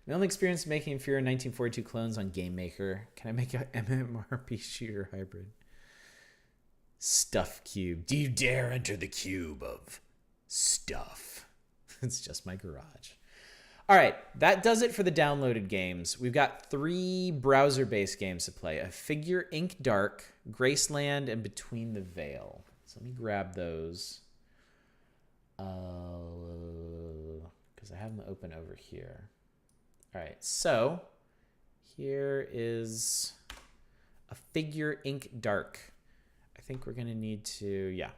My only experience making inferior 1942 clones on Game Maker. Can I make a MMORPG shooter hybrid? Stuff cube. Do you dare enter the cube of stuff? It's just my garage. All right, that does it for the downloaded games. We've got 3 browser-based games to play. A Figure Ink Dark, Graceland, and Between the Veil. So let me grab those. Because I have them open over here. All right, so here is A Figure Ink Dark. I think we're going to need to, yeah.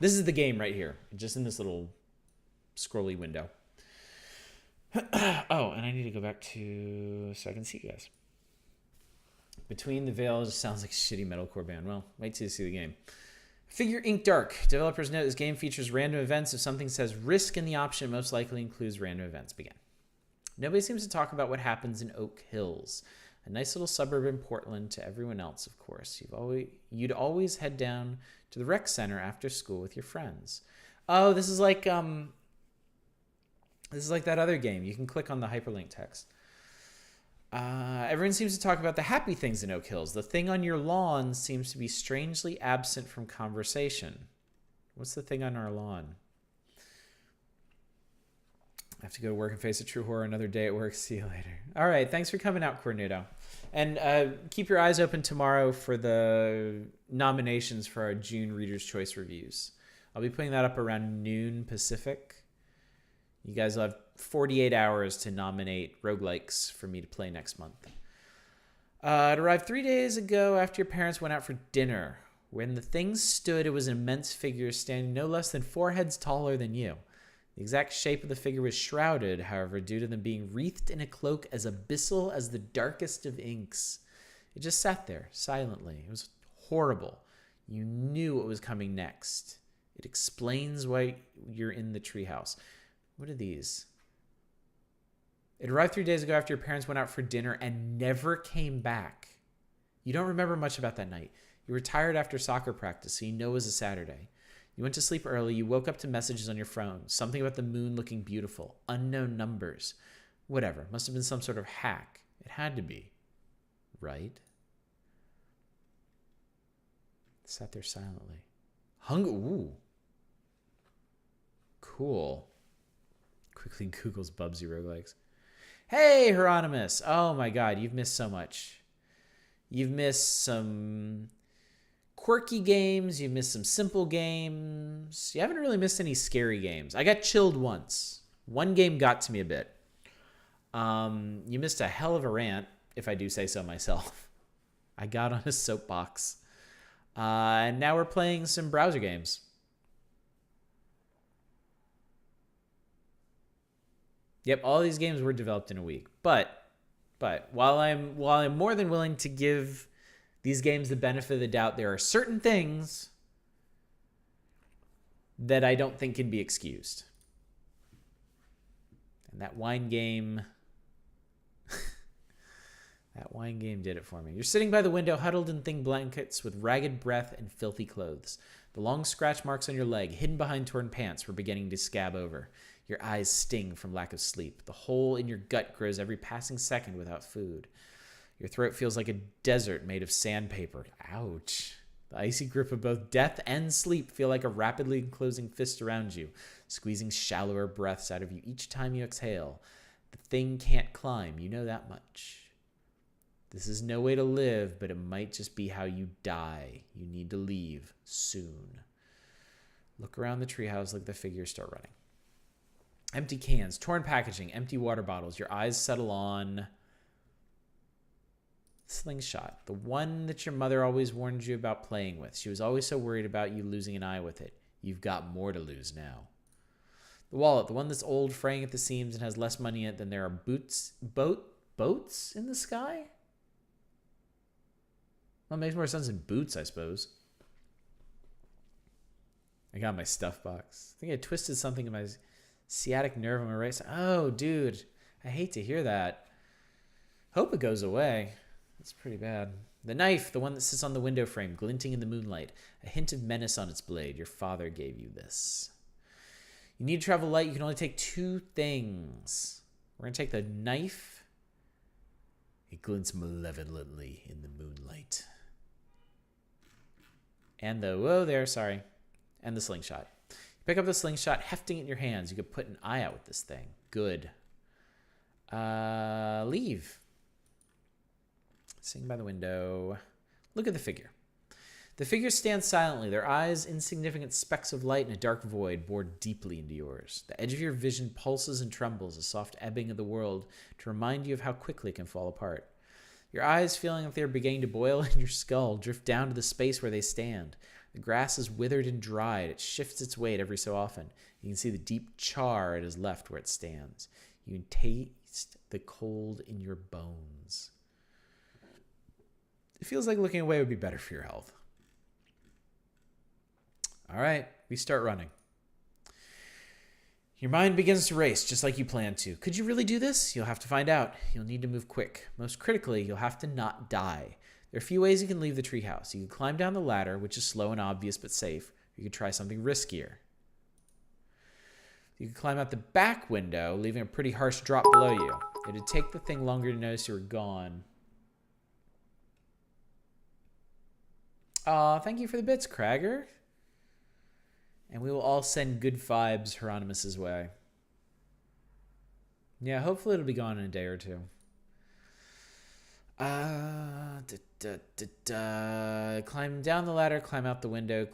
This is the game right here, just in this little scrolly window. Oh, and I need to go back to, so I can see you guys. Between the Veil just sounds like a shitty metalcore band. Well, wait till you see the game. Figure Ink Dark. Developers note this game features random events. If something says risk in the option, it most likely includes random events. Begin. Nobody seems to talk about what happens in Oak Hills, a nice little suburb in Portland to everyone else, of course. You'd always head down to the rec center after school with your friends. Oh, this is like that other game. You can click on the hyperlink text. Everyone seems to talk about the happy things in Oak Hills. The thing on your lawn seems to be strangely absent from conversation. What's the thing on our lawn? I have to go to work and face a true horror. Another day at work. See you later. All right. Thanks for coming out, Cornudo. And keep your eyes open tomorrow for the nominations for our June Reader's Choice reviews. I'll be putting that up around noon Pacific. You guys will have 48 hours to nominate roguelikes for me to play next month. It arrived 3 days ago after your parents went out for dinner. When the thing stood, it was an immense figure standing no less than 4 heads taller than you. The exact shape of the figure was shrouded, however, due to them being wreathed in a cloak as abyssal as the darkest of inks. It just sat there, silently. It was horrible. You knew what was coming next. It explains why you're in the treehouse. What are these? It arrived 3 days ago after your parents went out for dinner and never came back. You don't remember much about that night. You were tired after soccer practice, so you know it was a Saturday. You went to sleep early. You woke up to messages on your phone. Something about the moon looking beautiful. Unknown numbers. Whatever. Must have been some sort of hack. It had to be. Right? Sat there silently. Ooh. Cool. Quickly Googles Bubsy roguelikes. Hey, Hieronymus. Oh my god, you've missed so much. You've missed some quirky games. You've missed some simple games. You haven't really missed any scary games. I got chilled once. One game got to me a bit. You missed a hell of a rant, if I do say so myself. I got on a soapbox. And now we're playing some browser games. Yep, all these games were developed in a week. But while I'm more than willing to give these games the benefit of the doubt, there are certain things that I don't think can be excused. And that wine game That wine game did it for me. You're sitting by the window, huddled in thin blankets with ragged breath and filthy clothes. The long scratch marks on your leg, hidden behind torn pants, were beginning to scab over. Your eyes sting from lack of sleep. The hole in your gut grows every passing second without food. Your throat feels like a desert made of sandpaper. Ouch. The icy grip of both death and sleep feel like a rapidly closing fist around you, squeezing shallower breaths out of you each time you exhale. The thing can't climb, you know that much. This is no way to live, but it might just be how you die. You need to leave soon. Look around the treehouse like the figures start running. Empty cans, torn packaging, empty water bottles. Your eyes settle on slingshot, the one that your mother always warned you about playing with. She was always so worried about you losing an eye with it. You've got more to lose now. The wallet, the one that's old, fraying at the seams, and has less money in it than there are boats in the sky? Well, it makes more sense than boots, I suppose. I got my stuff box. I think I twisted something in my sciatic nerve on my right side. Oh, dude. I hate to hear that. Hope it goes away. It's pretty bad. The knife, the one that sits on the window frame, glinting in the moonlight. A hint of menace on its blade. Your father gave you this. You need to travel light. You can only take 2 things. We're going to take the knife. It glints malevolently in the moonlight. And the, and the slingshot. You pick up the slingshot, hefting it in your hands. You could put an eye out with this thing. Good. Leave. Sitting by the window. Look at the figure. The figure stands silently, their eyes insignificant specks of light in a dark void bored deeply into yours. The edge of your vision pulses and trembles, a soft ebbing of the world to remind you of how quickly it can fall apart. Your eyes, feeling like they are beginning to boil in your skull, drift down to the space where they stand. The grass is withered and dried. It shifts its weight every so often. You can see the deep char it has left where it stands. You can taste the cold in your bones. It feels like looking away would be better for your health. All right, we start running. Your mind begins to race, just like you planned to. Could you really do this? You'll have to find out. You'll need to move quick. Most critically, you'll have to not die. There are a few ways you can leave the treehouse. You can climb down the ladder, which is slow and obvious but safe. You could try something riskier. You could climb out the back window, leaving a pretty harsh drop below you. It'd take the thing longer to notice you were gone. Aw, thank you for the bits, Cragger. And we will all send good vibes Hieronymus's way. Yeah, hopefully it'll be gone in a day or two. Climb down the ladder, climb out the window.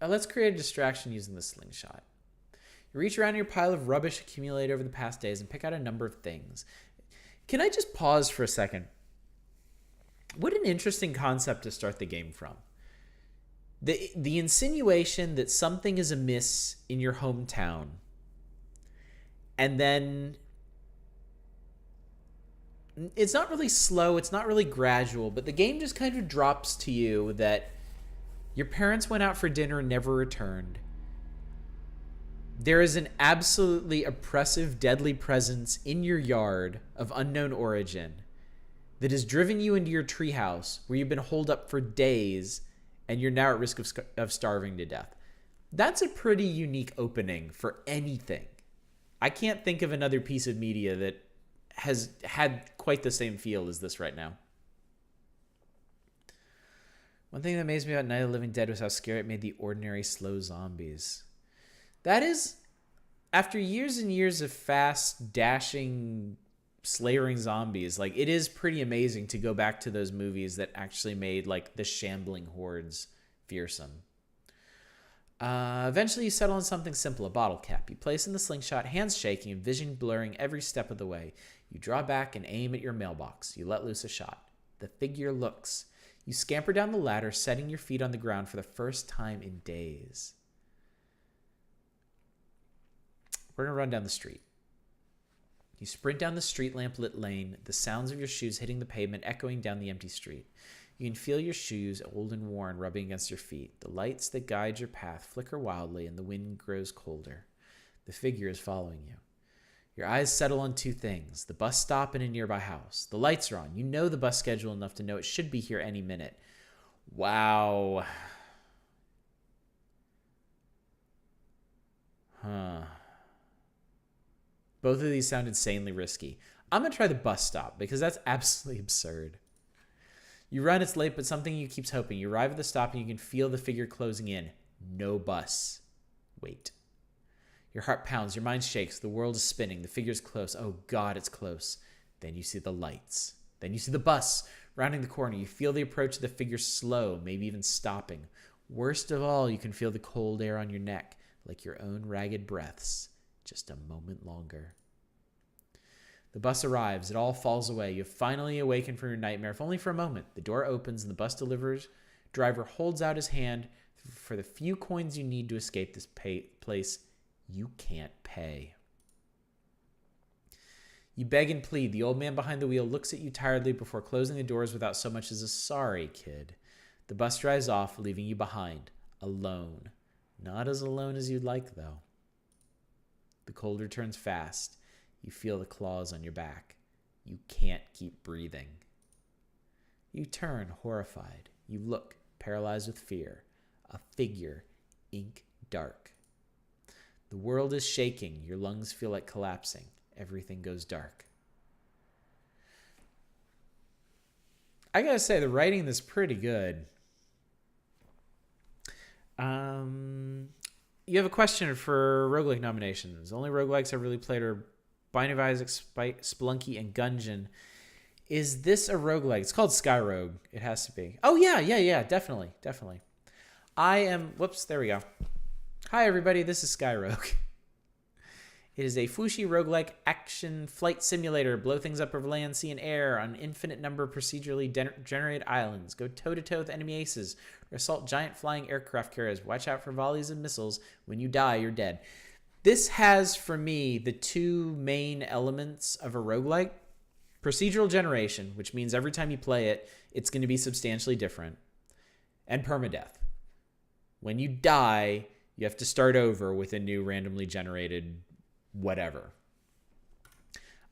Let's create a distraction using the slingshot. You reach around your pile of rubbish accumulated over the past days and pick out a number of things. Can I just pause for a second? What an interesting concept to start the game from. The insinuation that something is amiss in your hometown, and then it's not really slow, it's not really gradual, but the game just kind of drops to you that your parents went out for dinner and never returned. There is an absolutely oppressive, deadly presence in your yard of unknown origin that has driven you into your treehouse where you've been holed up for days and you're now at risk of starving to death. That's a pretty unique opening for anything. I can't think of another piece of media that has had quite the same feel as this right now. One thing that amazed me about Night of the Living Dead was how scary it made the ordinary slow zombies. That is, after years and years of fast, dashing, slayering zombies, like, it is pretty amazing to go back to those movies that actually made, like, the shambling hordes fearsome. Eventually you settle on something simple, a bottle cap. You place in the slingshot, hands shaking and vision blurring every step of the way. You draw back and aim at your mailbox. You let loose a shot. The figure looks. You scamper down the ladder, setting your feet on the ground for the first time in days. We're going to run down the street. You sprint down the street lamp-lit lane, the sounds of your shoes hitting the pavement echoing down the empty street. You can feel your shoes, old and worn, rubbing against your feet. The lights that guide your path flicker wildly, and the wind grows colder. The figure is following you. Your eyes settle on two things: the bus stop and a nearby house. The lights are on. You know the bus schedule enough to know it should be here any minute. Wow. Huh. Both of these sound insanely risky. I'm going to try the bus stop because that's absolutely absurd. You run, it's late, but something you keeps hoping. You arrive at the stop and you can feel the figure closing in. No bus. Wait. Your heart pounds, your mind shakes, the world is spinning, the figure's close. Oh God, it's close. Then you see the lights. Then you see the bus rounding the corner. You feel the approach of the figure slow, maybe even stopping. Worst of all, you can feel the cold air on your neck, like your own ragged breaths, just a moment longer. The bus arrives. It all falls away. You finally awaken from your nightmare, if only for a moment. The door opens and the bus driver holds out his hand for the few coins you need to escape this place you can't pay. You beg and plead. The old man behind the wheel looks at you tiredly before closing the doors without so much as a sorry, kid. The bus drives off, leaving you behind, alone. Not as alone as you'd like, though. The cold returns fast. You feel the claws on your back. You can't keep breathing. You turn, horrified. You look, paralyzed with fear. A figure, ink dark. The world is shaking. Your lungs feel like collapsing. Everything goes dark. I gotta say, the writing in this is pretty good. You have a question for roguelike nominations. Only roguelikes I've really played are Binding of Isaac, Spelunky, and Gungeon. Is this a roguelike? It's called Skyrogue. It has to be. Oh, yeah. Definitely. Whoops, there we go. Hi, everybody. This is Skyrogue. It is a Fushi roguelike action flight simulator. Blow things up over land, sea, and air on an infinite number of procedurally generated islands. Go toe-to-toe with enemy aces or assault giant flying aircraft carriers. Watch out for volleys of missiles. When you die, you're dead. This has, for me, the two main elements of a roguelike. Procedural generation, which means every time you play it, it's going to be substantially different. And permadeath. When you die, you have to start over with a new randomly generated whatever.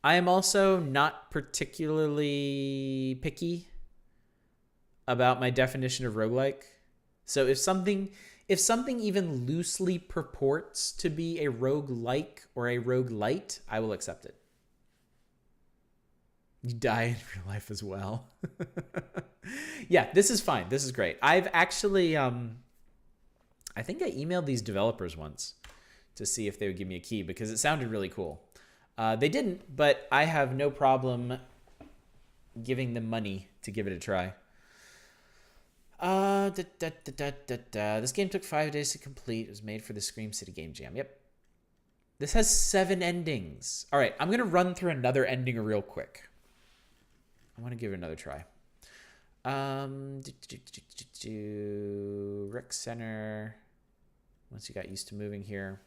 I am also not particularly picky about my definition of roguelike. So if something even loosely purports to be a roguelike or a roguelite, I will accept it. You die in real life as well. Yeah, this is fine. This is great. I've actually, I think I emailed these developers once to see if they would give me a key because it sounded really cool. They didn't, but I have no problem giving them money to give it a try. This game took 5 days to complete. It was made for the Scream City Game Jam. Yep. This has 7 endings. All right, I'm going to run through another ending real quick. I want to give it another try. Rec Center. Once you got used to moving here.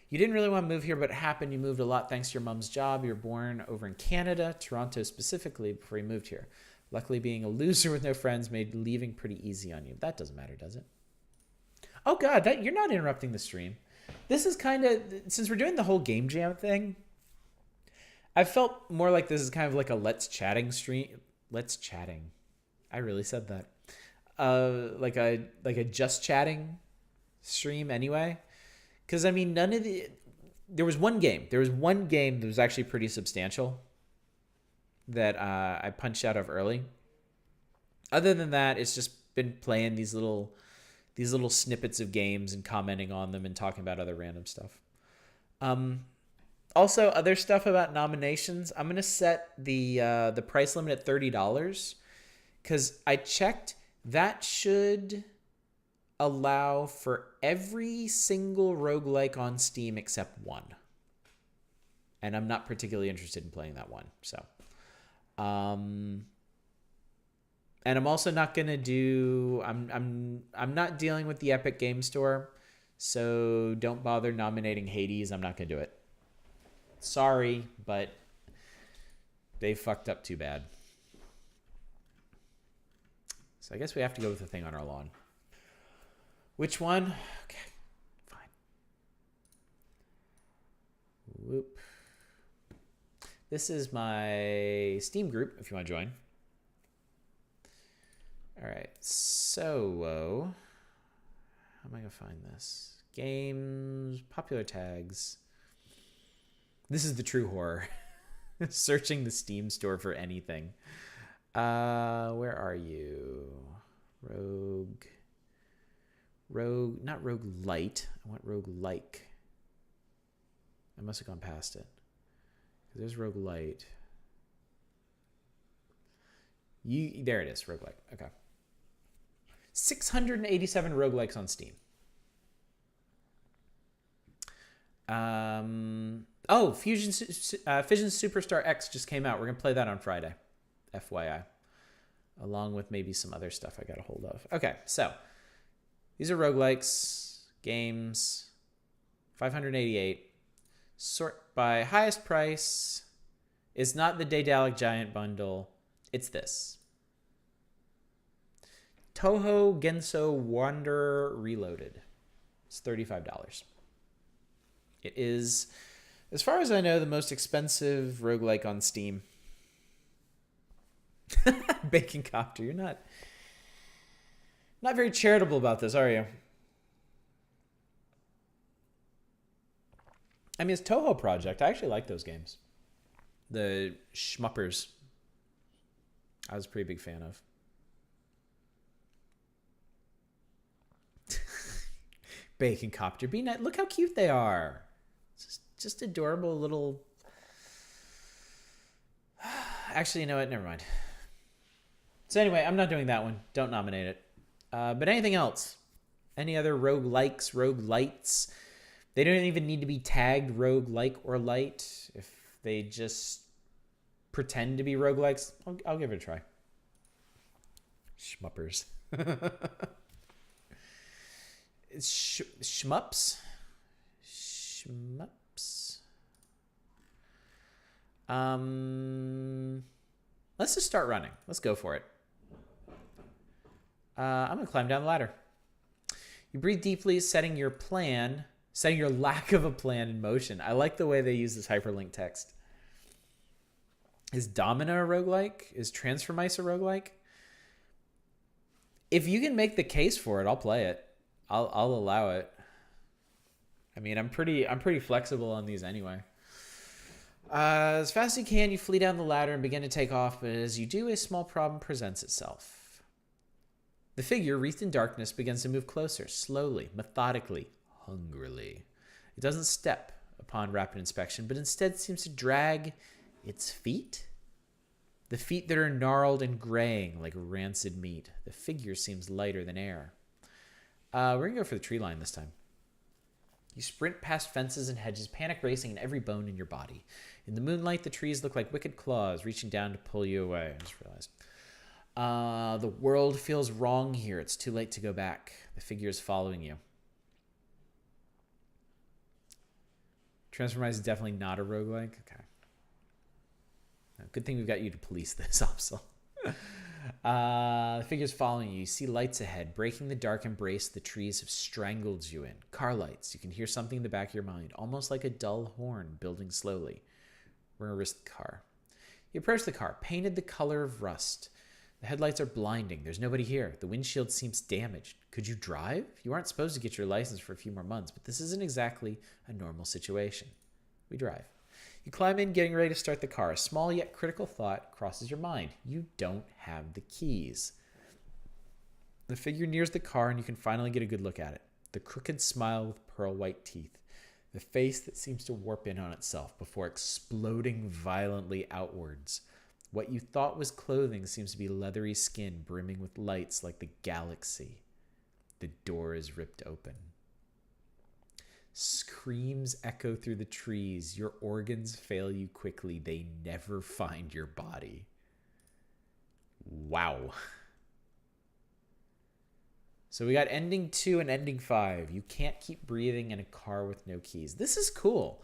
You didn't really want to move here, but it happened. You moved a lot thanks to your mom's job. You were born over in Canada, Toronto specifically, before you moved here. Luckily, being a loser with no friends made leaving pretty easy on you. That doesn't matter, does it? Oh, God, you're not interrupting the stream. This is kind of, since we're doing the whole game jam thing, I felt more like this is kind of like a Let's Chatting stream. Let's Chatting. I really said that. Like a Just Chatting stream anyway. Because, I mean, there was one game that was actually pretty substantial that I punched out of early. Other than that, it's just been playing these little snippets of games and commenting on them and talking about other random stuff. Also, other stuff about nominations. I'm gonna set the price limit at $30 because I checked. That should allow for every single roguelike on Steam except one. And I'm not particularly interested in playing that one. So, and I'm also not gonna do. I'm not dealing with the Epic Game Store, so don't bother nominating Hades. I'm not gonna do it. Sorry, but they fucked up too bad. So I guess we have to go with the thing on our lawn. Which one? Okay, fine. Whoop. This is my Steam group if you want to join. All right, so how am I gonna find this? Games, popular tags. This is the true horror. Searching the Steam store for anything. Where are you? Not Roguelite. I want Roguelike. I must have gone past it. There's Roguelite. There it is, Roguelike. Okay. 687 roguelikes on Steam. Fission Superstar X just came out. We're going to play that on Friday. FYI. Along with maybe some other stuff I got a hold of. Okay, so these are roguelikes, games, 588. Sort by highest price. It's not the Daedalic Giant bundle. It's this. Toho Genso Wanderer Reloaded. It's $35. It is, as far as I know, the most expensive roguelike on Steam. Bacon Copter, you're not very charitable about this, are you? I mean, it's Toho Project. I actually like those games. The Shmuppers. I was a pretty big fan of. Bacon Copter. Look how cute they are. Just adorable little... Actually, you know what? Never mind. So anyway, I'm not doing that one. Don't nominate it. But anything else? Any other roguelikes, roguelites? They don't even need to be tagged roguelike or light. If they just pretend to be roguelikes, I'll give it a try. Shmuppers. It's shmups. Shmups. Let's just start running. Let's go for it. I'm gonna climb down the ladder. You breathe deeply, setting your lack of a plan in motion. I like the way they use this hyperlink text. Is Domina a roguelike? Is Transformice a roguelike? If you can make the case for it, I'll play it. I'll allow it. I mean, I'm pretty flexible on these anyway. As fast as you can, you flee down the ladder and begin to take off, but as you do, a small problem presents itself. The figure, wreathed in darkness, begins to move closer, slowly, methodically, hungrily. It doesn't step upon rapid inspection, but instead seems to drag its feet. The feet that are gnarled and graying like rancid meat. The figure seems lighter than air. We're going to go for the tree line this time. You sprint past fences and hedges, panic racing in every bone in your body. In the moonlight, the trees look like wicked claws reaching down to pull you away. I just realized. The world feels wrong here. It's too late to go back. The figure is following you. Transformize is definitely not a roguelike. Okay. Good thing we've got you to police this, also. The figure's following you. You see lights ahead. Breaking the dark embrace the trees have strangled you in. Car lights. You can hear something in the back of your mind, almost like a dull horn building slowly. We're going to risk the car. You approach the car, painted the color of rust. The headlights are blinding. There's nobody here. The windshield seems damaged. Could you drive? You aren't supposed to get your license for a few more months, but this isn't exactly a normal situation. We drive. You climb in, getting ready to start the car. A small yet critical thought crosses your mind. You don't have the keys. The figure nears the car, and you can finally get a good look at it. The crooked smile with pearl white teeth. The face that seems to warp in on itself before exploding violently outwards. What you thought was clothing seems to be leathery skin brimming with lights like the galaxy. The door is ripped open. Screams echo through the trees. Your organs fail you quickly. They never find your body. Wow. So we got ending 2 and ending 5. You can't keep breathing in a car with no keys. This is cool.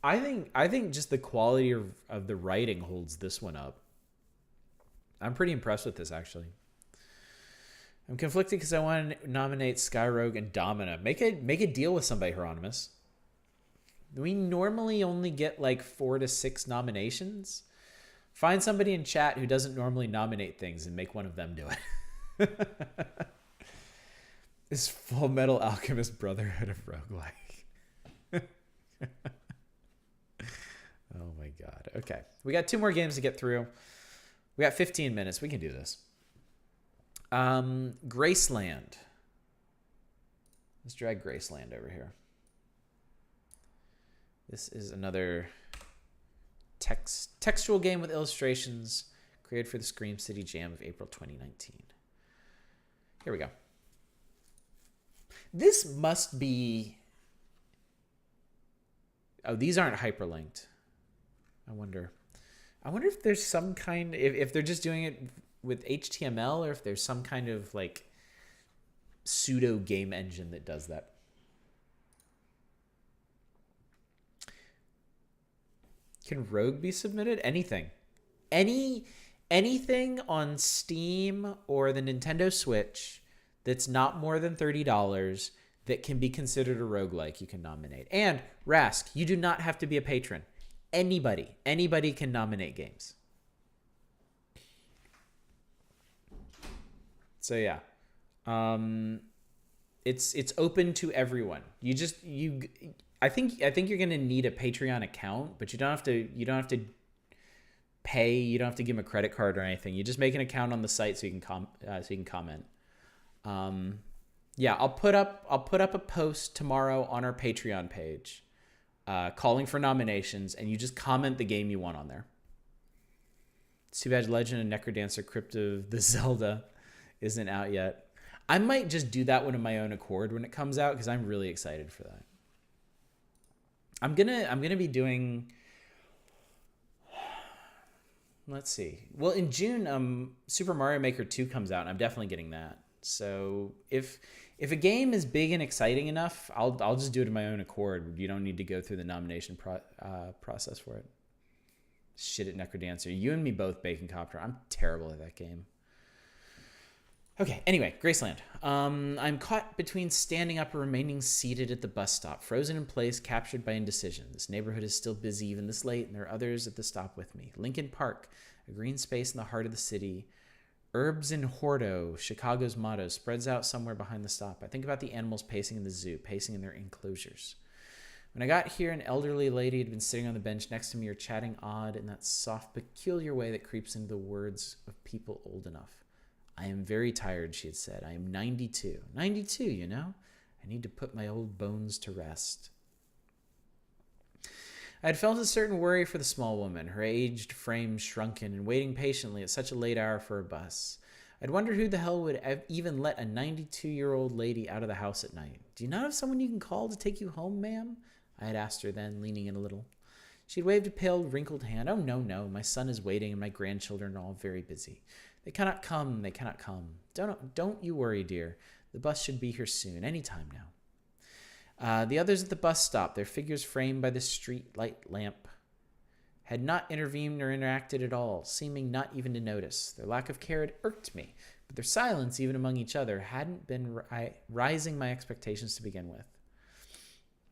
I think just the quality of the writing holds this one up. I'm pretty impressed with this, actually. I'm conflicted because I want to nominate Skyrogue and Domina. Make a deal with somebody, Hieronymus. We normally only get like 4 to 6 nominations. Find somebody in chat who doesn't normally nominate things and make one of them do it. Is Full Metal Alchemist Brotherhood of Roguelike. Oh my god. Okay. We got 2 more games to get through. We got 15 minutes. We can do this. Graceland. Let's drag Graceland over here. This is another textual game with illustrations created for the Scream City Jam of April 2019. Here we go. This must be... Oh, these aren't hyperlinked. I wonder if there's some kind... If they're just doing it with HTML or if there's some kind of like pseudo game engine that does that. Can Rogue be submitted? Anything. Anything on Steam or the Nintendo Switch that's not more than $30 that can be considered a roguelike, you can nominate. And Rask, you do not have to be a patron. Anybody can nominate games. So yeah. It's open to everyone. I think you're gonna need a Patreon account, but you don't have to pay. You don't have to give them a credit card or anything. You just make an account on the site so you can comment. Yeah, I'll put up a post tomorrow on our Patreon page, calling for nominations, and you just comment the game you want on there. It's too bad Legend of Necrodancer Crypt of the Zelda isn't out yet. I might just do that one of my own accord when it comes out because I'm really excited for that. I'm gonna be doing. Let's see. Well, in June, Super Mario Maker 2 comes out, and I'm definitely getting that. So if a game is big and exciting enough, I'll just do it of my own accord. You don't need to go through the nomination process for it. Shit at Necrodancer. You and me both, Bacon Copter. I'm terrible at that game. Okay, anyway, Graceland. I'm caught between standing up or remaining seated at the bus stop, frozen in place, captured by indecision. This neighborhood is still busy even this late, and there are others at the stop with me. Lincoln Park, a green space in the heart of the city. Herbs in Hordo, Chicago's motto, spreads out somewhere behind the stop. I think about the animals pacing in the zoo, pacing in their enclosures. When I got here, an elderly lady had been sitting on the bench next to me or chatting odd in that soft, peculiar way that creeps into the words of people old enough. I am very tired, she had said. I am 92. 92, you know? I need to put my old bones to rest. I had felt a certain worry for the small woman, her aged frame shrunken and waiting patiently at such a late hour for a bus. I'd wondered who the hell would even let a 92-year-old lady out of the house at night. Do you not have someone you can call to take you home, ma'am? I had asked her then, leaning in a little. She'd waved a pale, wrinkled hand. Oh, no, my son is waiting and my grandchildren are all very busy. They cannot come. Don't you worry, dear. The bus should be here soon, any time now. The others at the bus stop, their figures framed by the street light lamp, had not intervened or interacted at all, seeming not even to notice. Their lack of care had irked me, but their silence, even among each other, hadn't been rising my expectations to begin with.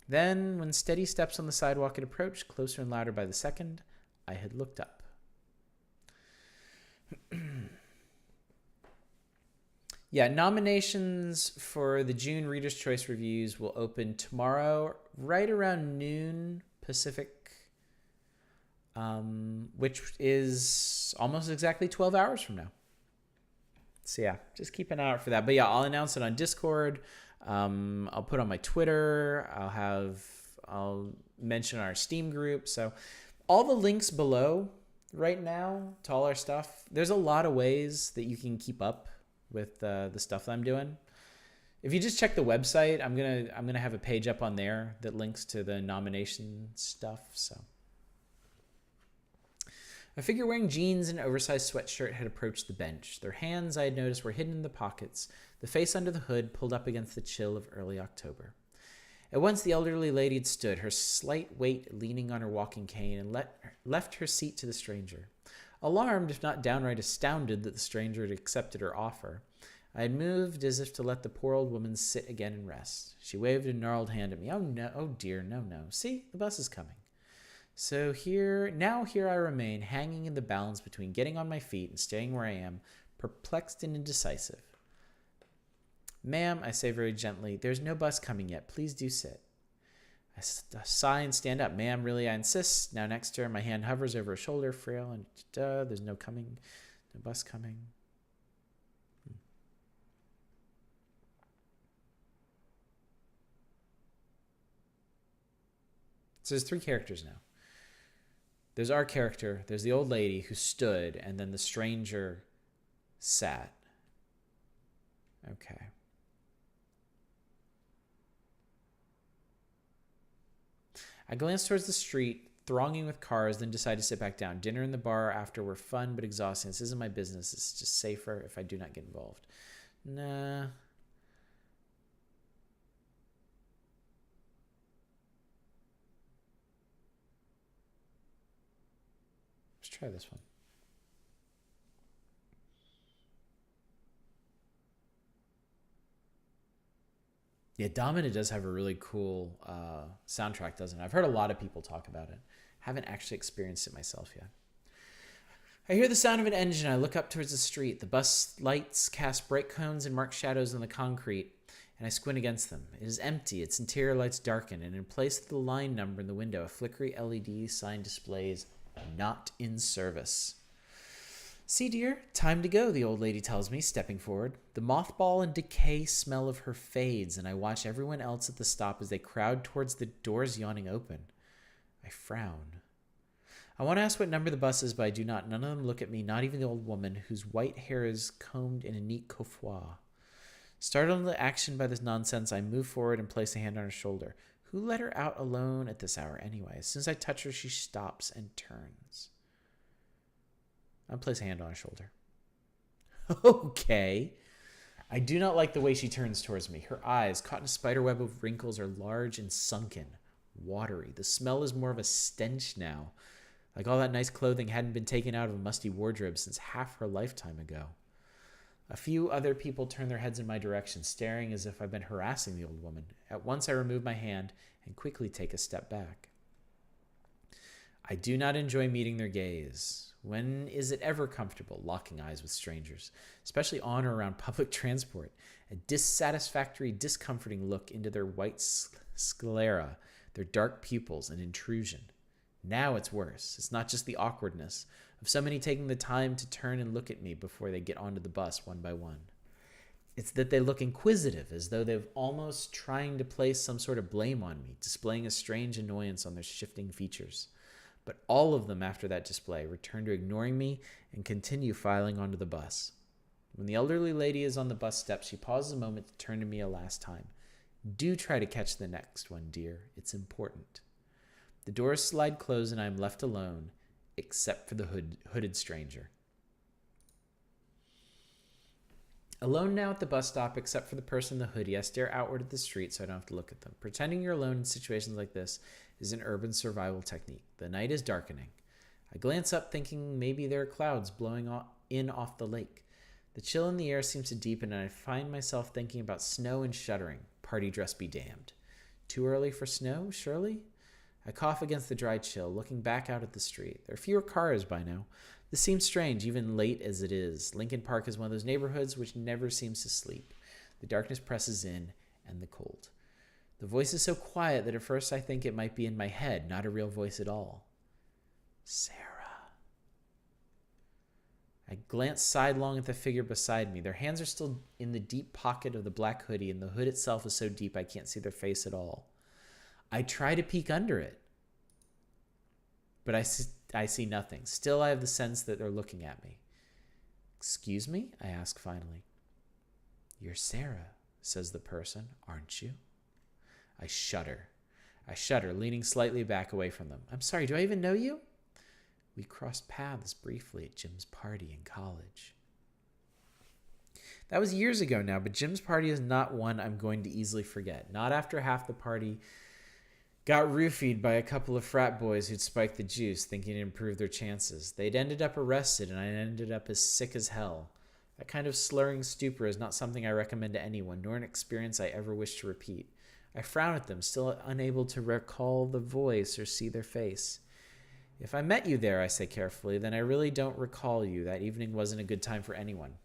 Then, when steady steps on the sidewalk had approached, closer and louder by the second, I had looked up. Yeah, nominations for the June Reader's Choice Reviews will open tomorrow, right around noon Pacific, which is almost exactly 12 hours from now. So yeah, just keep an eye out for that. But yeah, I'll announce it on Discord. I'll put on my Twitter. I'll mention our Steam group. So all the links below right now to all our stuff. There's a lot of ways that you can keep up with the stuff that I'm doing. If you just check the website, I'm gonna have a page up on there that links to the nomination stuff. So a figure wearing jeans and an oversized sweatshirt had approached the bench. Their hands, I had noticed, were hidden in the pockets, the face under the hood pulled up against the chill of early October. At once the elderly lady had stood, her slight weight leaning on her walking cane, and left her seat to the stranger. Alarmed, if not downright astounded, that the stranger had accepted her offer, I had moved as if to let the poor old woman sit again and rest. She waved a gnarled hand at me. Oh, no. Oh, dear. No, no. See, the bus is coming. So here I remain, hanging in the balance between getting on my feet and staying where I am, perplexed and indecisive. Ma'am, I say very gently, there's no bus coming yet. Please do sit. I sigh and stand up. Ma'am, really, I insist. Now next to her, my hand hovers over her shoulder, frail, and there's no bus coming. So there's 3 characters now. There's our character, there's the old lady who stood, and then the stranger sat. Okay. I glance towards the street, thronging with cars, then decide to sit back down. Dinner in the bar after were fun but exhausting. This isn't my business. It's just safer if I do not get involved. Nah. Let's try this one. Yeah, Domina does have a really cool soundtrack, doesn't it? I've heard a lot of people talk about it. Haven't actually experienced it myself yet. I hear the sound of an engine. I look up towards the street. The bus lights cast bright cones and marked shadows on the concrete, and I squint against them. It is empty. Its interior lights darken, and in place of the line number in the window, a flickery LED sign displays "Not in service." See, dear, time to go, the old lady tells me, stepping forward. The mothball and decay smell of her fades, and I watch everyone else at the stop as they crowd towards the doors yawning open. I frown. I want to ask what number the bus is, but I do not. None of them look at me, not even the old woman, whose white hair is combed in a neat coiffure. Startled into action by this nonsense, I move forward and place a hand on her shoulder. Who let her out alone at this hour anyway? As soon as I touch her, she stops and turns. I place a hand on her shoulder. Okay. I do not like the way she turns towards me. Her eyes, caught in a spiderweb of wrinkles, are large and sunken, watery. The smell is more of a stench now, like all that nice clothing hadn't been taken out of a musty wardrobe since half her lifetime ago. A few other people turn their heads in my direction, staring as if I've been harassing the old woman. At once I remove my hand and quickly take a step back. I do not enjoy meeting their gaze. When is it ever comfortable locking eyes with strangers, especially on or around public transport? A dissatisfactory, discomforting look into their white sclera, their dark pupils, and intrusion. Now it's worse. It's not just the awkwardness of so many taking the time to turn and look at me before they get onto the bus one by one. It's that they look inquisitive, as though they've almost trying to place some sort of blame on me, displaying a strange annoyance on their shifting features. But all of them after that display return to ignoring me and continue filing onto the bus. When the elderly lady is on the bus step, she pauses a moment to turn to me a last time. Do try to catch the next one, dear. It's important. The doors slide closed and I am left alone, except for the hooded stranger. Alone now at the bus stop, except for the person in the hoodie, I stare outward at the street so I don't have to look at them. Pretending you're alone in situations like this is an urban survival technique. The night is darkening. I glance up, thinking maybe there are clouds blowing in off the lake. The chill in the air seems to deepen, and I find myself thinking about snow and shuddering. Party dress be damned. Too early for snow, surely? I cough against the dry chill, looking back out at the street. There are fewer cars by now. This seems strange, even late as it is. Lincoln Park is one of those neighborhoods which never seems to sleep. The darkness presses in, and the cold. The voice is so quiet that at first I think it might be in my head, not a real voice at all. Sarah. I glance sidelong at the figure beside me. Their hands are still in the deep pocket of the black hoodie, and the hood itself is so deep I can't see their face at all. I try to peek under it, but I see nothing. Still, I have the sense that they're looking at me. Excuse me? I ask finally. You're Sarah, says the person, aren't you? I shudder, leaning slightly back away from them. I'm sorry, do I even know you? We crossed paths briefly at Jim's party in college. That was years ago now, but Jim's party is not one I'm going to easily forget. Not after half the party got roofied by a couple of frat boys who'd spiked the juice, thinking it improved their chances. They'd ended up arrested, and I ended up as sick as hell. That kind of slurring stupor is not something I recommend to anyone, nor an experience I ever wish to repeat. I frown at them, still unable to recall the voice or see their face. If I met you there, I say carefully, then I really don't recall you. That evening wasn't a good time for anyone.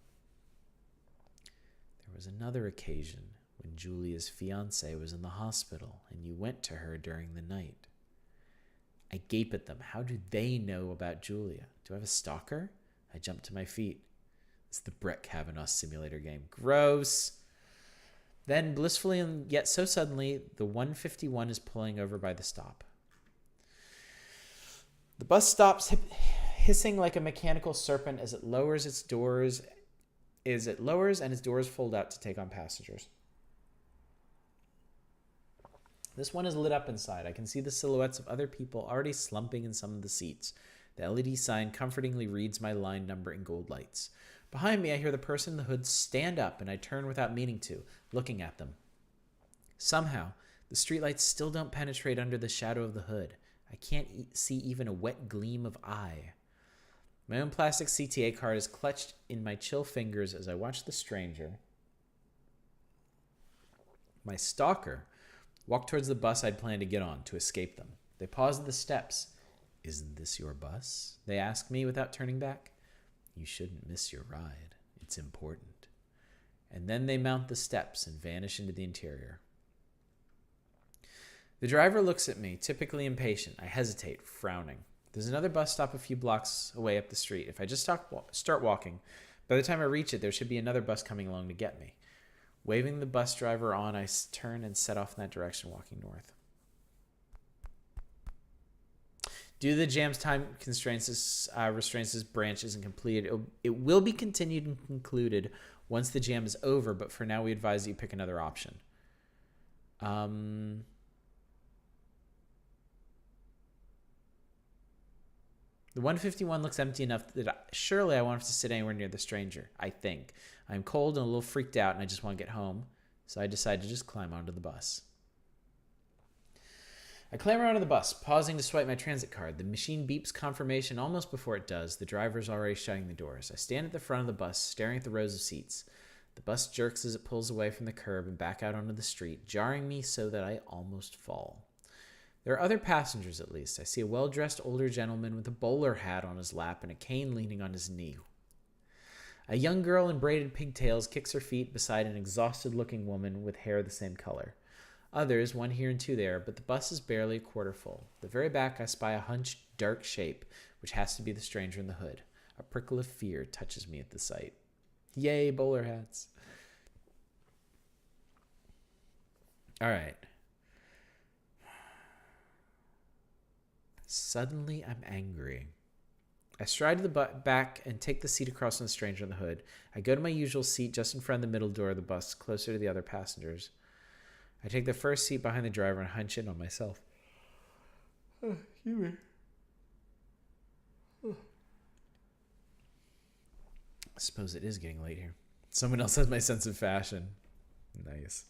There was another occasion when Julia's fiancé was in the hospital, and you went to her during the night. I gape at them. How do they know about Julia? Do I have a stalker? I jump to my feet. It's the Brett Kavanaugh simulator game. Gross. Then, blissfully and yet so suddenly, the 151 is pulling over by the stop. The bus stops, hissing like a mechanical serpent as it lowers its doors. And its doors fold out to take on passengers. This one is lit up inside. I can see the silhouettes of other people already slumping in some of the seats. The LED sign comfortingly reads my line number in gold lights. Behind me, I hear the person in the hood stand up, and I turn without meaning to, looking at them. Somehow, the streetlights still don't penetrate under the shadow of the hood. I can't see even a wet gleam of eye. My own plastic CTA card is clutched in my chill fingers as I watch the stranger, my stalker, walk towards the bus I'd planned to get on to escape them. They pause at the steps. "Isn't this your bus?" they ask me without turning back. "You shouldn't miss your ride. It's important." And then they mount the steps and vanish into the interior. The driver looks at me, typically impatient. I hesitate, frowning. There's another bus stop a few blocks away up the street. If I just start walking, by the time I reach it, there should be another bus coming along to get me. Waving the bus driver on, I turn and set off in that direction, walking north. Due to the jam's time restraints, this branch isn't completed. It will be continued and concluded once the jam is over, but for now we advise that you pick another option. The 151 looks empty enough that surely I won't have to sit anywhere near the stranger, I think. I'm cold and a little freaked out, and I just want to get home, so I decide to just climb onto the bus. I clamber onto the bus, pausing to swipe my transit card. The machine beeps confirmation almost before it does. The driver's already shutting the doors. I stand at the front of the bus, staring at the rows of seats. The bus jerks as it pulls away from the curb and back out onto the street, jarring me so that I almost fall. There are other passengers, at least. I see a well-dressed older gentleman with a bowler hat on his lap and a cane leaning on his knee. A young girl in braided pigtails kicks her feet beside an exhausted-looking woman with hair the same color. Others, one here and two there, but the bus is barely a quarter full. At the very back, I spy a hunched, dark shape, which has to be the stranger in the hood. A prickle of fear touches me at the sight. Yay, bowler hats. All right. Suddenly, I'm angry. I stride to the back and take the seat across from the stranger in the hood. I go to my usual seat just in front of the middle door of the bus, closer to the other passengers. I take the first seat behind the driver and hunch in on myself. Excuse me. I suppose it is getting late here. Someone else has my sense of fashion. Nice.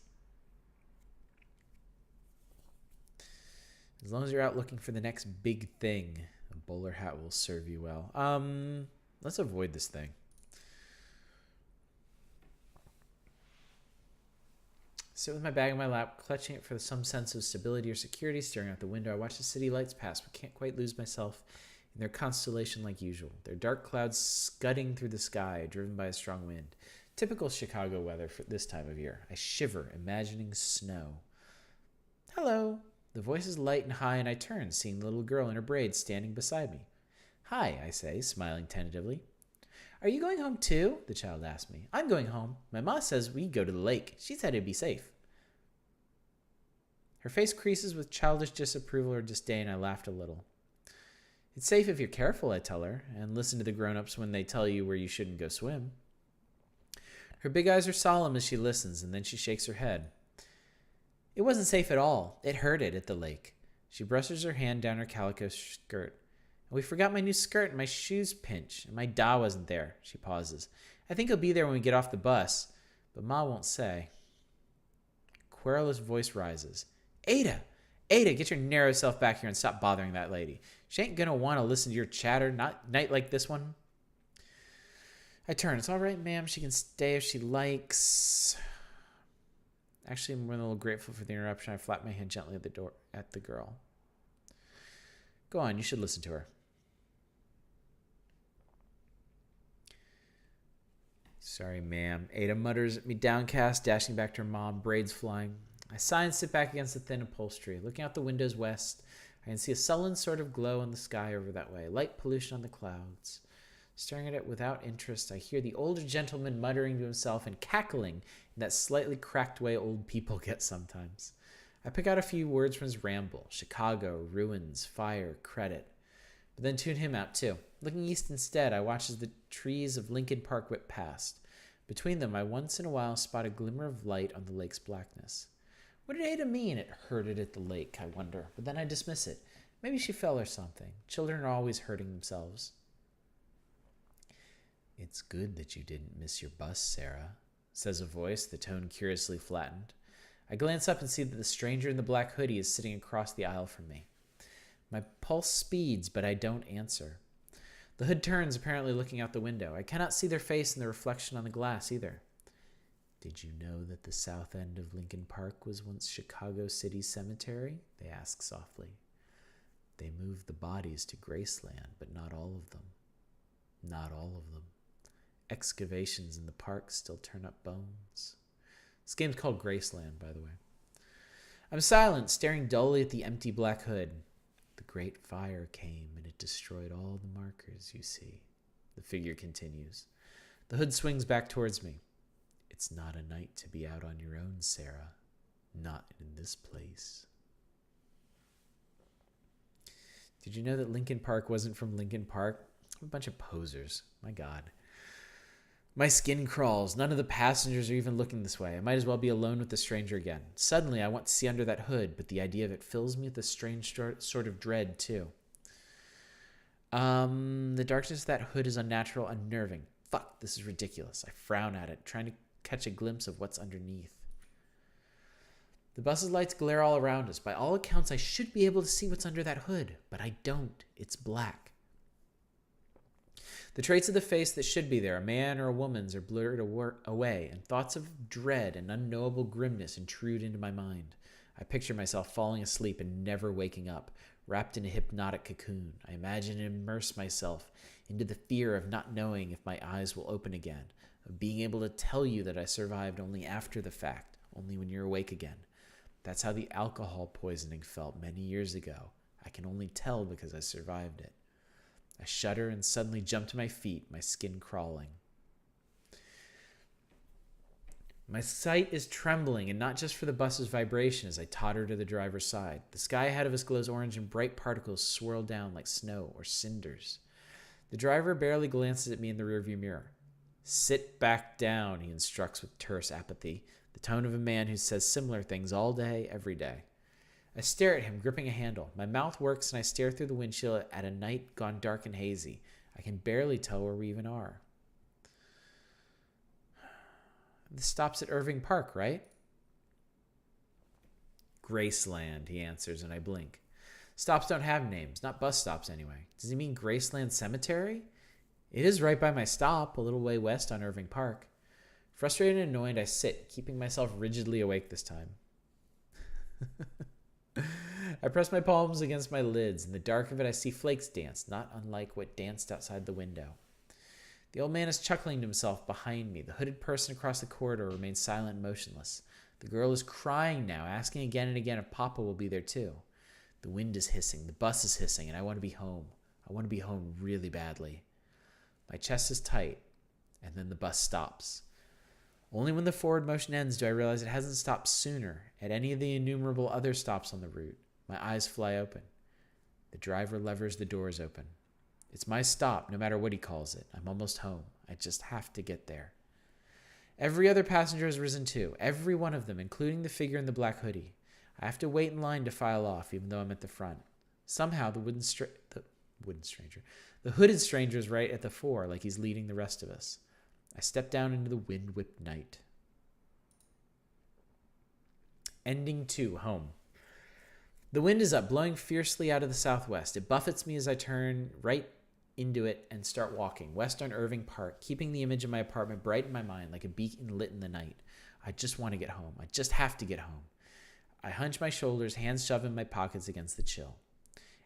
As long as you're out looking for the next big thing, a bowler hat will serve you well. Let's avoid this thing. Sit with my bag in my lap, clutching it for some sense of stability or security, staring out the window. I watch the city lights pass, but can't quite lose myself in their constellation like usual. Their dark clouds scudding through the sky, driven by a strong wind. Typical Chicago weather for this time of year. I shiver, imagining snow. Hello. The voice is light and high, and I turn, seeing the little girl in her braids standing beside me. Hi, I say, smiling tentatively. Are you going home too? The child asked me. I'm going home. My ma says we go to the lake. She said it'd be safe. Her face creases with childish disapproval or disdain. I laughed a little. It's safe if you're careful, I tell her, and listen to the grown-ups when they tell you where you shouldn't go swim. Her big eyes are solemn as she listens, and then she shakes her head. It wasn't safe at all. It hurted at the lake. She brushes her hand down her calico skirt. We forgot my new skirt and my shoes pinch, and my da wasn't there. She pauses. I think he'll be there when we get off the bus, but Ma won't say. A querulous voice rises. Ada, get your narrow self back here and stop bothering that lady. She ain't gonna want to listen to your chatter, not night like this one. I turn. It's all right, ma'am. She can stay if she likes. Actually, I'm a little grateful for the interruption. I flap my hand gently at the girl. Go on, you should listen to her. Sorry, ma'am. Ada mutters at me, downcast, dashing back to her mom, braids flying. I sigh and sit back against the thin upholstery. Looking out the windows west, I can see a sullen sort of glow in the sky over that way, light pollution on the clouds. Staring at it without interest, I hear the older gentleman muttering to himself and cackling in that slightly cracked way old people get sometimes. I pick out a few words from his ramble: Chicago, ruins, fire, credit. But then tune him out too. Looking east instead, I watch as the trees of Lincoln Park whip past. Between them, I once in a while spot a glimmer of light on the lake's blackness. What did Ada mean it hurted at the lake, I wonder, but then I dismiss it. Maybe she fell or something. Children are always hurting themselves. It's good that you didn't miss your bus, Sarah, says a voice, the tone curiously flattened. I glance up and see that the stranger in the black hoodie is sitting across the aisle from me. My pulse speeds, but I don't answer. The hood turns, apparently looking out the window. I cannot see their face in the reflection on the glass either. Did you know that the south end of Lincoln Park was once Chicago City Cemetery? They ask softly. They moved the bodies to Graceland, but not all of them. Not all of them. Excavations in the park still turn up bones. This game's called Graceland, by the way. I'm silent, staring dully at the empty black hood. The great fire came, and it destroyed all the markers, you see. The figure continues. The hood swings back towards me. It's not a night to be out on your own, Sarah. Not in this place. Did you know that Lincoln Park wasn't from Lincoln Park? A bunch of posers. My God. My skin crawls. None of the passengers are even looking this way. I might as well be alone with the stranger again. Suddenly, I want to see under that hood, but the idea of it fills me with a strange sort of dread, too. The darkness of that hood is unnatural, unnerving. Fuck, this is ridiculous. I frown at it, trying to catch a glimpse of what's underneath. The bus's lights glare all around us. By all accounts, I should be able to see what's under that hood, but I don't. It's black. The traits of the face that should be there, a man or a woman's, are blurred away, and thoughts of dread and unknowable grimness intrude into my mind. I picture myself falling asleep and never waking up, wrapped in a hypnotic cocoon. I imagine and immerse myself into the fear of not knowing if my eyes will open again, of being able to tell you that I survived only after the fact, only when you're awake again. That's how the alcohol poisoning felt many years ago. I can only tell because I survived it. I shudder and suddenly jump to my feet, my skin crawling. My sight is trembling, and not just for the bus's vibration as I totter to the driver's side. The sky ahead of us glows orange, and bright particles swirl down like snow or cinders. The driver barely glances at me in the rearview mirror. Sit back down, he instructs with terse apathy, the tone of a man who says similar things all day, every day. I stare at him, gripping a handle. My mouth works, and I stare through the windshield at a night gone dark and hazy. I can barely tell where we even are. This stops at Irving Park, right? Graceland, he answers, and I blink. Stops don't have names, not bus stops anyway. Does he mean Graceland Cemetery? It is right by my stop, a little way west on Irving Park. Frustrated and annoyed, I sit, keeping myself rigidly awake this time. I press my palms against my lids. In the dark of it, I see flakes dance, not unlike what danced outside the window. The old man is chuckling to himself behind me. The hooded person across the corridor remains silent and motionless. The girl is crying now, asking again and again if Papa will be there too. The wind is hissing, the bus is hissing, and I want to be home. I want to be home really badly. My chest is tight, and then the bus stops. Only when the forward motion ends do I realize it hasn't stopped sooner at any of the innumerable other stops on the route. My eyes fly open. The driver levers the doors open. It's my stop, no matter what he calls it. I'm almost home. I just have to get there. Every other passenger has risen too. Every one of them, including the figure in the black hoodie. I have to wait in line to file off, even though I'm at the front. Somehow, the hooded stranger is right at the fore, like he's leading the rest of us. I step down into the wind-whipped night. Ending 2, home. The wind is up, blowing fiercely out of the southwest. It buffets me as I turn right into it and start walking west on Irving Park, keeping the image of my apartment bright in my mind like a beacon lit in the night. I just want to get home. I just have to get home. I hunch my shoulders, hands shoved in my pockets against the chill.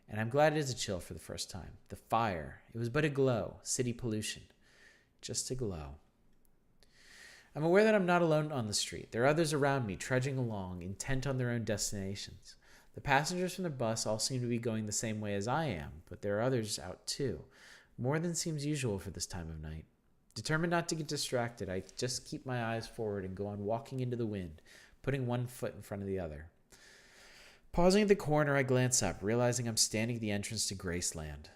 And I'm glad it is a chill for the first time. The fire, it was but a glow, city pollution. Just a glow. I'm aware that I'm not alone on the street. There are others around me, trudging along, intent on their own destinations. The passengers from the bus all seem to be going the same way as I am, but there are others out too. More than seems usual for this time of night. Determined not to get distracted, I just keep my eyes forward and go on walking into the wind, putting one foot in front of the other. Pausing at the corner, I glance up, realizing I'm standing at the entrance to Graceland.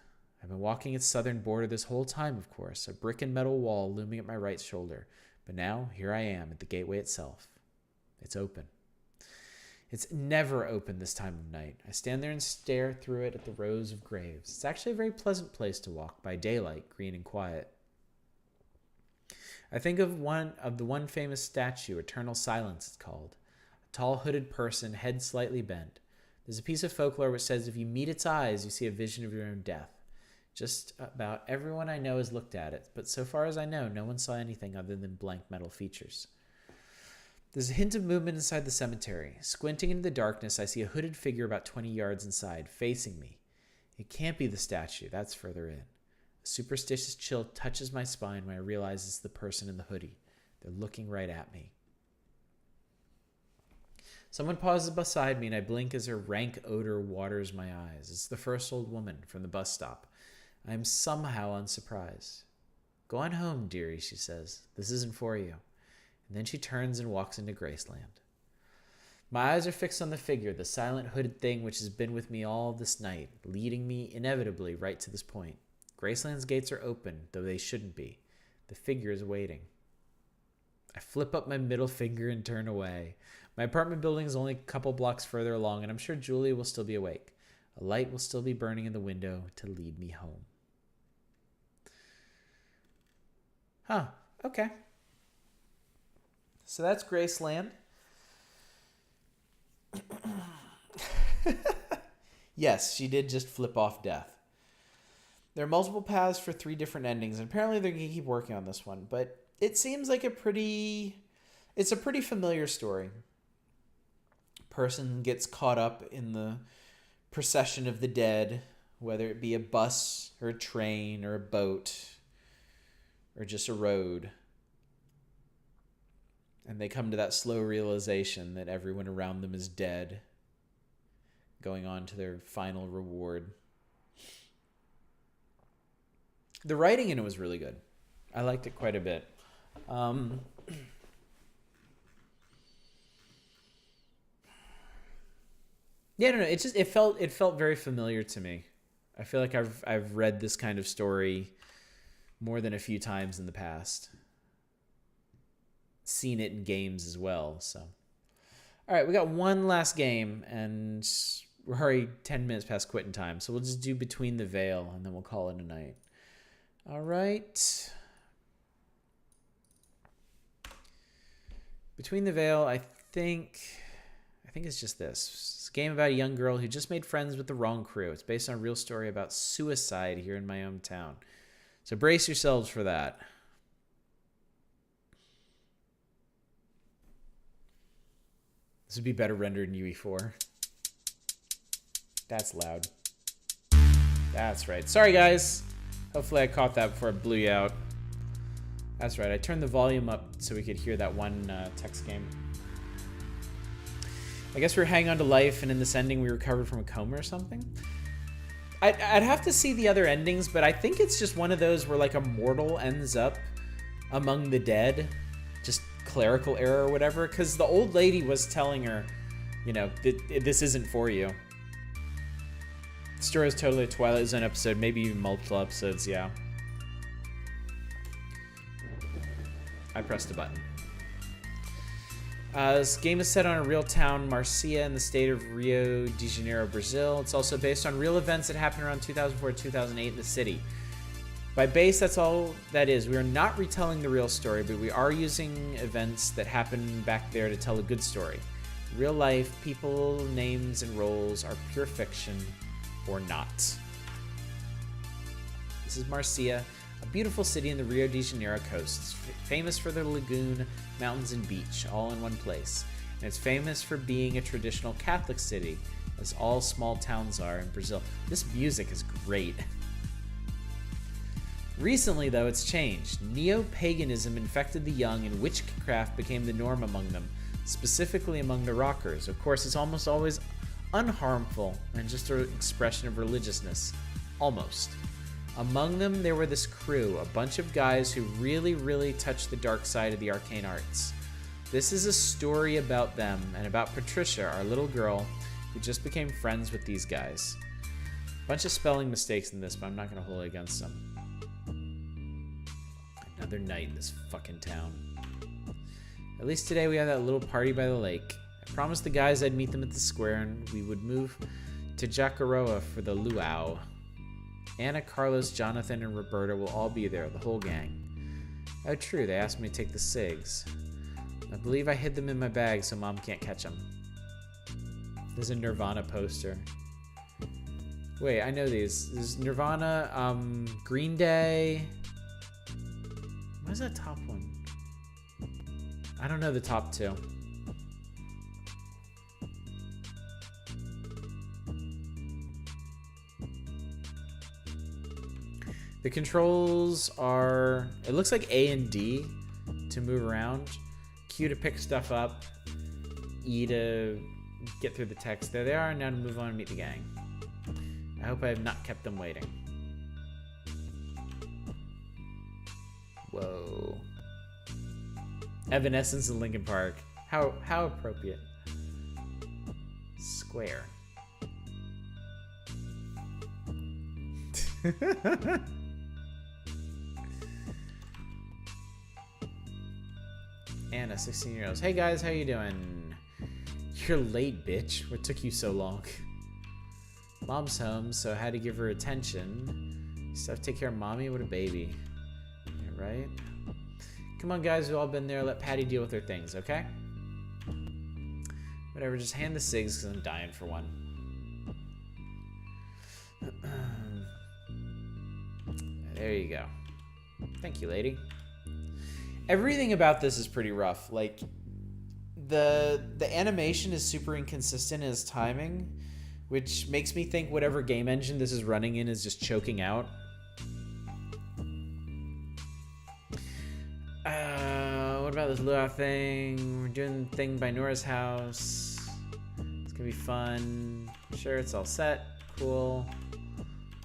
I've been walking its southern border this whole time, of course, a brick and metal wall looming at my right shoulder. But now, here I am at the gateway itself. It's open. It's never open this time of night. I stand there and stare through it at the rows of graves. It's actually a very pleasant place to walk by daylight, green and quiet. I think of the one famous statue, Eternal Silence it's called. A tall hooded person, head slightly bent. There's a piece of folklore which says if you meet its eyes, you see a vision of your own death. Just about everyone I know has looked at it, but so far as I know, no one saw anything other than blank metal features. There's a hint of movement inside the cemetery. Squinting into the darkness, I see a hooded figure about 20 yards inside, facing me. It can't be the statue, that's further in. A superstitious chill touches my spine when I realize it's the person in the hoodie. They're looking right at me. Someone pauses beside me and I blink as her rank odor waters my eyes. It's the first old woman from the bus stop. I am somehow unsurprised. Go on home, dearie, she says. This isn't for you. And then she turns and walks into Graceland. My eyes are fixed on the figure, the silent hooded thing which has been with me all this night, leading me inevitably right to this point. Graceland's gates are open, though they shouldn't be. The figure is waiting. I flip up my middle finger and turn away. My apartment building is only a couple blocks further along, and I'm sure Julia will still be awake. A light will still be burning in the window to lead me home. Huh, okay. So that's Graceland. Yes, she did just flip off death. There are multiple paths for 3 different endings, and apparently they're going to keep working on this one, but it seems like it's a pretty familiar story. Person gets caught up in the procession of the dead, whether it be a bus or a train or a boat or just a road. And they come to that slow realization that everyone around them is dead, going on to their final reward. The writing in it was really good. I liked it quite a bit. Yeah, no, it felt very familiar to me. I feel like I've read this kind of story more than a few times in the past. Seen it in games as well, so. All right, we got one last game, and we're already 10 minutes past quitting time, so we'll just do Between the Veil, and then we'll call it a night. All right. Between the Veil, I think it's just this. It's a game about a young girl who just made friends with the wrong crew. It's based on a real story about suicide here in my hometown. So brace yourselves for that. This would be better rendered in UE4. That's loud. That's right. Sorry, guys. Hopefully I caught that before I blew you out. That's right. I turned the volume up so we could hear that one text game. I guess we were hanging on to life, and in this ending we recovered from a coma or something. I'd have to see the other endings, but I think it's just one of those where like a mortal ends up among the dead. Just clerical error or whatever, because the old lady was telling her, you know, this isn't for you. The story is totally a Twilight Zone episode, maybe even multiple episodes, yeah. I pressed a button. This game is set on a real town, Marcia, in the state of Rio de Janeiro, Brazil. It's also based on real events that happened around 2004 to 2008 in the city. By base, that's all that is. We are not retelling the real story, but we are using events that happened back there to tell a good story. Real life, people, names, and roles are pure fiction or not. The This is Marcia, a beautiful city in the Rio de Janeiro coast. It's famous for the lagoon, mountains, and beach, all in one place. And it's famous for being a traditional Catholic city, as all small towns are in Brazil. This music is great. Recently, though, it's changed. Neo-paganism infected the young, and witchcraft became the norm among them, specifically among the rockers. Of course, it's almost always unharmful and just an expression of religiousness. Almost. Among them, there were this crew, a bunch of guys who really touched the dark side of the arcane arts. This is a story about them and about Patricia, our little girl, who just became friends with these guys. Bunch of spelling mistakes in this, but I'm not going to hold it against them. Another night in this fucking town. At least today we had that little party by the lake. I promised the guys I'd meet them at the square and we would move to Jacaroa for the luau. Anna, Carlos, Jonathan, and Roberta will all be there, the whole gang. Oh, true, they asked me to take the cigs. I believe I hid them in my bag so Mom can't catch them. There's a Nirvana poster. Wait, I know these. There's Nirvana, Green Day. What is that top one? I don't know the top two. The controls are, it looks like A and D to move around. Q to pick stuff up. E to get through the text. There they are, now to move on and meet the gang. I hope I have not kept them waiting. Whoa. Evanescence in Linkin Park. How appropriate. Square. Anna, 16 years old. Hey guys, how you doing? You're late, bitch. What took you so long? Mom's home, so I had to give her attention. You still have to take care of mommy? What a baby. Yeah, right? Come on, guys. We've all been there. Let Patty deal with her things, okay? Whatever, just hand the cigs because I'm dying for one. There you go. Thank you, lady. Everything about this is pretty rough. Like, the animation is super inconsistent in its timing, which makes me think whatever game engine this is running in is just choking out. What about this luau thing? We're doing the thing by Nora's house. It's gonna be fun. Sure, it's all set. Cool.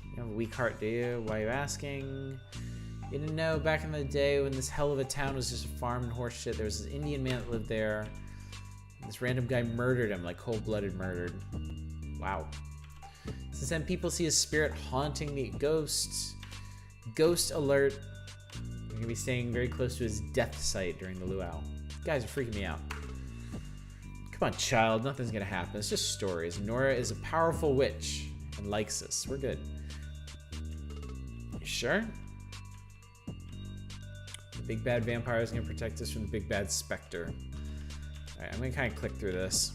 You have a weak heart, do you? Why are you asking? You didn't know back in the day when this hell of a town was just a farm and horse shit, there was this Indian man that lived there. This random guy murdered him, like cold-blooded murdered. Wow. Since then, people see his spirit haunting the ghosts. Ghost alert. You're gonna be staying very close to his death site during the luau. You guys are freaking me out. Come on, child. Nothing's gonna happen. It's just stories. Nora is a powerful witch and likes us. We're good. You sure? The big bad vampire is gonna protect us from the big bad specter. Alright, I'm gonna kind of click through this.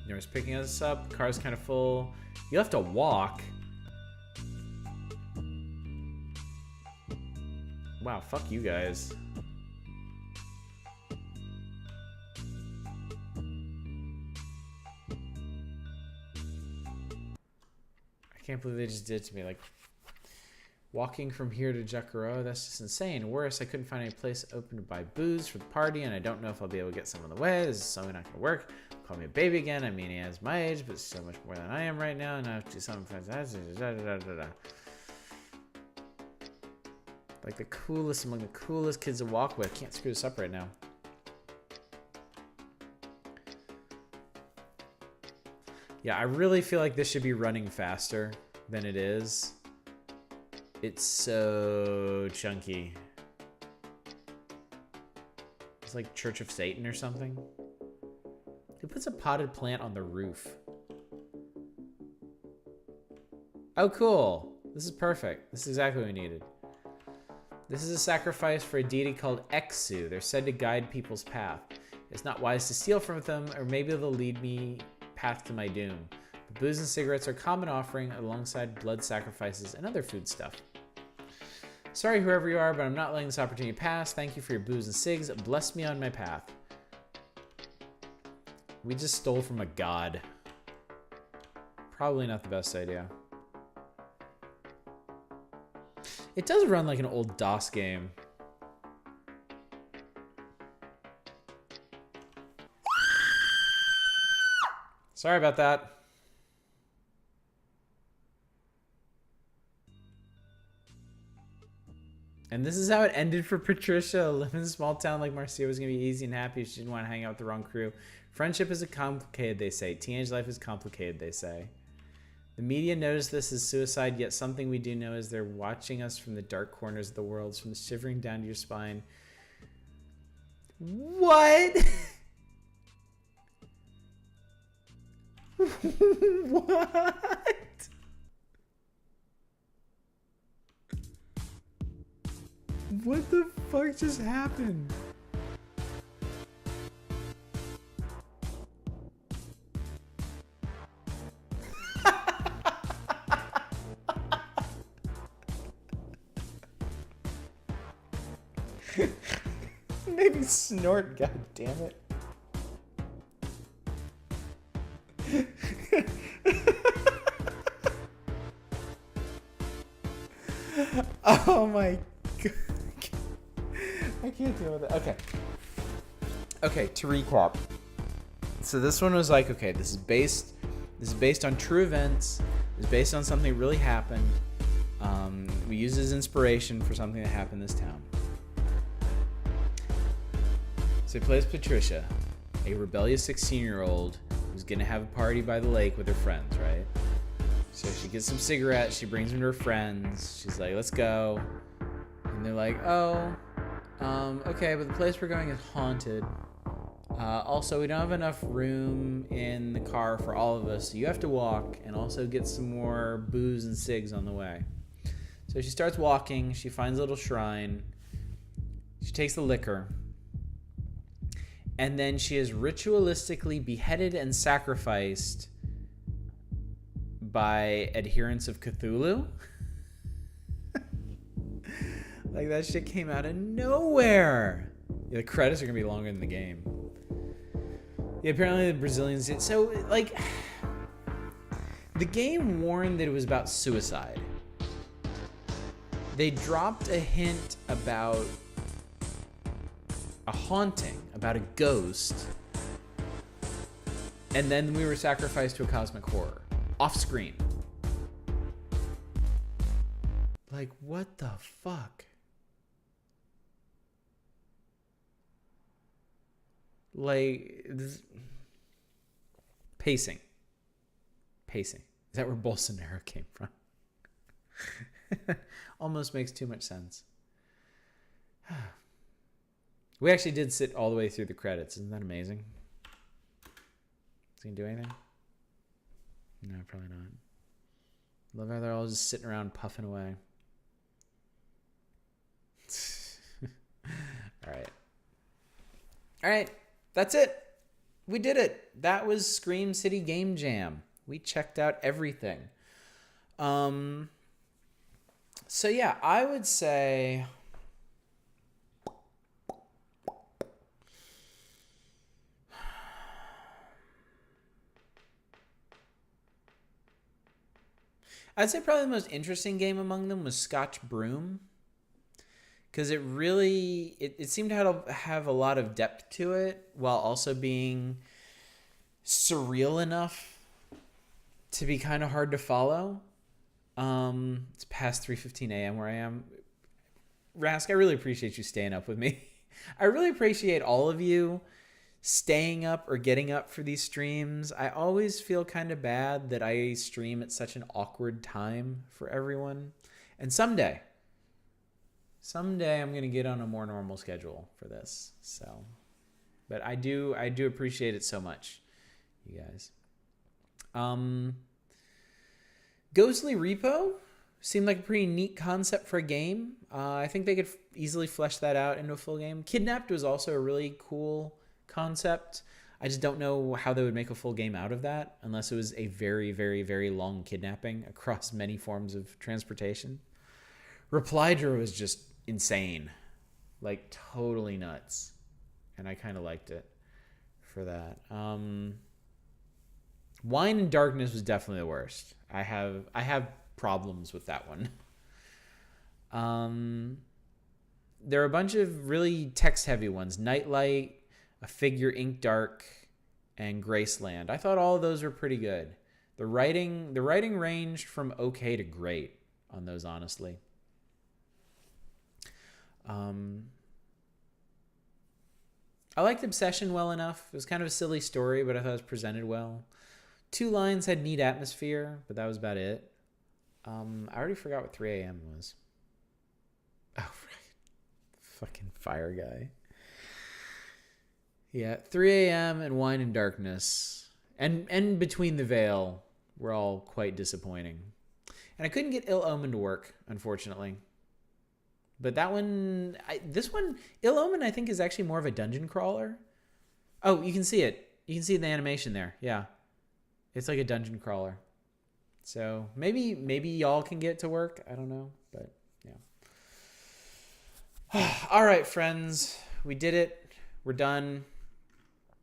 Nora's picking us up. Car's kind of full. You have to walk. Wow, fuck you guys. I can't believe they just did it to me. Like, walking from here to Jacaroa, that's just insane. Worse, I couldn't find any place open to buy booze for the party, and I don't know if I'll be able to get some on the way. This is certainly not going to work. Call me a baby again. I mean, he has my age, but so much more than I am right now, and I have to do something fantastic. Like the coolest among the coolest kids to walk with. Can't screw this up right now. Yeah, I really feel like this should be running faster than it is. It's so chunky. It's like Church of Satan or something. Who puts a potted plant on the roof? Oh, cool. This is perfect. This is exactly what we needed. This is a sacrifice for a deity called Exu. They're said to guide people's path. It's not wise to steal from them, or maybe they'll lead me path to my doom. But booze and cigarettes are common offering alongside blood sacrifices and other food stuff. Sorry, whoever you are, but I'm not letting this opportunity pass. Thank you for your booze and cigs. Bless me on my path. We just stole from a god. Probably not the best idea. It does run like an old DOS game. Sorry about that. And this is how it ended for Patricia. Living in a small town like Marcia was going to be easy and happy if she didn't want to hang out with the wrong crew. Friendship is complicated, they say. Teenage life is complicated, they say. The media noticed this as suicide, yet something we do know is they're watching us from the dark corners of the world, from the shivering down to your spine. What? What? What the fuck just happened? Maybe snort, god damn it. Oh my god. I can't deal with it. Okay. Okay, to recap. So this one was like, okay, this is based on true events. It's based on something that really happened. We use it as inspiration for something that happened in this town. So he plays Patricia, a rebellious 16-year-old who's gonna have a party by the lake with her friends, right? So she gets some cigarettes, she brings them to her friends, she's like, let's go. And they're like, oh, okay, but the place we're going is haunted. Also, we don't have enough room in the car for all of us, so you have to walk and also get some more booze and cigs on the way. So she starts walking, she finds a little shrine, she takes the liquor, and then she is ritualistically beheaded and sacrificed by adherents of Cthulhu. Like, that shit came out of nowhere. Yeah, the credits are gonna be longer than the game. Yeah, apparently the Brazilians did. So, like, the game warned that it was about suicide. They dropped a hint about a haunting, about a ghost, and then we were sacrificed to a cosmic horror off screen. Like, what the fuck? Like, pacing. Is that where Bolsonaro came from? Almost makes too much sense. We actually did sit all the way through the credits. Isn't that amazing? Is he gonna do anything? No, probably not. Love how they're all just sitting around puffing away. All right. That's it. We did it. That was Scream City Game Jam. We checked out everything. So yeah, I would say probably the most interesting game among them was Scotch Broom. Because it really, it seemed to have a lot of depth to it while also being surreal enough to be kind of hard to follow. It's past 3:15 a.m. where I am. Rask, I really appreciate you staying up with me. I really appreciate all of you staying up or getting up for these streams. I always feel kind of bad that I stream at such an awkward time for everyone. And someday I'm going to get on a more normal schedule for this. So, but I do appreciate it so much, you guys. Ghostly Repo seemed like a pretty neat concept for a game. I think they could easily flesh that out into a full game. Kidnapped was also a really cool concept. I just don't know how they would make a full game out of that unless it was a very, very, very long kidnapping across many forms of transportation. Reply Draw is just insane. Like, totally nuts. And I kind of liked it for that. Wine and Darkness was definitely the worst. I have problems with that one. There are a bunch of really text-heavy ones. Nightlight, A Figure Ink Dark, and Graceland. I thought all of those were pretty good. The writing ranged from okay to great on those, honestly. I liked Obsession well enough. It was kind of a silly story, but I thought it was presented well. Two Lines had neat atmosphere, but that was about it. I already forgot what 3 a.m. was. Oh, right. Fucking fire guy. Yeah, 3 a.m. and Wine and Darkness. And Between the Veil were all quite disappointing. And I couldn't get Ill Omen to work, unfortunately. But that one, this one, Ill Omen, I think, is actually more of a dungeon crawler. Oh, you can see it. You can see the animation there. Yeah. It's like a dungeon crawler. So maybe y'all can get to work. I don't know. But yeah. All right, friends. We did it. We're done.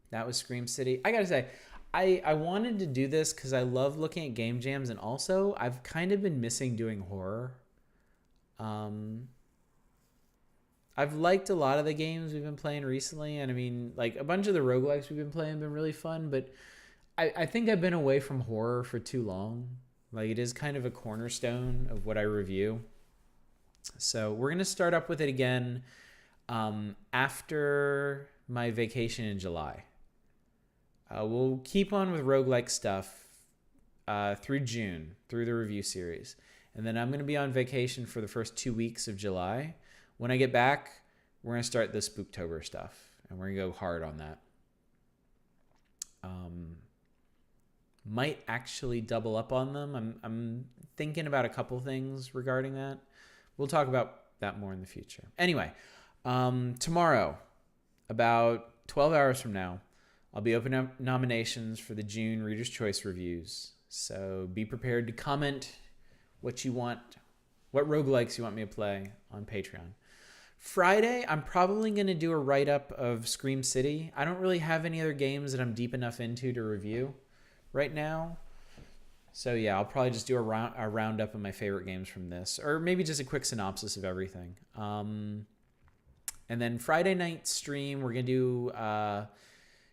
That was Scream City. I got to say, I wanted to do this because I love looking at game jams. And also, I've kind of been missing doing horror. I've liked a lot of the games we've been playing recently. And I mean, like a bunch of the roguelikes we've been playing have been really fun. But I think I've been away from horror for too long. Like it is kind of a cornerstone of what I review. So we're going to start up with it again after my vacation in July. We'll keep on with roguelike stuff through June, through the review series. And then I'm going to be on vacation for the first 2 weeks of July. When I get back, we're going to start the Spooktober stuff, and we're going to go hard on that. Might actually double up on them. I'm thinking about a couple things regarding that. We'll talk about that more in the future. Anyway, tomorrow, about 12 hours from now, I'll be opening up nominations for the June Reader's Choice reviews. So be prepared to comment what you want, what roguelikes you want me to play on Patreon. Friday, I'm probably going to do a write-up of Scream City. I don't really have any other games that I'm deep enough into to review right now. So yeah, I'll probably just do a roundup of my favorite games from this, or maybe just a quick synopsis of everything. And then Friday night stream, we're going to do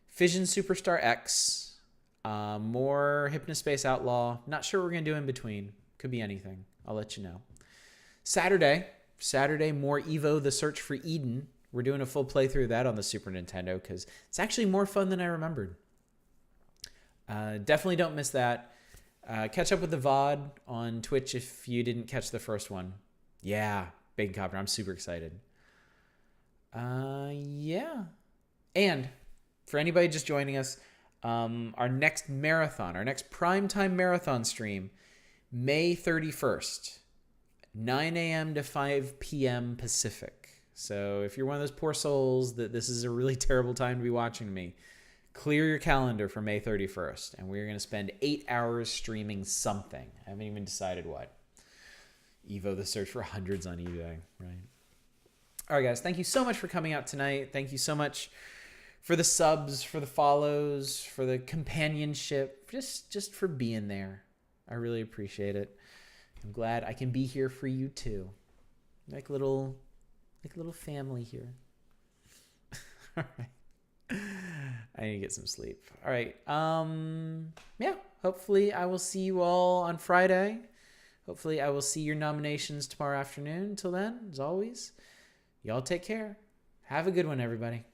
Fission Superstar X, more Hypnospace Outlaw. Not sure what we're going to do in between. Could be anything. I'll let you know. Saturday, more Evo, The Search for Eden. We're doing a full playthrough of that on the Super Nintendo because it's actually more fun than I remembered. Definitely don't miss that. Catch up with the VOD on Twitch if you didn't catch the first one. Yeah, Bacon Copter. I'm super excited. Yeah. And for anybody just joining us, our next marathon, our next primetime marathon stream, May 31st, 9 a.m. to 5 p.m. Pacific. So if you're one of those poor souls that this is a really terrible time to be watching me, clear your calendar for May 31st. And we're going to spend 8 hours streaming something. I haven't even decided what. Evo, the search for hundreds on eBay, right? All right, guys. Thank you so much for coming out tonight. Thank you so much for the subs, for the follows, for the companionship, just for being there. I really appreciate it. I'm glad I can be here for you too. Like little family here. All right. I need to get some sleep. All right. Yeah, hopefully I will see you all on Friday. Hopefully I will see your nominations tomorrow afternoon. Until then, as always, y'all take care. Have a good one, everybody.